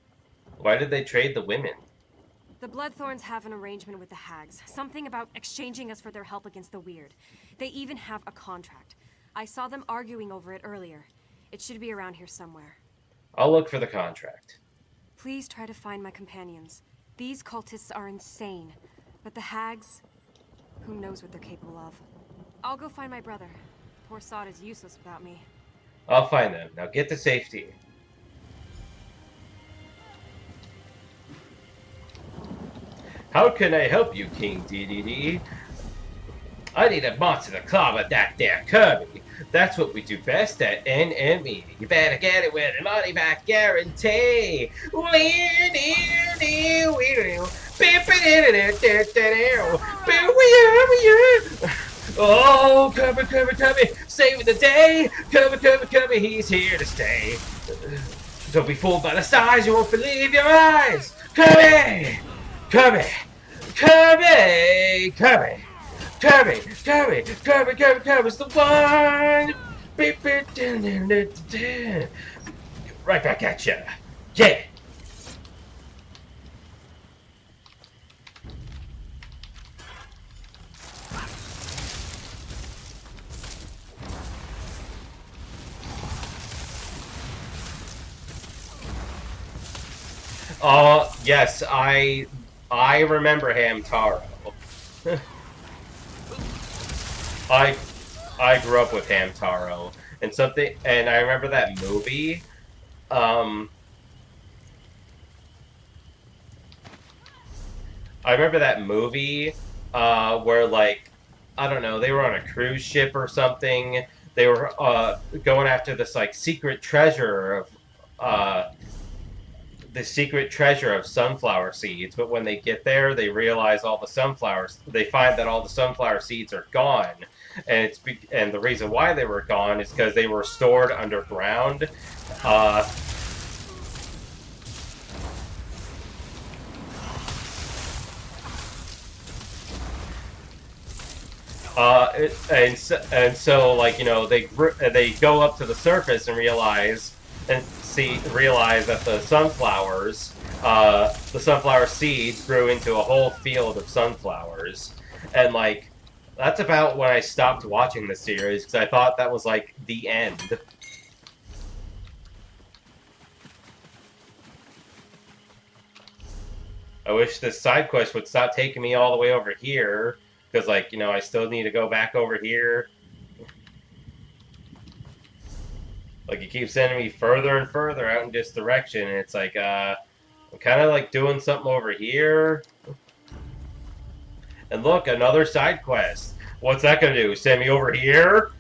Why did they trade the women? The Bloodthorns have an arrangement with the hags. Something about exchanging us for their help against the weird. They even have a contract. I saw them arguing over it earlier. It should be around here somewhere. I'll look for the contract. Please try to find my companions. These cultists are insane. But the hags... who knows what they're capable of. I'll go find my brother. Poor Sod is useless without me. I'll find them. Now get to safety. How can I help you, King DDD? I need a monster to clobber that there Kirby. That's what we do best at NME. You better get it with a money back guarantee. Oh, Kirby, saving the day. Kirby, he's here to stay. Don't be fooled by the size, you won't believe your eyes. Kirby's the one! Right back at ya. Yeah! Yes, I remember Hamtaro. I grew up with Hamtaro, and I remember that movie. I remember that movie where, like, I don't know, they were on a cruise ship or something. They were going after this, like, secret treasure of the secret treasure of sunflower seeds, but when they get there, they realize they find that all the sunflower seeds are gone, and and the reason why they were gone is because they were stored underground. And so, like, you know, they go up to the surface and realize that the sunflower seeds grew into a whole field of sunflowers, and like that's about when I stopped watching the series because I thought that was like the end. I wish this side quest would stop taking me all the way over here, because, like, you know, I still need to go back over here. Like, it keeps sending me further and further out in this direction, and it's like, I'm kind of, like, doing something over here. And look, another side quest. What's that gonna do? Send me over here?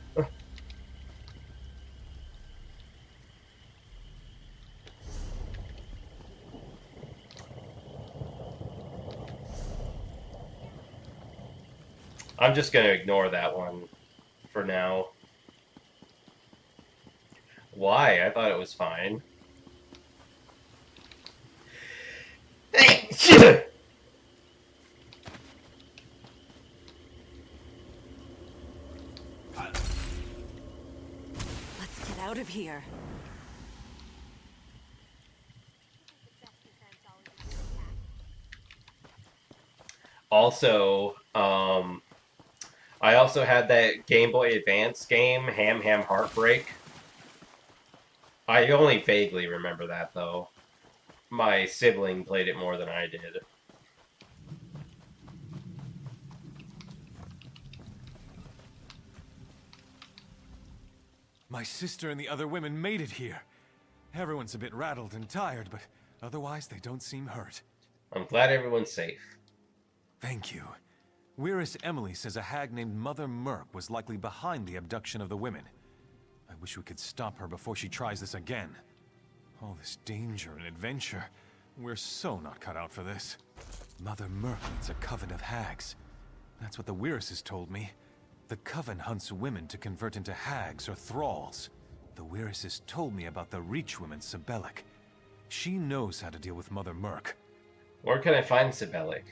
I'm just gonna ignore that one for now. Why? I thought it was fine. Let's get out of here. Also, I also had that Game Boy Advance game, Ham Heartbreak. I only vaguely remember that, though. My sibling played it more than I did. My sister and the other women made it here. Everyone's a bit rattled and tired, but otherwise they don't seem hurt. I'm glad everyone's safe. Thank you. Weirus Emily says a hag named Mother Merc was likely behind the abduction of the women. I wish we could stop her before she tries this again. All this danger and adventure. We're so not cut out for this. Mother Merc needs a coven of hags. That's what the Weirus's told me. The coven hunts women to convert into hags or thralls. The Weirus's told me about the Reach woman, Sibelic. She knows how to deal with Mother Merc. Where can I find Sibelic?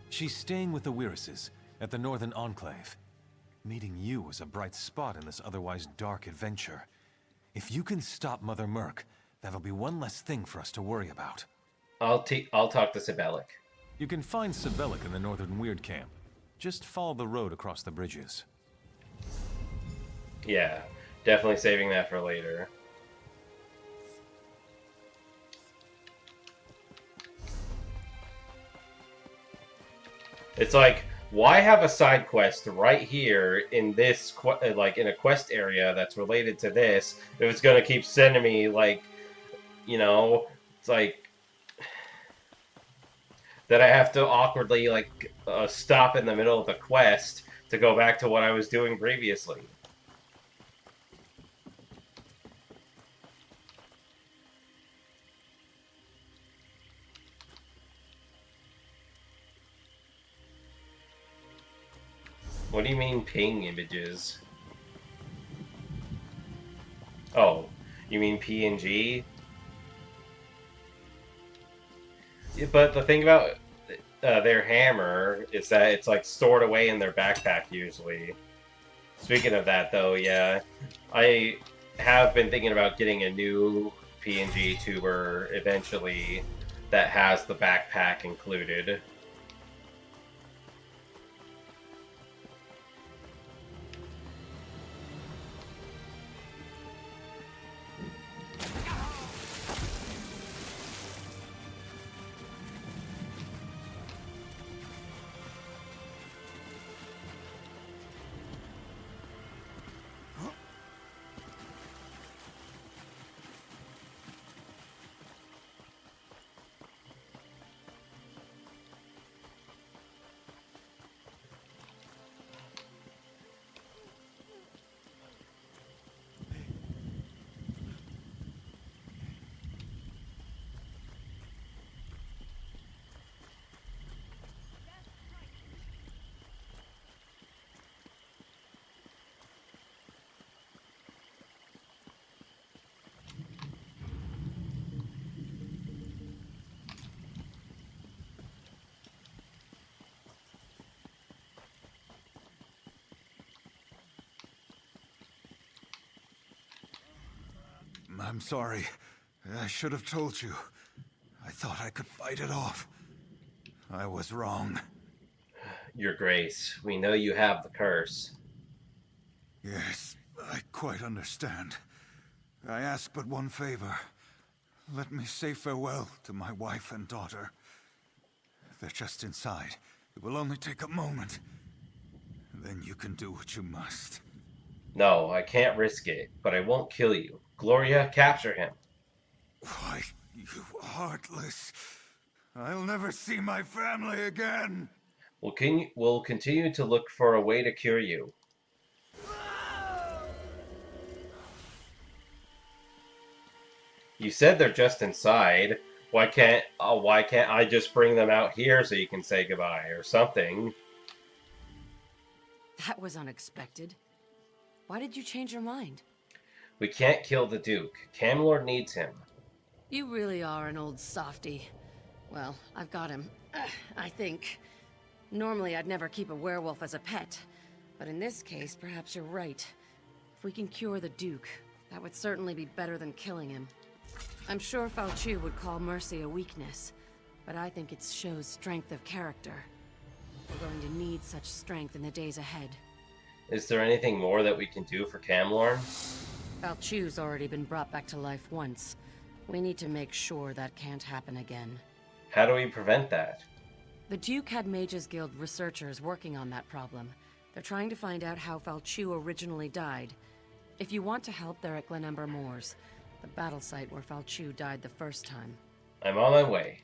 She's staying with the Weirus's at the Northern Enclave. Meeting you was a bright spot in this otherwise dark adventure. If you can stop Mother Merc, that'll be one less thing for us to worry about. I'll talk to Sibelic. You can find Sibelic in the Northern Weird Camp. Just follow the road across the bridges. Yeah, definitely saving that for later. It's like, why have a side quest right here in this, like, in a quest area that's related to this, if it's gonna keep sending me, like, you know, it's like, that I have to awkwardly, like, stop in the middle of the quest to go back to what I was doing previously. What do you mean ping images? Oh, you mean PNG? Yeah, but the thing about their hammer is that it's like stored away in their backpack usually. Speaking of that though, yeah, I have been thinking about getting a new PNG tuber eventually that has the backpack included. I'm sorry. I should have told you. I thought I could fight it off. I was wrong. Your Grace, we know you have the curse. Yes, I quite understand. I ask but one favor. Let me say farewell to my wife and daughter. They're just inside. It will only take a moment. Then you can do what you must. No, I can't risk it, but I won't kill you. Gloria, capture him. Why, you heartless. I'll never see my family again. We'll continue to look for a way to cure you. You said they're just inside. Why can't I just bring them out here so you can say goodbye or something? That was unexpected. Why did you change your mind? We can't kill the Duke. Camlord needs him. You really are an old softy. Well, I've got him. I think. Normally, I'd never keep a werewolf as a pet. But in this case, perhaps you're right. If we can cure the Duke, that would certainly be better than killing him. I'm sure Pt.2 would call mercy a weakness, but I think it shows strength of character. We're going to need such strength in the days ahead. Is there anything more that we can do for Camlorn? Pt.2's already been brought back to life once. We need to make sure that can't happen again. How do we prevent that? The Duke had Mages Guild researchers working on that problem. They're trying to find out how Pt.2 originally died. If you want to help, they're at Glenumbra Moors, the battle site where Falchu died the first time. I'm on my way.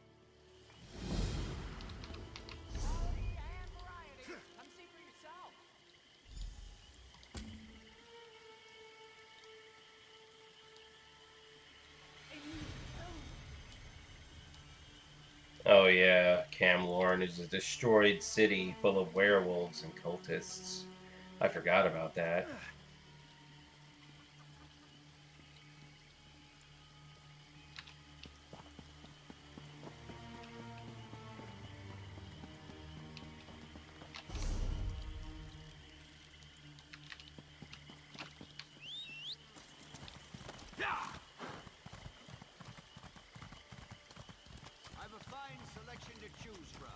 Oh yeah, Camlorn is a destroyed city full of werewolves and cultists. I forgot about that. I've a fine selection to choose from.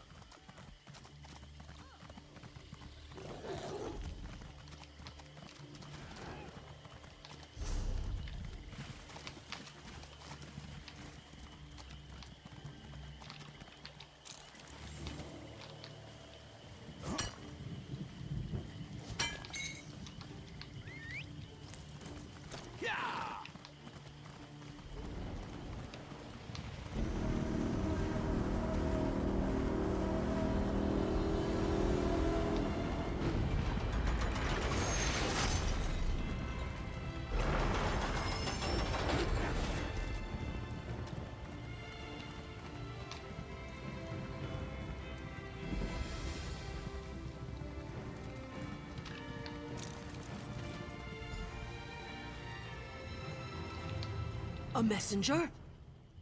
A messenger?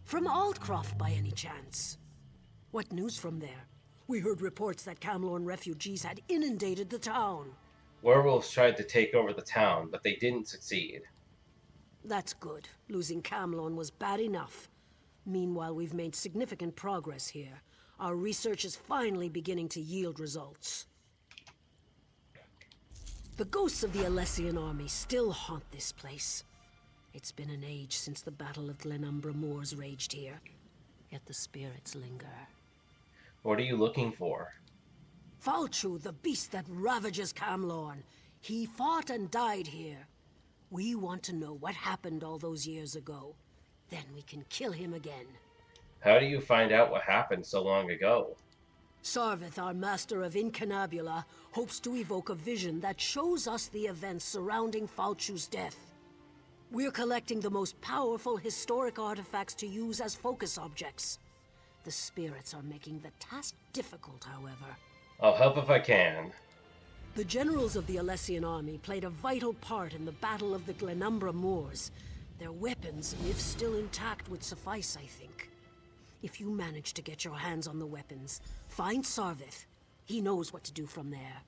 From Aldcroft, by any chance? What news from there? We heard reports that Camlorn refugees had inundated the town. Werewolves tried to take over the town, but they didn't succeed. That's good. Losing Camlorn was bad enough. Meanwhile, we've made significant progress here. Our research is finally beginning to yield results. The ghosts of the Alessian army still haunt this place. It's been an age since the Battle of Glenumbra Moors raged here, yet the spirits linger. What are you looking for? Falchu, the beast that ravages Camlorn. He fought and died here. We want to know what happened all those years ago. Then we can kill him again. How do you find out what happened so long ago? Sarvith, our master of Incunabula, hopes to evoke a vision that shows us the events surrounding Falchu's death. We're collecting the most powerful historic artifacts to use as focus objects. The spirits are making the task difficult, however. I'll help if I can. The generals of the Alessian army played a vital part in the Battle of the Glenumbra Moors. Their weapons, if still intact, would suffice, I think. If you manage to get your hands on the weapons, find Sarvith. He knows what to do from there.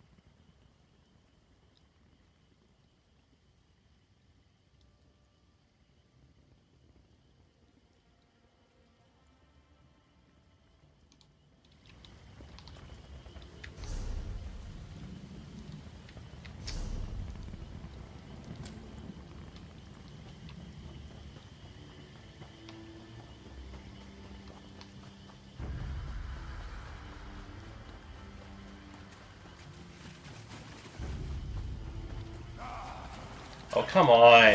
Oh, come on!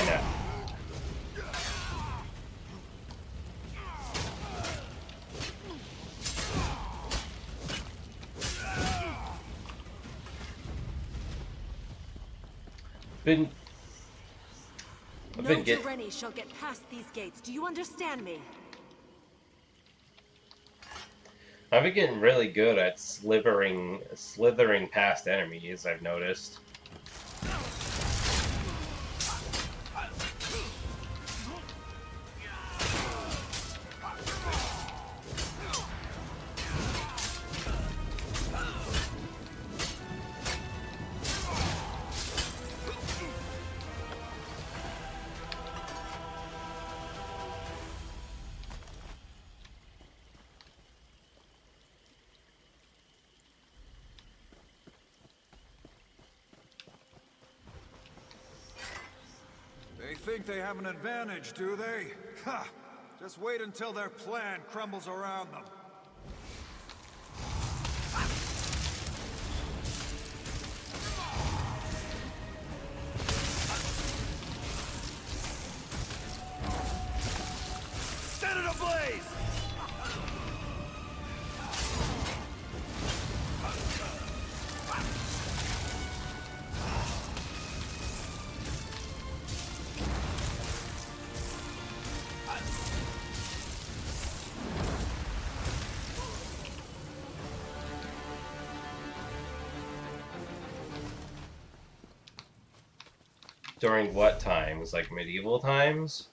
No Tyranny shall get past these gates. Do you understand me? I've been getting really good at slithering past enemies, I've noticed. They think they have an advantage, do they? Ha! Just wait until their plan crumbles around them. During what times? Like medieval times?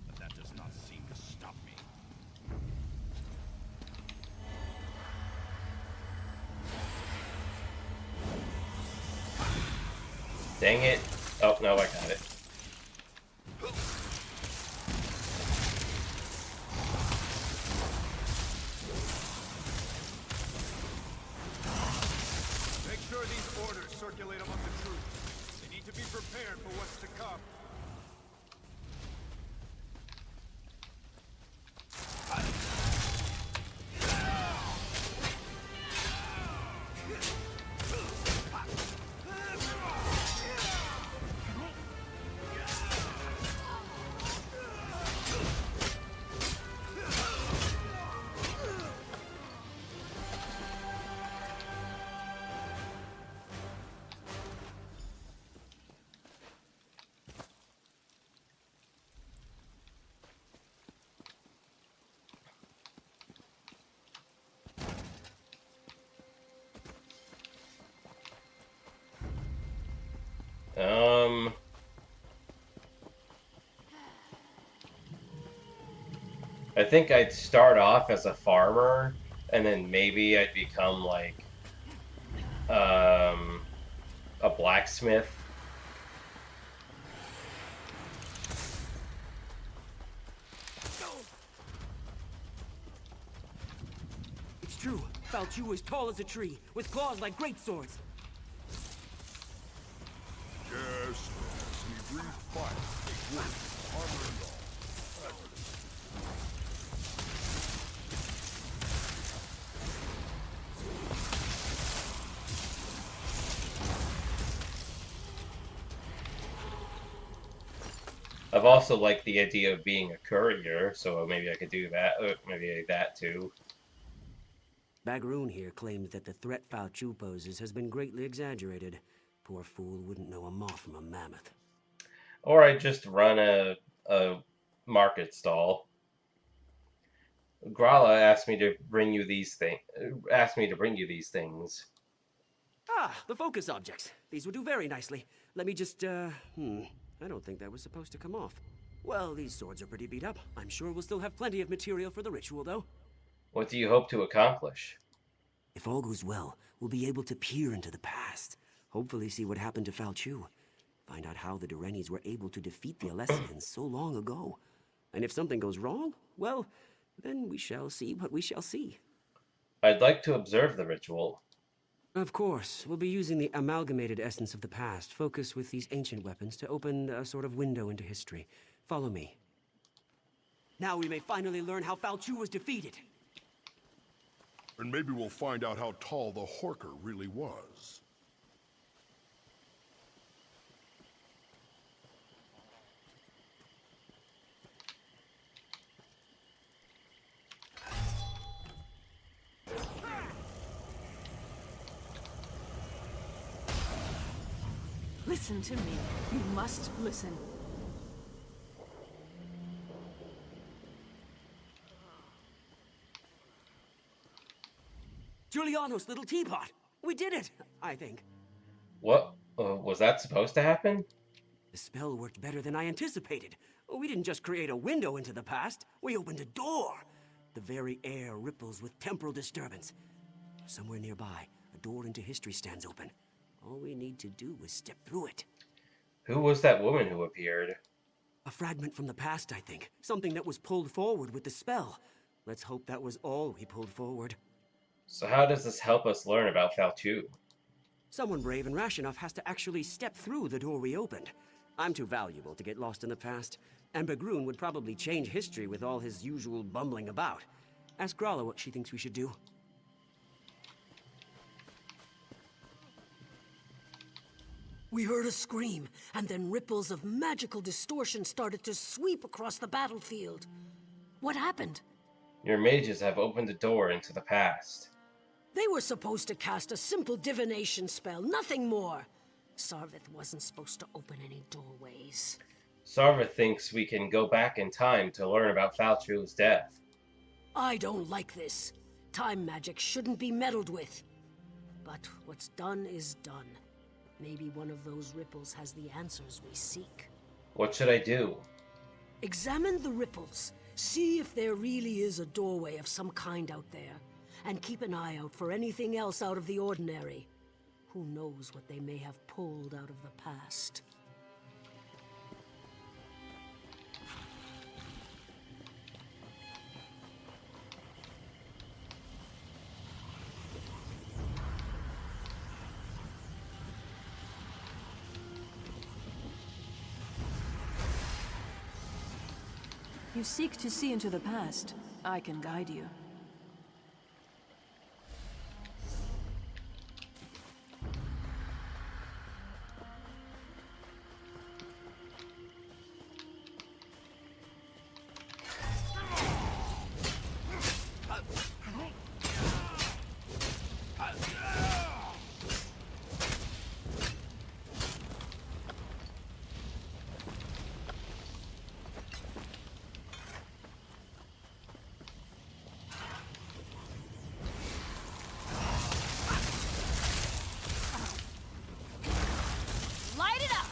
But that does not seem to stop me. Dang it. Oh, no, I got it. Make sure these orders circulate among the troops. They need to be prepared for what's to come. I think I'd start off as a farmer, and then maybe I'd become like a blacksmith. It's true. Pt.2 is tall as a tree, with claws like great swords. Yes, and he breathed fire, wood, armor and all. I've also liked the idea of being a courier, so maybe I could do that. Maybe that too. Bagroon here claims that the threat Pt.2 poses has been greatly exaggerated. Poor fool wouldn't know a moth from a mammoth. Or I just run a market stall. Grala asked me to bring you these things. Asked me to bring you these things. Ah, the focus objects. These would do very nicely. Let me just, I don't think that was supposed to come off. Well, these swords are pretty beat up. I'm sure we'll still have plenty of material for the ritual, though. What do you hope to accomplish? If all goes well, we'll be able to peer into the past. Hopefully see what happened to Pt.2. Find out how the Durenis were able to defeat the Alessians so long ago. And if something goes wrong, well, then we shall see what we shall see. I'd like to observe the ritual. Of course. We'll be using the amalgamated essence of the past, focused with these ancient weapons, to open a sort of window into history. Follow me. Now we may finally learn how Pt.2 was defeated. And maybe we'll find out how tall the Horker really was. Listen to me. You must listen. Giuliano's little teapot! We did it, I think. What? Was that supposed to happen? The spell worked better than I anticipated. We didn't just create a window into the past, we opened a door. The very air ripples with temporal disturbance. Somewhere nearby, a door into history stands open. All we need to do is step through it. Who was that woman who appeared? A fragment from the past, I think. Something that was pulled forward with the spell. Let's hope that was all we pulled forward. So how does this help us learn about Pt.2? Someone brave and rash enough has to actually step through the door we opened. I'm too valuable to get lost in the past, and Bagroon would probably change history with all his usual bumbling about. Ask Grala what she thinks we should do. We heard a scream, and then ripples of magical distortion started to sweep across the battlefield. What happened? Your mages have opened a door into the past. They were supposed to cast a simple divination spell, nothing more. Sarvith wasn't supposed to open any doorways. Sarva thinks we can go back in time to learn about Falchu's death. I don't like this. Time magic shouldn't be meddled with. But what's done is done. Maybe one of those ripples has the answers we seek. What should I do? Examine the ripples. See if there really is a doorway of some kind out there. And keep an eye out for anything else out of the ordinary. Who knows what they may have pulled out of the past. You seek to see into the past. I can guide you. Light it up!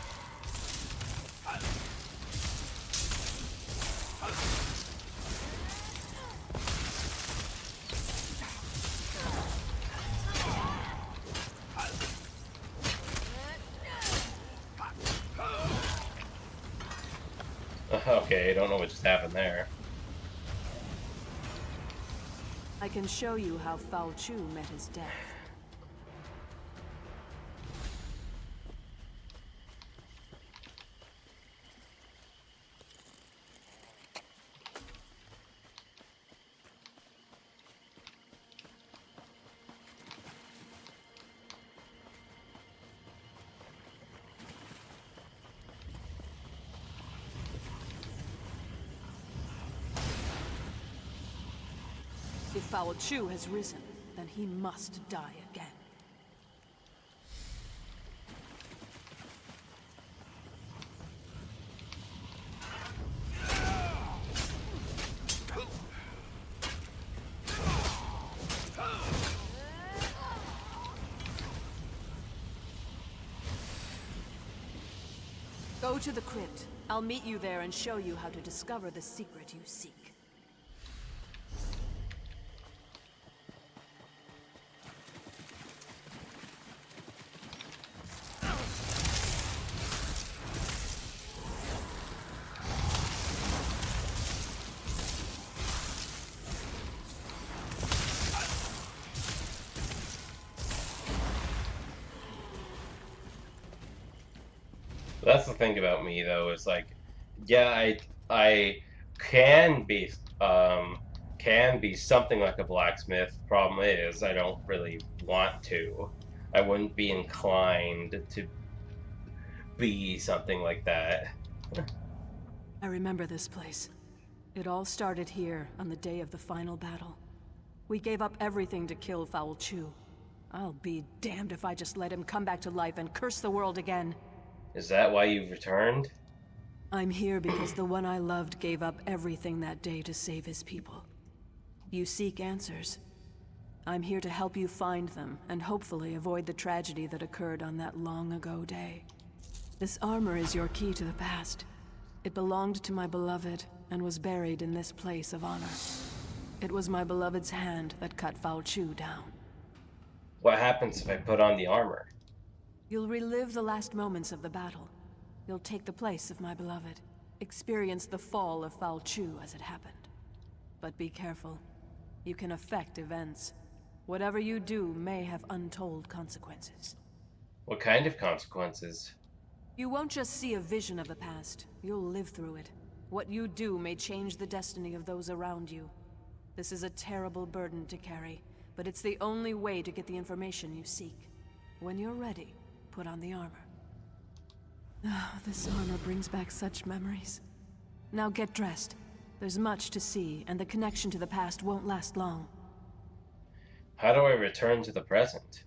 Okay, I don't know what just happened there. I can show you how Falchu met his death. If Falchu has risen, then he must die again. Go to the crypt. I'll meet you there and show you how to discover the secret you seek. That's the thing about me, though, is like, yeah, I can be something like a blacksmith. Problem is, I don't really want to. I wouldn't be inclined to be something like that. I remember this place. It all started here on the day of the final battle. We gave up everything to kill Falchu. I'll be damned if I just let him come back to life and curse the world again. Is that why you've returned? I'm here because the one I loved gave up everything that day to save his people. You seek answers. I'm here to help you find them, and hopefully avoid the tragedy that occurred on that long-ago day. This armor is your key to the past. It belonged to my beloved, and was buried in this place of honor. It was my beloved's hand that cut Falchu down. What happens if I put on the armor? You'll relive the last moments of the battle. You'll take the place of my beloved. Experience the fall of Falchu as it happened. But be careful. You can affect events. Whatever you do may have untold consequences. What kind of consequences? You won't just see a vision of the past. You'll live through it. What you do may change the destiny of those around you. This is a terrible burden to carry, but it's the only way to get the information you seek. When you're ready, put on the armor. Oh, this armor brings back such memories. Now get dressed. There's much to see, and the connection to the past won't last long. How do I return to the present?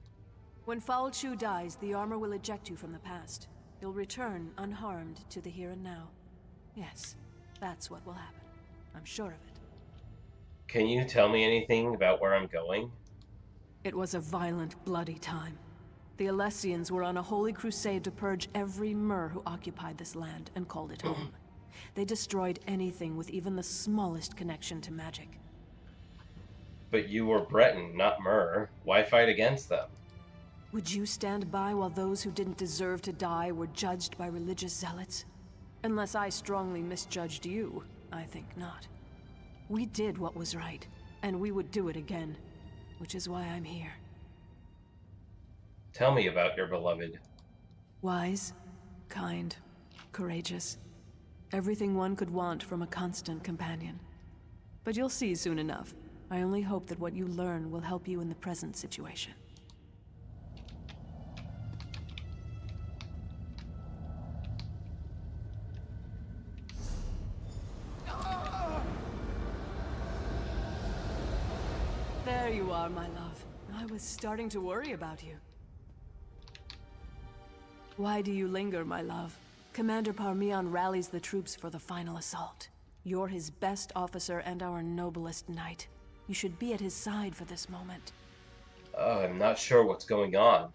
When Foul Chu dies, the armor will eject you from the past. You'll return unharmed to the here and now. Yes, that's what will happen. I'm sure of it. Can you tell me anything about where I'm going? It was a violent, bloody time. The Alessians were on a holy crusade to purge every Mer who occupied this land and called it home. They destroyed anything with even the smallest connection to magic. But you were Breton, not Mer. Why fight against them? Would you stand by while those who didn't deserve to die were judged by religious zealots? Unless I strongly misjudged you, I think not. We did what was right, and we would do it again, which is why I'm here. Tell me about your beloved. Wise, kind, courageous. Everything one could want from a constant companion. But you'll see soon enough. I only hope that what you learn will help you in the present situation. There you are, my love. I was starting to worry about you. Why do you linger, my love? Commander Parmian rallies the troops for the final assault. You're his best officer and our noblest knight. You should be at his side for this moment. I'm not sure what's going on.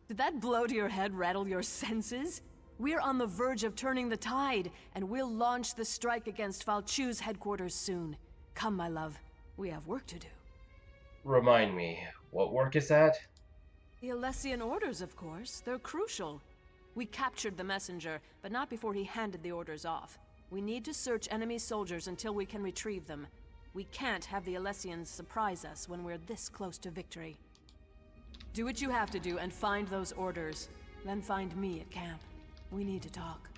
Did that blow to your head rattle your senses? We're on the verge of turning the tide, and we'll launch the strike against Falchu's headquarters soon. Come, my love. We have work to do. Remind me, what work is that? The Alessian orders, of course. They're crucial. We captured the messenger, but not before he handed the orders off. We need to search enemy soldiers until we can retrieve them. We can't have the Alessians surprise us when we're this close to victory. Do what you have to do and find those orders. Then find me at camp. We need to talk.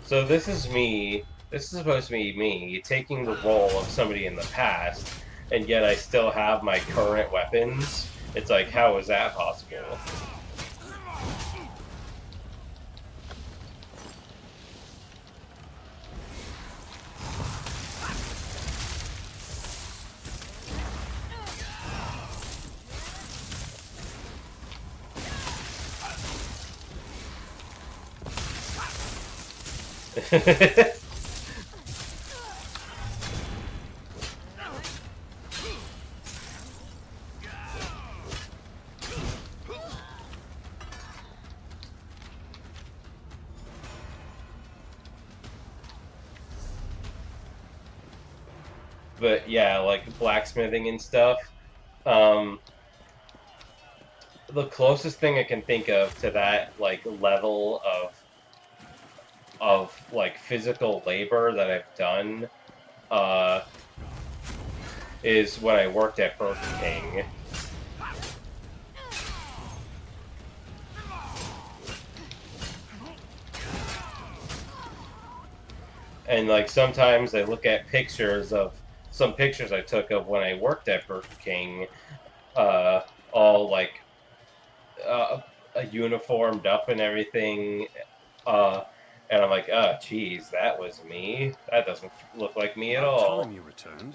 So this is me, this is supposed to be me, taking the role of somebody in the past, and yet I still have my current weapons. It's like, how is that possible? But yeah, like blacksmithing and stuff. The closest thing I can think of to that like level of like physical labor that I've done is when I worked at Burger King. And like sometimes I look at pictures of some pictures I took of when I worked at Burger King, all like uniformed up and everything, and I'm like, oh, geez, that was me. That doesn't look like me at all. Time you returned.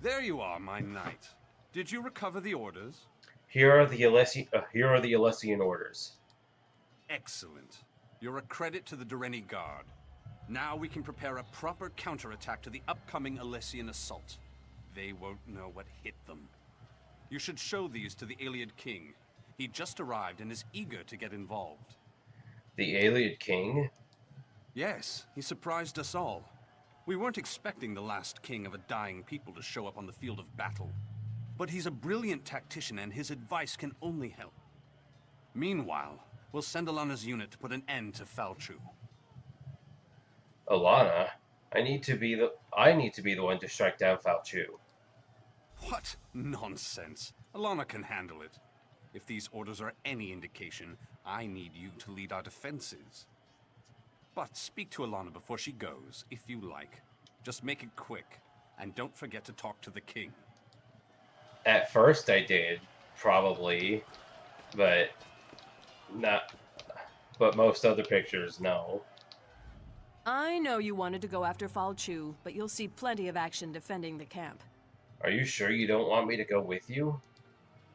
There you are, my knight. Did you recover the orders? Here are the Alessian orders. Excellent. You're a credit to the Dureni Guard. Now we can prepare a proper counterattack to the upcoming Alessian assault. They won't know what hit them. You should show these to the Ayleid King. He just arrived and is eager to get involved. The Ayleid King? Yes, he surprised us all. We weren't expecting the last king of a dying people to show up on the field of battle. But he's a brilliant tactician and his advice can only help. Meanwhile, We'll send Alana's unit to put an end to Pt.2. Alana, I need to be the one to strike down Pt.2. What nonsense. Alana can handle it. If these orders are any indication, I need you to lead our defenses. But speak to Alana before she goes, if you like. Just make it quick, and don't forget to talk to the king. At first I did, probably, but most other pictures, no. I know you wanted to go after Pt.2, but you'll see plenty of action defending the camp. Are you sure you don't want me to go with you?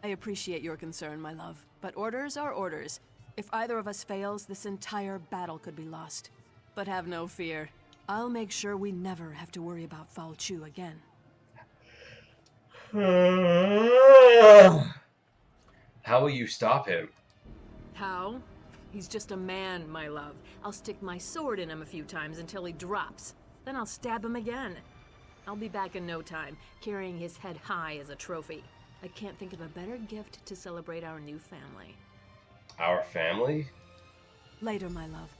I appreciate your concern, my love, but orders are orders. If either of us fails, this entire battle could be lost. But have no fear. I'll make sure we never have to worry about Pt.2 again. How will you stop him? How? He's just a man, my love. I'll stick my sword in him a few times until he drops. Then I'll stab him again. I'll be back in no time, carrying his head high as a trophy. I can't think of a better gift to celebrate our new family. Our family? Later, my love.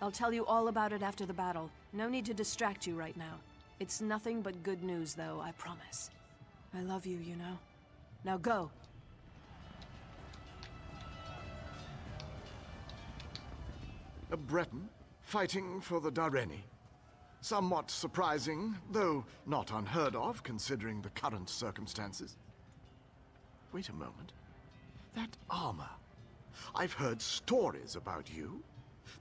I'll tell you all about it after the battle. No need to distract you right now. It's nothing but good news, though, I promise. I love you, you know. Now go. A Breton fighting for the Dareni. Somewhat surprising, though not unheard of considering the current circumstances. Wait a moment. That armor. I've heard stories about you.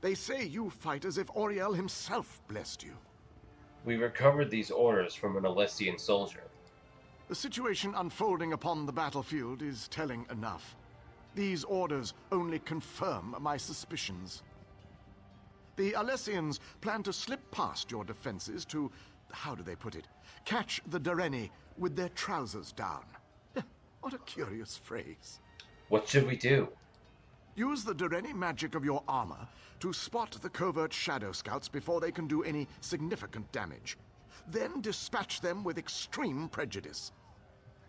They say you fight as if Auriel himself blessed you. We recovered these orders from an Alessian soldier. The situation unfolding upon the battlefield is telling enough. These orders only confirm my suspicions. The Alessians plan to slip past your defenses to, how do they put it, catch the Dareni with their trousers down. What a curious phrase. What should we do? Use the Dareni magic of your armor to spot the covert shadow scouts before they can do any significant damage. Then dispatch them with extreme prejudice.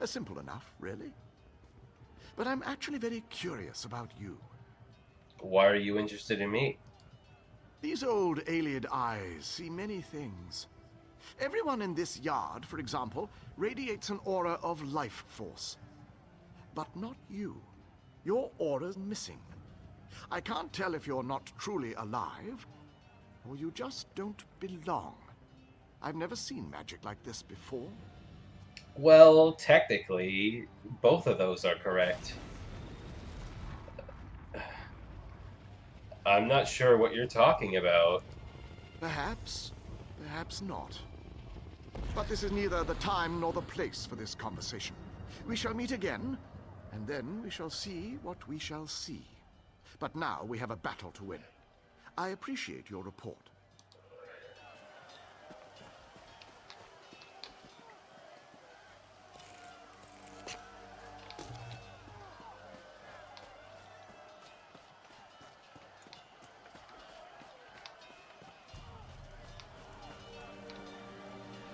Simple enough, really. But I'm actually very curious about you. Why are you interested in me? These old Ayleid eyes see many things. Everyone in this yard, for example, radiates an aura of life force. But not you. Your aura's missing. I can't tell if you're not truly alive, or you just don't belong. I've never seen magic like this before. Well, technically, both of those are correct. I'm not sure what you're talking about. Perhaps, perhaps not. But this is neither the time nor the place for this conversation. We shall meet again, and then we shall see what we shall see. But now we have a battle to win. I appreciate your report.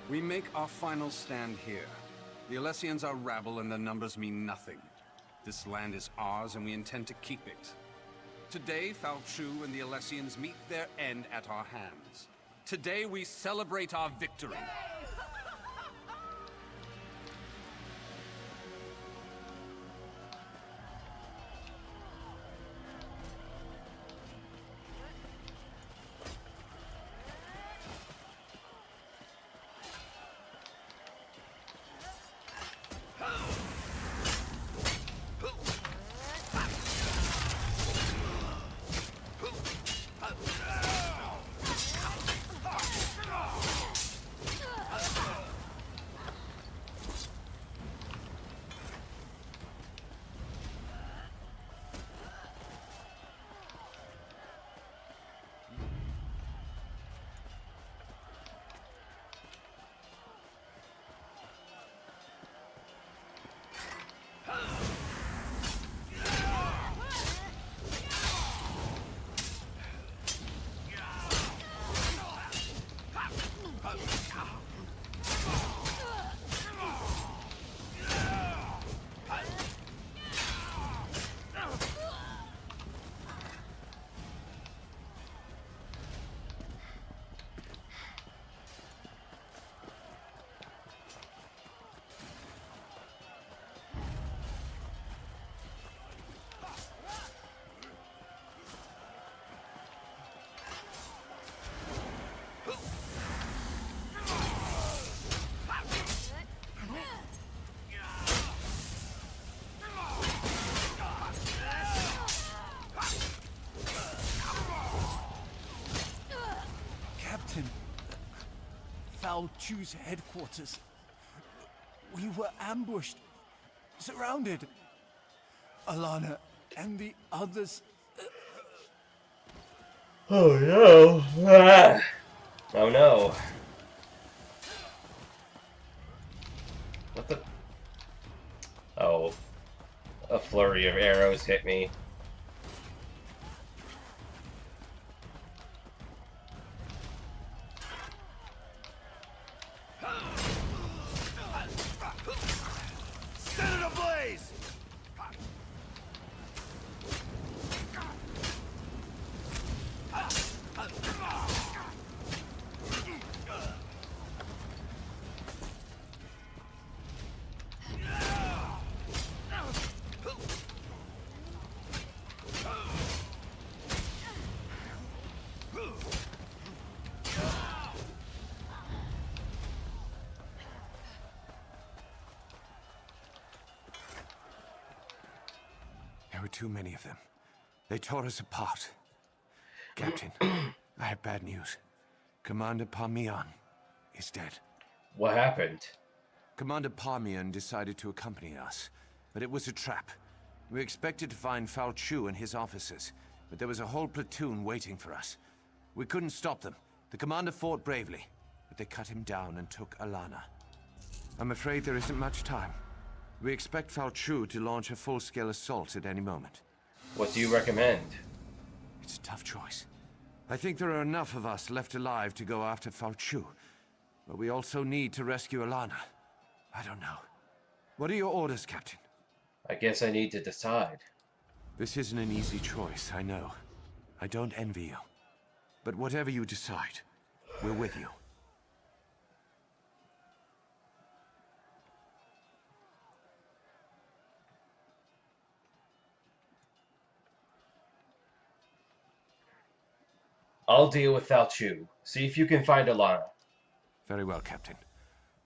We make our final stand here. The Alessians are rabble and their numbers mean nothing. This land is ours and we intend to keep it. Today, Pt.2 and the Alessians meet their end at our hands. Today we celebrate our victory. Falchu's headquarters. We were ambushed, surrounded. Alana and the others. Oh no! Ah. Oh no! What the? Oh, a flurry of arrows hit me. Set it ablaze! There were too many of them. They tore us apart. Captain, I have bad news. Commander Parmian is dead. What happened? Commander Parmian decided to accompany us, but it was a trap. We expected to find Falchu and his officers, but there was a whole platoon waiting for us. We couldn't stop them. The commander fought bravely, but they cut him down and took Alana. I'm afraid there isn't much time. We expect Falchu to launch a full-scale assault at any moment. What do you recommend? It's a tough choice. I think there are enough of us left alive to go after Falchu, but we also need to rescue Alana. I don't know. What are your orders, Captain? I guess I need to decide. This isn't an easy choice, I know. I don't envy you. But whatever you decide, we're with you. I'll deal with Falchu. See if you can find Alana. Very well, Captain.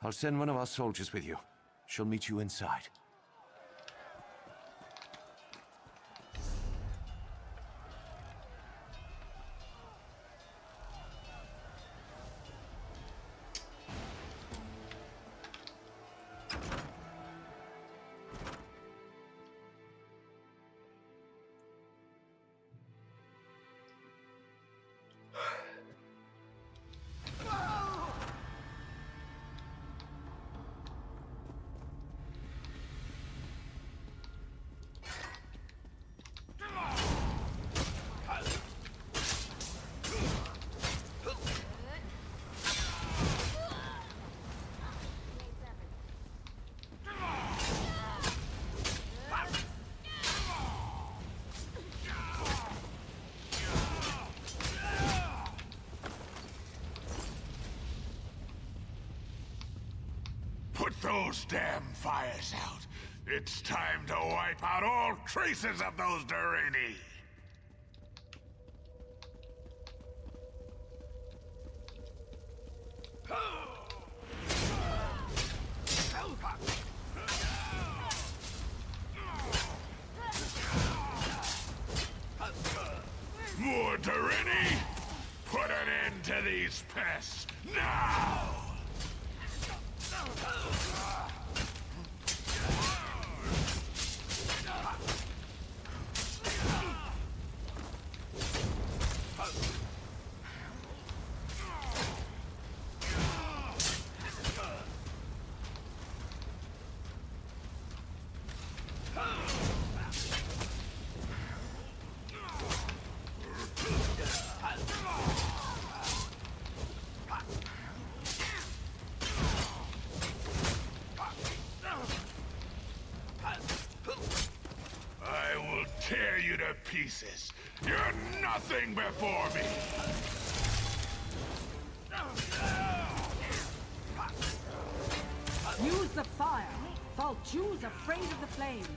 I'll send one of our soldiers with you. She'll meet you inside. Put those damn fires out. It's time to wipe out all traces of those Durini. More Durini? Put an end to these pests now! Tear you to pieces. You're nothing before me. Use the fire. Falchu's afraid of the flames.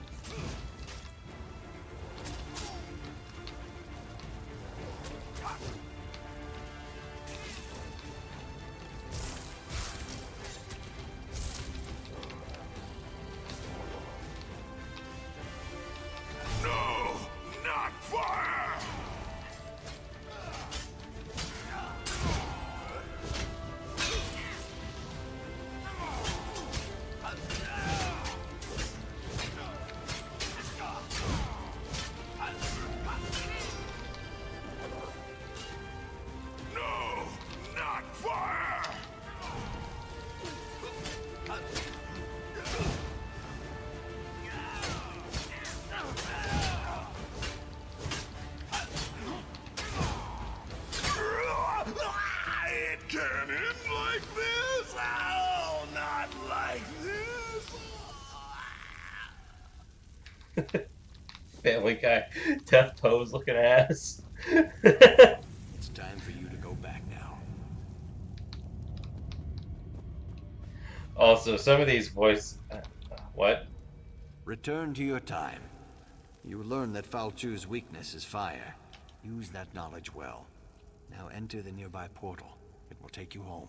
Family Guy, death pose looking ass. It's time for you to go back now. Also, some of these voice... what? Return to your time. You learn that Falchu's weakness is fire. Use that knowledge well. Now enter the nearby portal. It will take you home.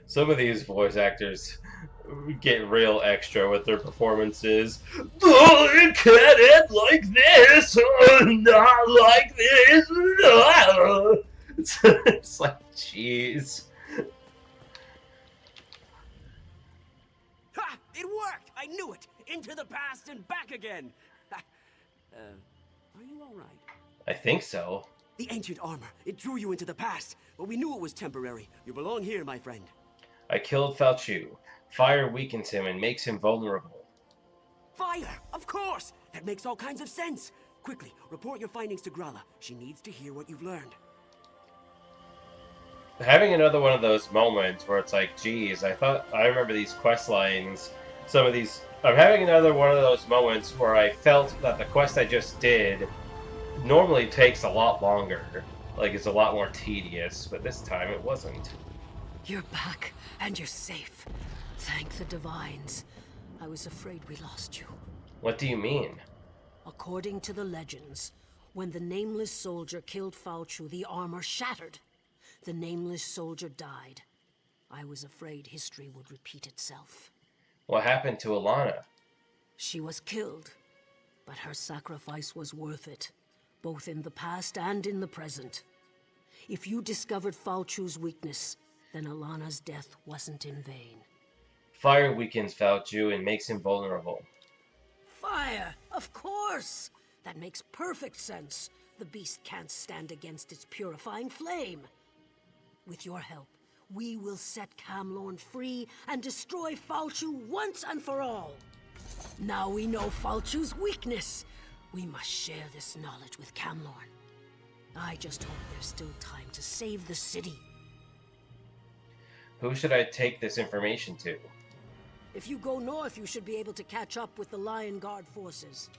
Some of these voice actors get real extra with their performances. Oh, you can't act like this! Oh, not like this! No. It's like, jeez. Ha! It worked! I knew it! Into the past and back again! Are you alright? I think so. The ancient armor, it drew you into the past, but we knew it was temporary. You belong here, my friend. I killed Falchu. Fire weakens him and makes him vulnerable. Fire! Of course! That makes all kinds of sense! Quickly, report your findings to Grala. She needs to hear what you've learned. Having another one of those moments where it's like, geez, I remember these quest lines, some of these... I'm having another one of those moments where I felt that the quest I just did normally takes a lot longer. Like, it's a lot more tedious, but this time it wasn't. You're back, and you're safe. Thank the Divines. I was afraid we lost you. What do you mean? According to the legends, when the Nameless Soldier killed Falchu, the armor shattered. The Nameless Soldier died. I was afraid history would repeat itself. What happened to Alana? She was killed, but her sacrifice was worth it, both in the past and in the present. If you discovered Falchu's weakness, then Alana's death wasn't in vain. Fire weakens Falchu and makes him vulnerable. Fire! Of course! That makes perfect sense. The beast can't stand against its purifying flame. With your help, we will set Camlorn free and destroy Falchu once and for all. Now we know Falchu's weakness. We must share this knowledge with Camlorn. I just hope there's still time to save the city. Who should I take this information to? If you go north, you should be able to catch up with the Lion Guard forces.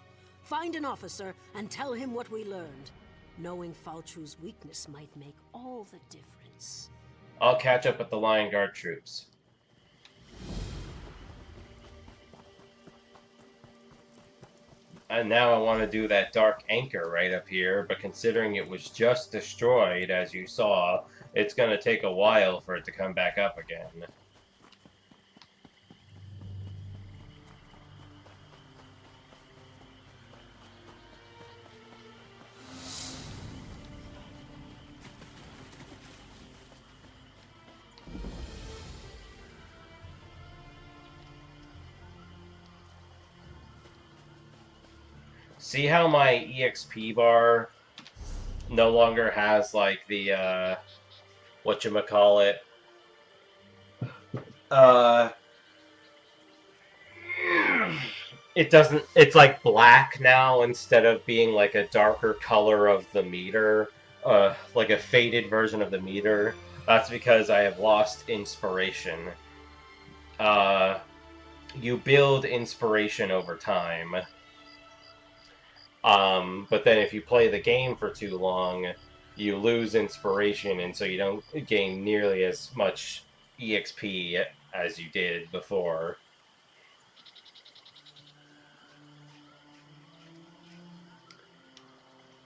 Find an officer and tell him what we learned. Knowing Falchu's weakness might make all the difference. I'll catch up with the Lion Guard troops. And now I want to do that dark anchor right up here, but considering it was just destroyed, as you saw, it's going to take a while for it to come back up again. See how my EXP bar no longer has, like, the, whatchamacallit, it doesn't, it's like black now instead of being like a darker color of the meter, like a faded version of the meter. That's because I have lost inspiration. You build inspiration over time. But then if you play the game for too long, you lose inspiration, and so you don't gain nearly as much EXP as you did before.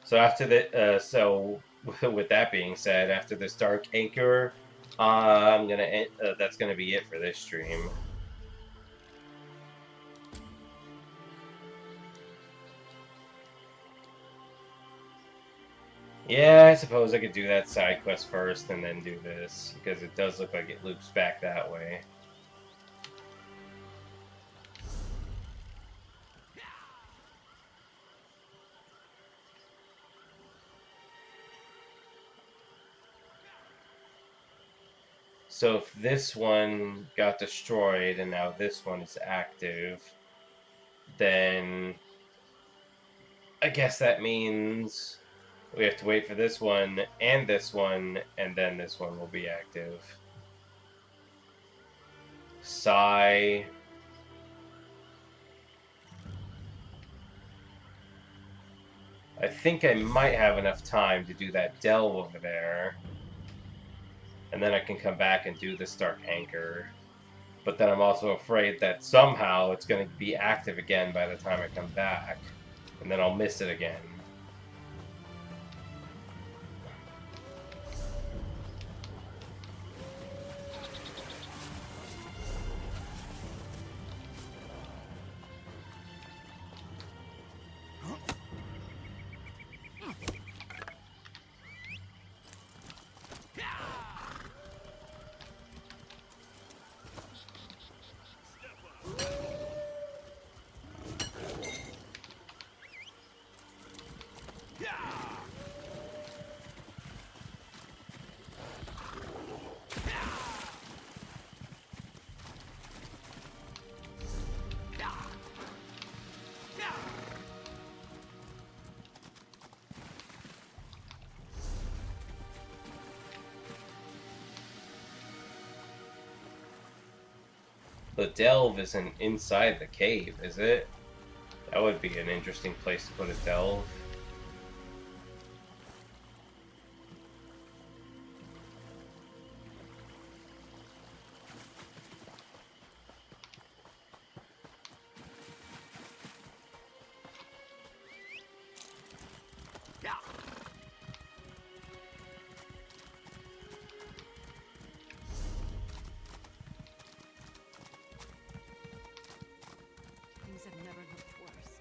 So after the, with that being said, after this Dark Anchor, I'm gonna that's gonna be it for this stream. Yeah, I suppose I could do that side quest first and then do this, because it does look like it loops back that way. So if this one got destroyed and now this one is active, then I guess that means We have to wait for this one, and then this one will be active. Sigh. I think I might have enough time to do that delve over there. And then I can come back and do the Stark Anchor. But then I'm also afraid that somehow it's going to be active again by the time I come back. And then I'll miss it again. The delve isn't inside the cave, is it? That would be an interesting place to put a delve. Things have never looked worse.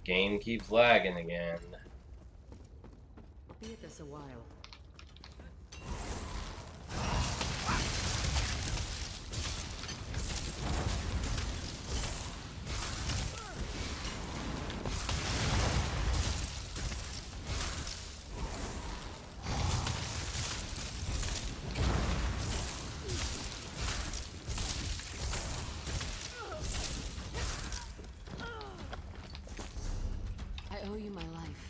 Game keeps lagging again. Be at this a while. I owe you my life.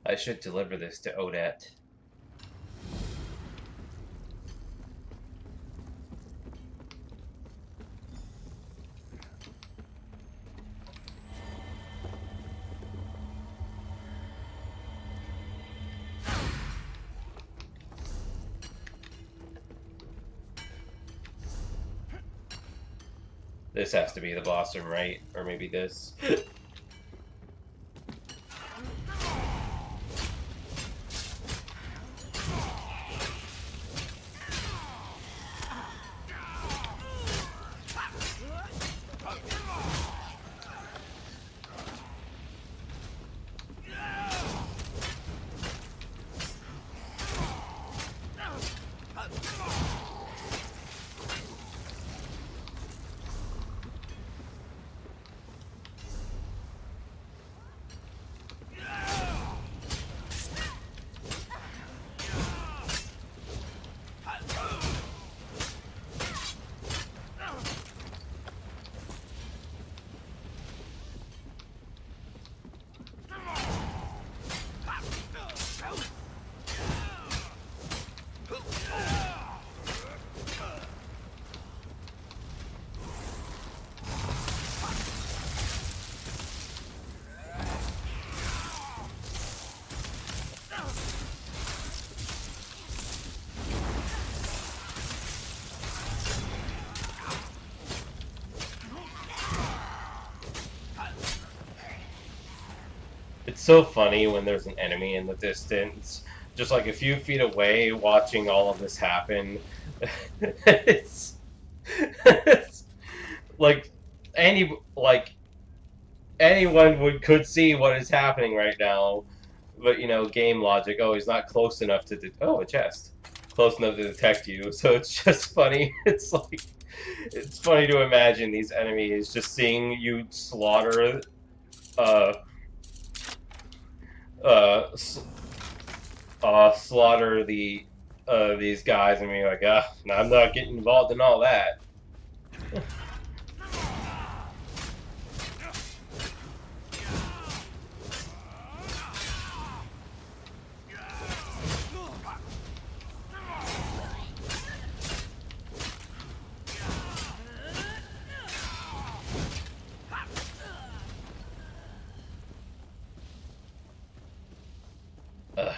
I should deliver this to Odette. This has to be the boss room, right? Or maybe this. It's so funny when there's an enemy in the distance, just like a few feet away, watching all of this happen. It's like like anyone could see what is happening right now, but you know, game logic. Oh, he's not close enough to oh, a chest, close enough to detect you. So it's just funny. It's like it's funny to imagine these enemies just seeing you slaughter uh uh slaughter these guys and be like, no, I'm not getting involved in all that.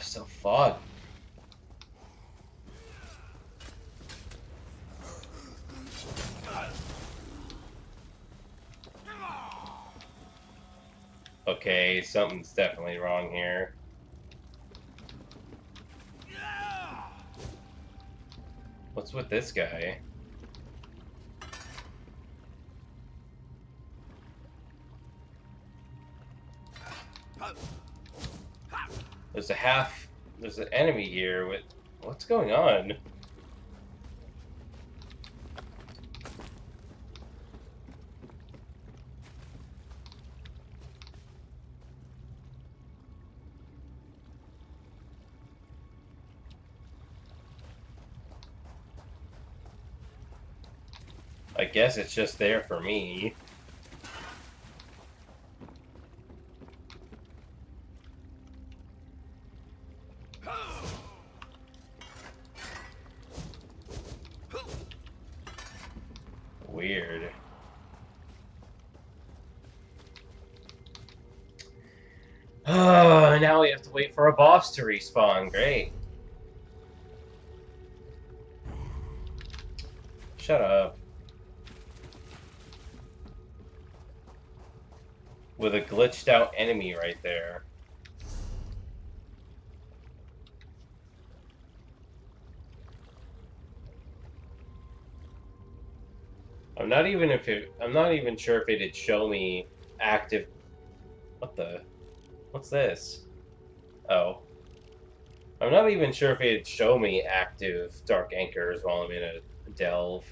So fun. Okay, something's definitely wrong here. What's with this guy? There's an enemy here with, what's going on? I guess it's just there for me. Weird. Oh, now we have to wait for a boss to respawn. Great. Shut up. With a glitched out enemy right there. I'm not even sure if it'd show me active. What's this? Oh. I'm not even sure if it'd show me active dark anchors while I'm in a delve.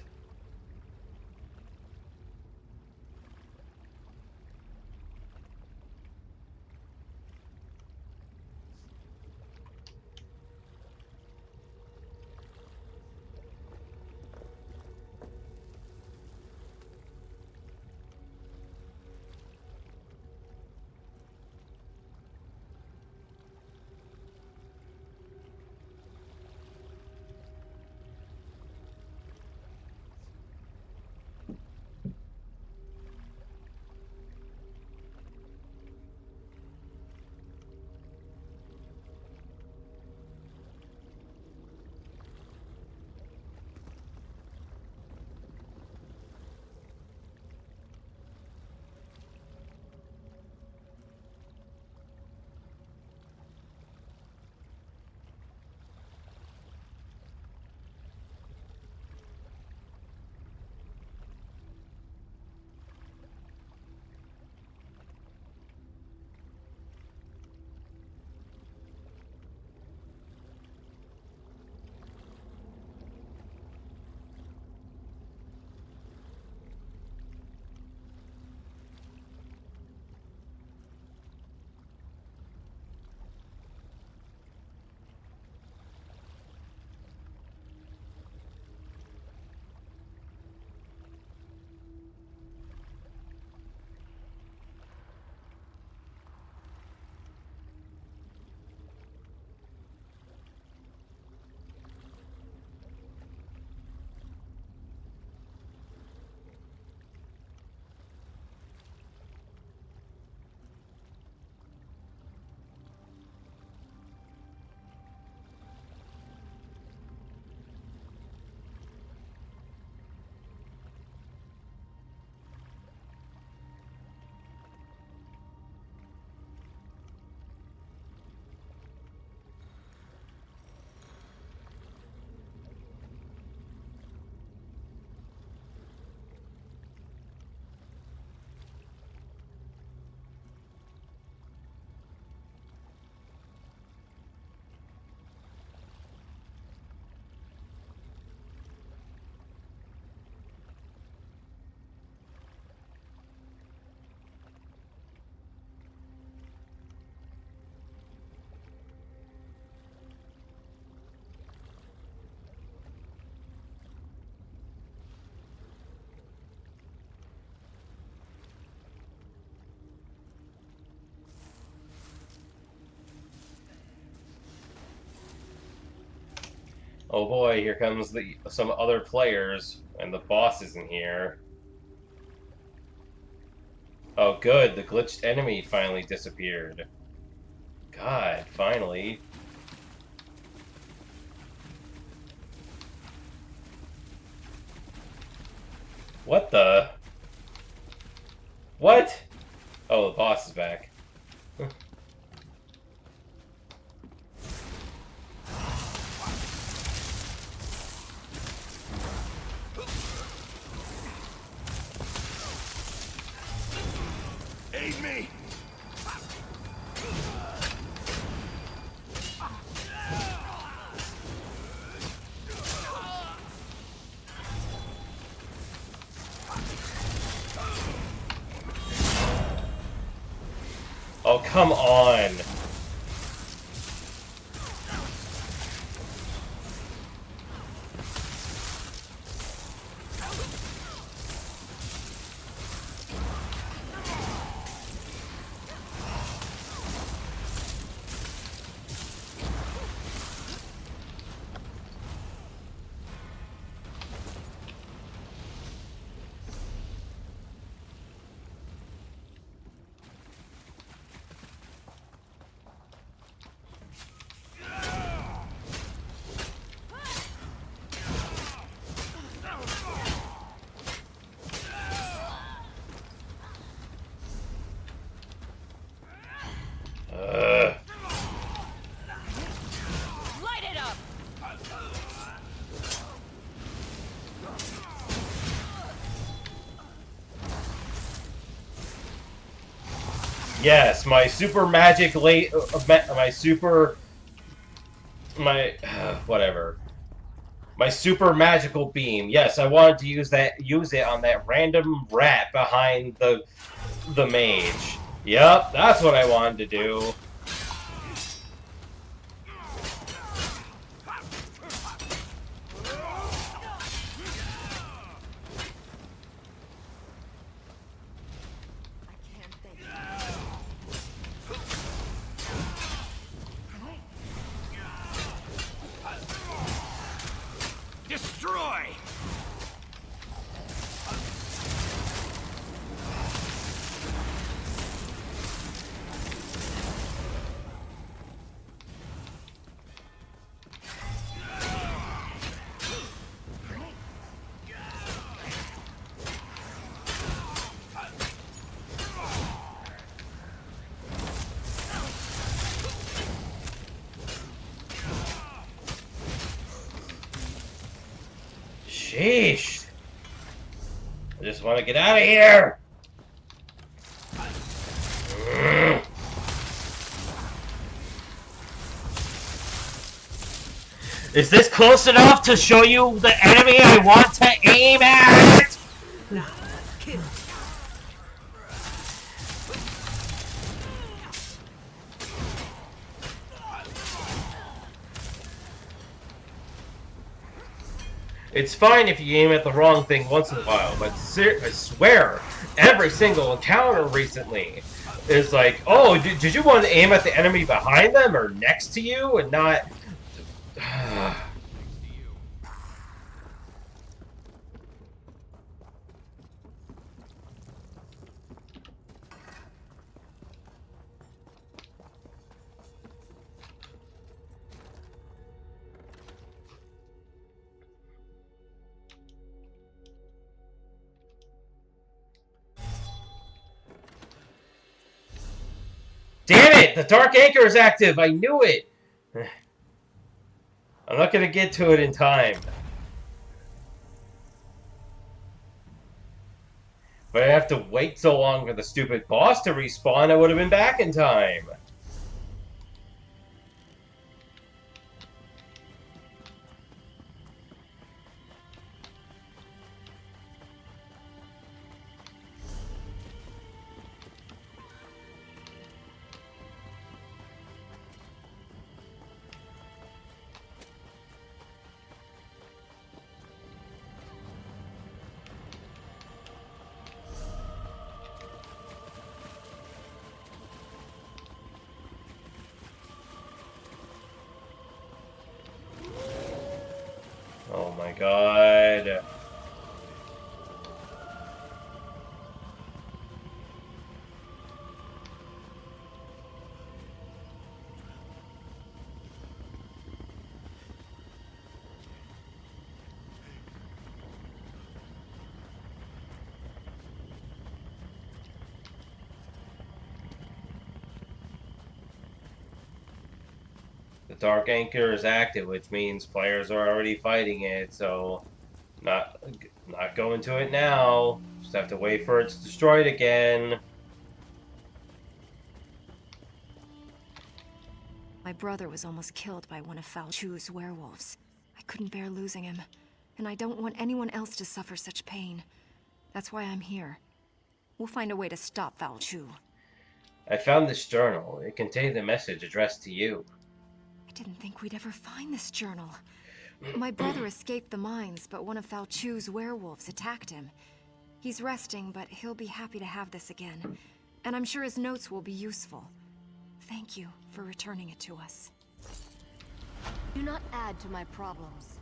Oh boy, here comes some other players, and the boss isn't here. Oh good, the glitched enemy finally disappeared. God, finally. What the? What? Oh, the boss is back. Aid me! Oh, come on! Light it up! Yes, my super magic whatever. My super magical beam. Yes, I wanted to use it on that random rat behind the mage. Yep, that's what I wanted to do. Destroy! Sheesh. I just want to get out of here. Is this close enough to show you the enemy I want to aim at? Kill. It's fine if you aim at the wrong thing once in a while, but I swear, every single encounter recently is like, oh, did you want to aim at the enemy behind them or next to you and not... Damn it! The Dark Anchor is active! I knew it! I'm not gonna get to it in time. But I have to wait so long for the stupid boss to respawn, I would have been back in time. god. The Dark Anchor is active, which means players are already fighting it, so not going to it now. Just have to wait for it's destroyed again. My brother was almost killed by one of Pt. 2's werewolves. I couldn't bear losing him, and I don't want anyone else to suffer such pain. That's why I'm here. We'll find a way to stop Pt. 2. I found this journal. It contained a message addressed to you. I didn't think we'd ever find this journal. My brother escaped the mines, but one of Pt. 2's werewolves attacked him. He's resting, but he'll be happy to have this again. And I'm sure his notes will be useful. Thank you for returning it to us. Do not add to my problems.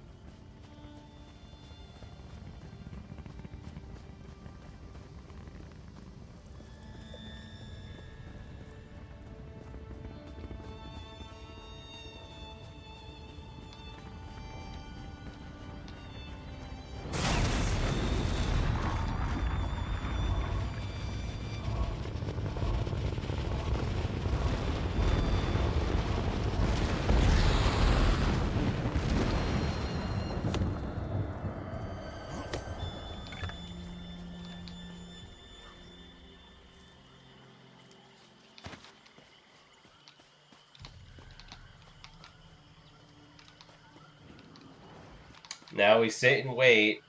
Now we sit and wait.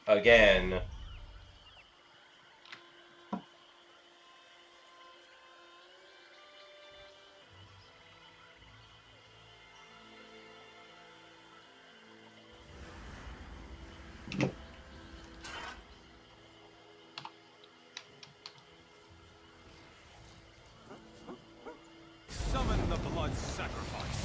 Again. Summon the blood sacrifice.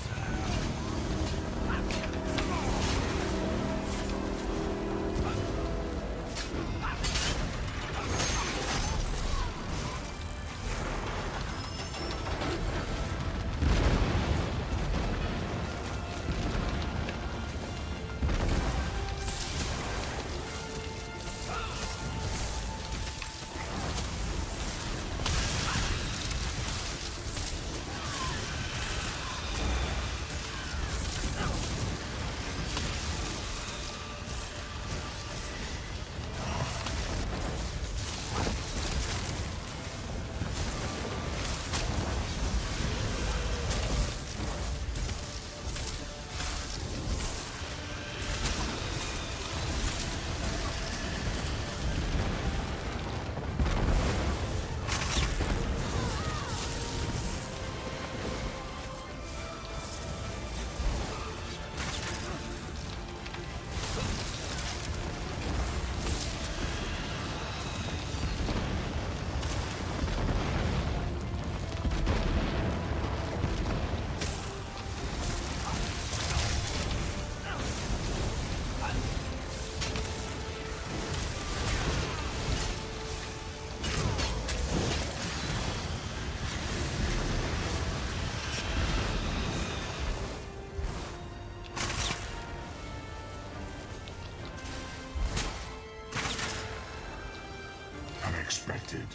Unexpected.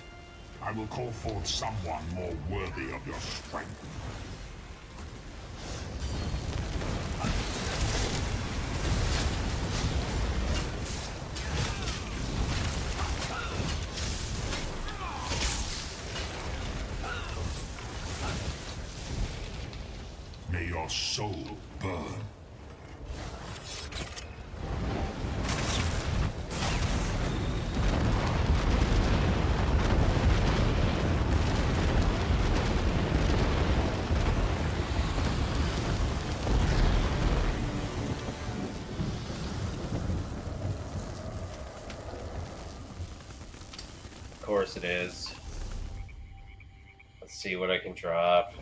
I will call forth someone more worthy of your strength. May your soul burn. Of course it is. Let's see what I can drop.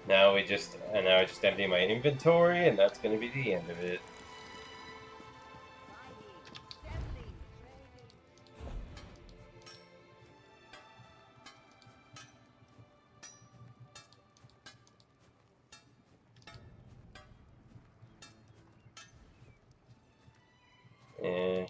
Now I just empty my inventory, and that's gonna be the end of it. Eh.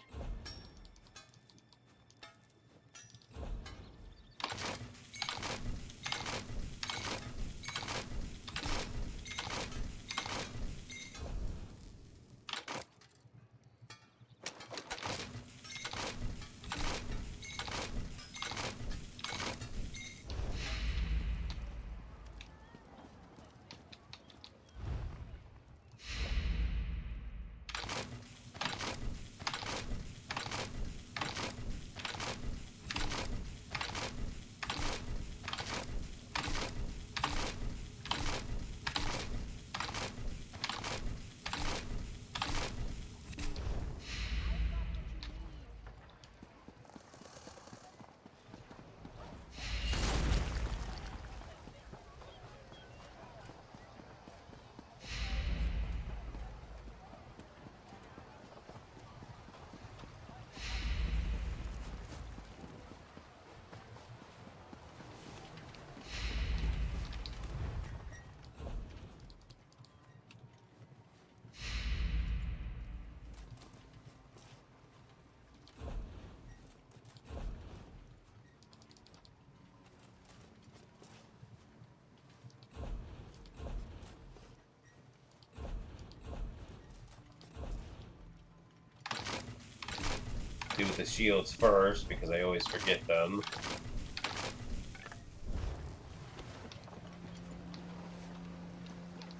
Do the shields first, because I always forget them.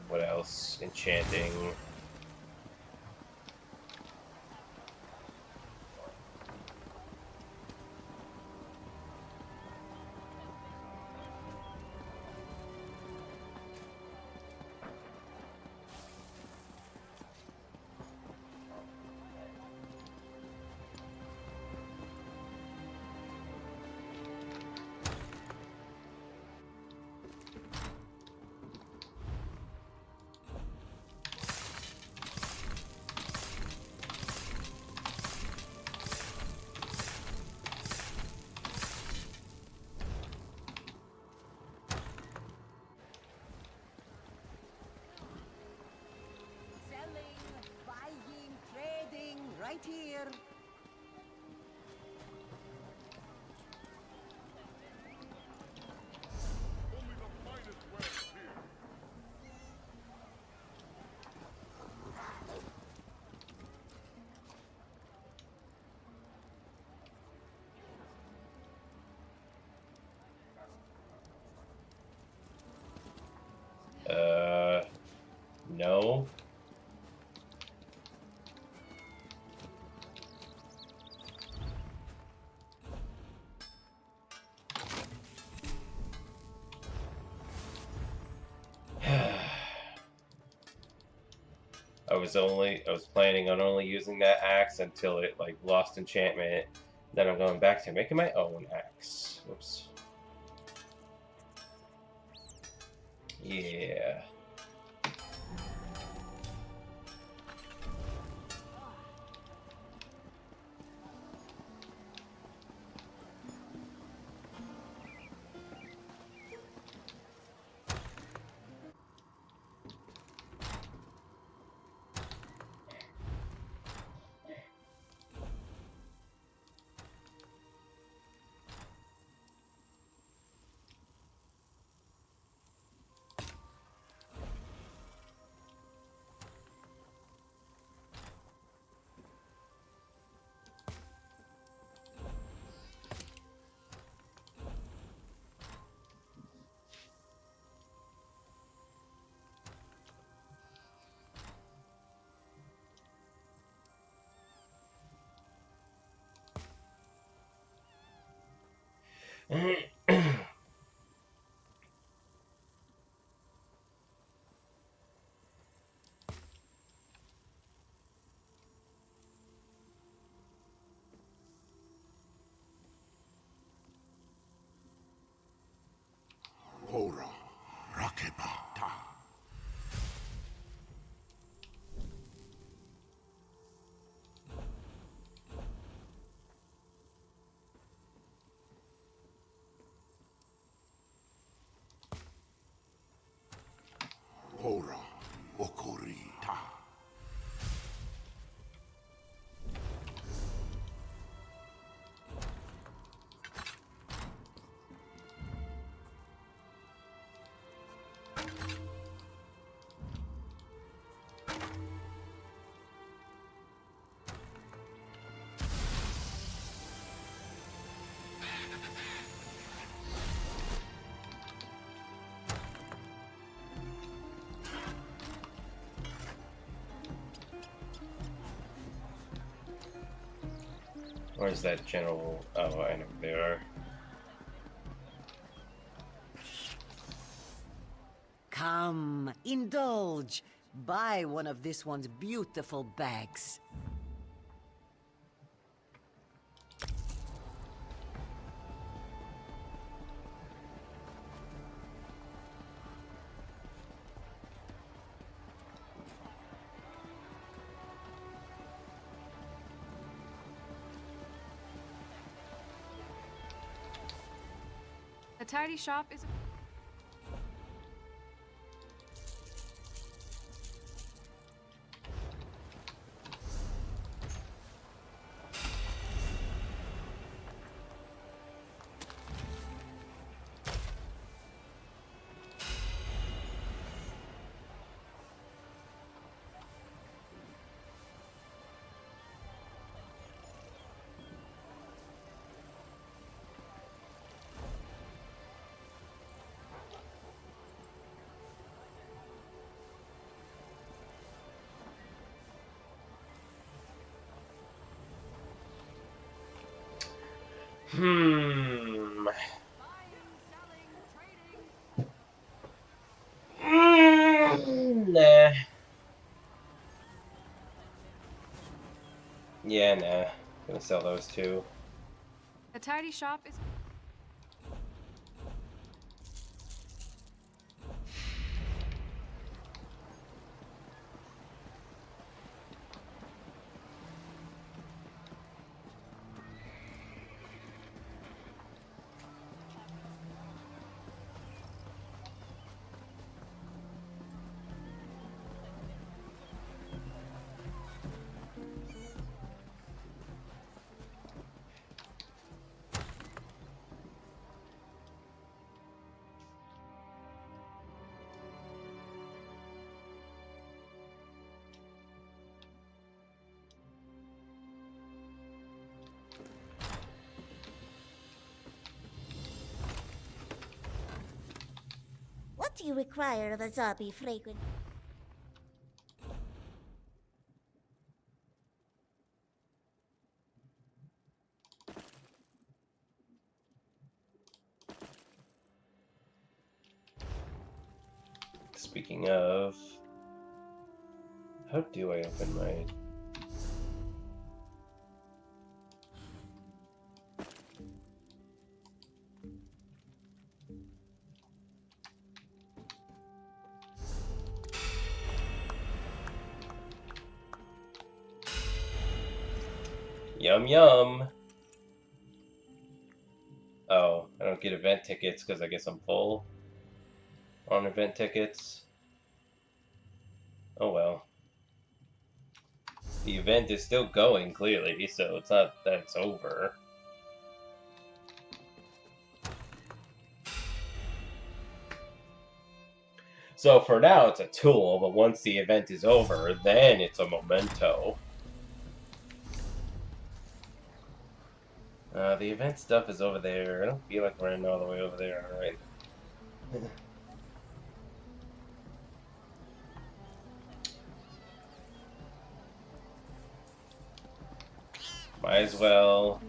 What else? Enchanting. Right here. No. I was planning on only using that axe until it like lost enchantment. Then I'm going back to making my own axe. Whoops. Yeah. Hora, Rakeba, Ta. Hora, Okori, Ta. Where's that general? Oh, I know they are. Come, indulge. Buy one of this one's beautiful bags. The tidy shop is. Hmm. Nah. Yeah, nah. Gonna sell those two. The tidy shop is. What do you require of a zombie fragrant? Speaking of, how do I open my? Yum yum. Oh, I don't get event tickets because I guess I'm full on event tickets. Oh well. The event is still going, clearly, so it's not that it's over. So for now, it's a tool, but once the event is over, then it's a memento. The event stuff is over there. I don't feel like running all the way over there, alright. Might as well.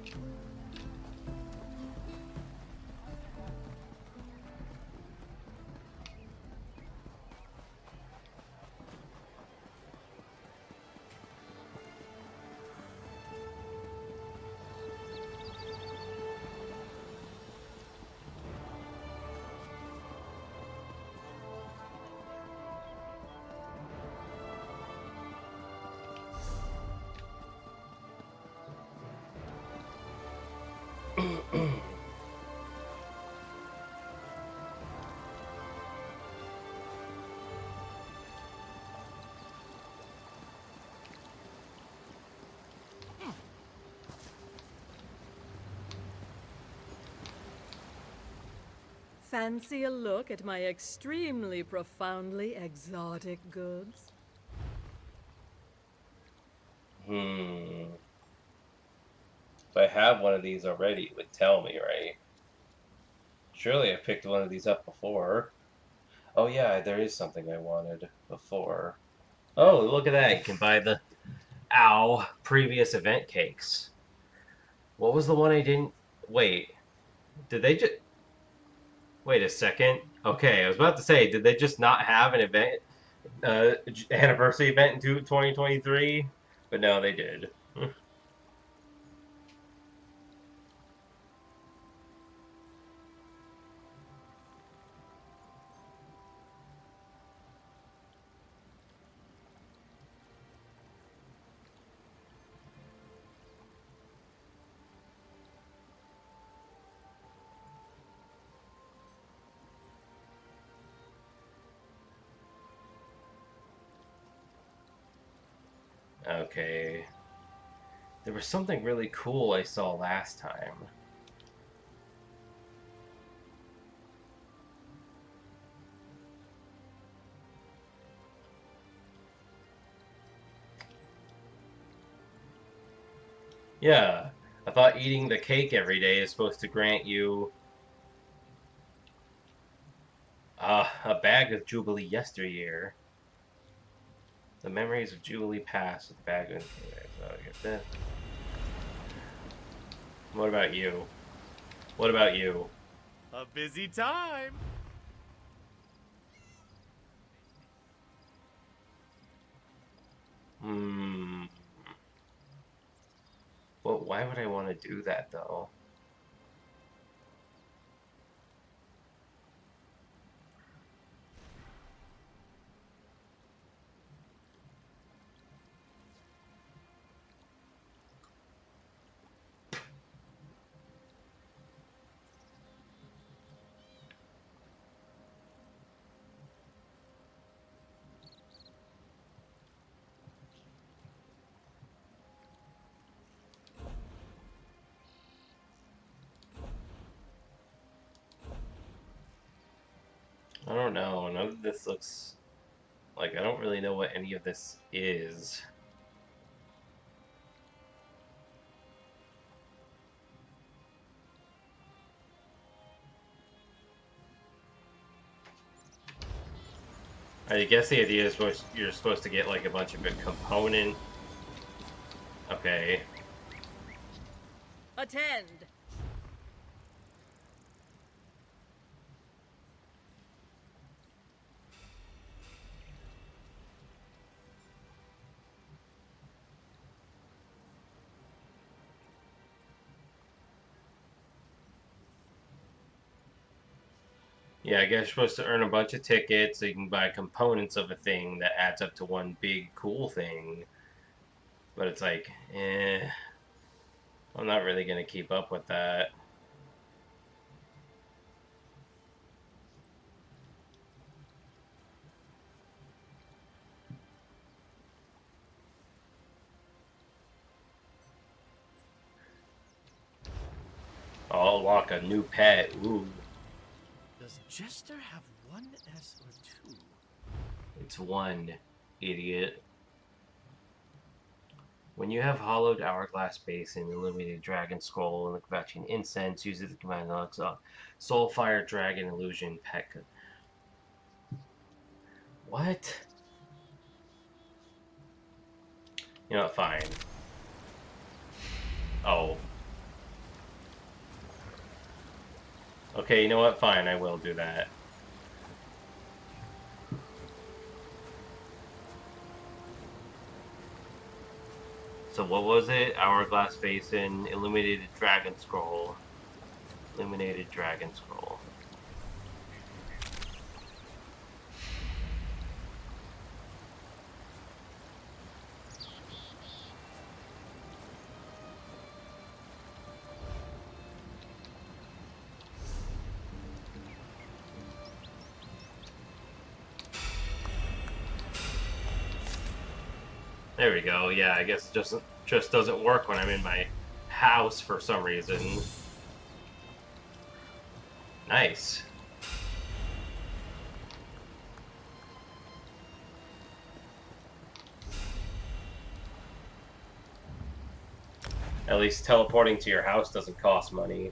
Fancy a look at my extremely profoundly exotic goods? If I have one of these already, it would tell me, right? Surely I picked one of these up before. Oh yeah, there is something I wanted before. Oh, look at that. You can buy the previous event cakes. What was the one I didn't... Wait, did they just... Wait a second. Okay, I was about to say, did they just not have an event, anniversary event in 2023? But no, they did. Okay. There was something really cool I saw last time. Yeah, I thought eating the cake every day is supposed to grant you a bag of Jubilee yesteryear. The memories of Jubilee past with the bag of... So I get this. What about you? What about you? A busy time. Well, why would I want to do that, though? I don't know. None of this looks... Like, I don't really know what any of this is. I guess the idea is you're supposed to get, like, a bunch of a component... Okay. Attend! Yeah, I guess you're supposed to earn a bunch of tickets so you can buy components of a thing that adds up to one big cool thing. But it's like, I'm not really going to keep up with that. I'll unlock a new pet. Ooh. Does Jester have one S or two? It's one, idiot. When you have hollowed hourglass basin, illuminated dragon scroll, and the Kvatchian incense, use it to command Soulfire Dragon Illusion Pet. What? You know what, fine. Oh. Okay, you know what, fine, I will do that. So what was it? Hourglass Basin, Illuminated Dragon Scroll. Illuminated Dragon Scroll. There we go. Yeah, I guess it just doesn't work when I'm in my house for some reason. Nice. At least teleporting to your house doesn't cost money.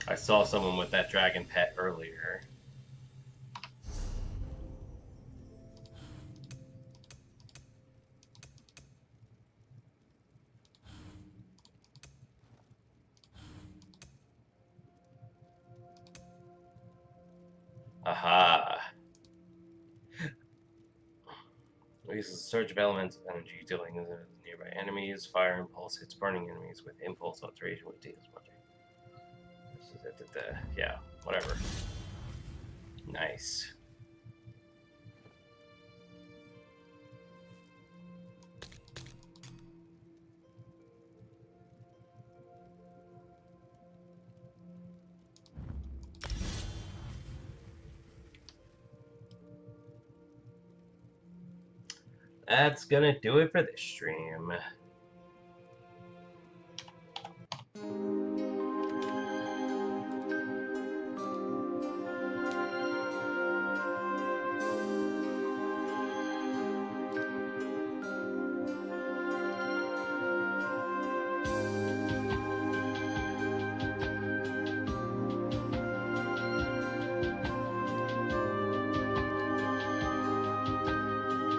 I saw someone with that dragon pet earlier. Aha. Uses a surge of elements of energy dealing with nearby enemies. Fire impulse hits burning enemies with impulse alteration with deals much. Yeah, whatever. Nice. That's gonna do it for this stream.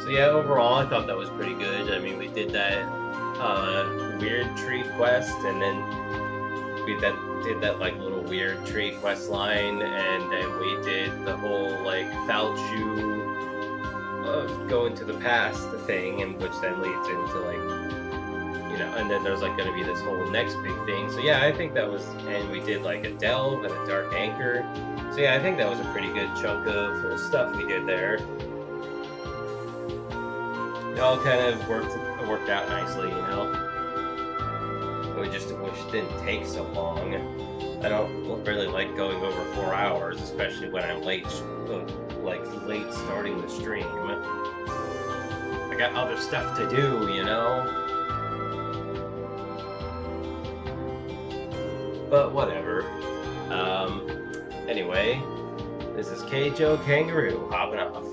So yeah, overall, I thought that was pretty good. I mean, we did that weird tree quest, and then we did that like little weird tree quest line, and then we did the whole like Falchu going to the past thing, and which then leads into like, you know, and then there's like going to be this whole next big thing. So yeah, I think that was, and we did like a delve and a dark anchor. So yeah, I think that was a pretty good chunk of stuff we did there. It all kind of worked out nicely, you know. We just wish it didn't take so long. I don't really like going over 4 hours, especially when I'm late starting the stream. I got other stuff to do, you know. But whatever. Anyway, this is Keijo Kangaroo hopping off.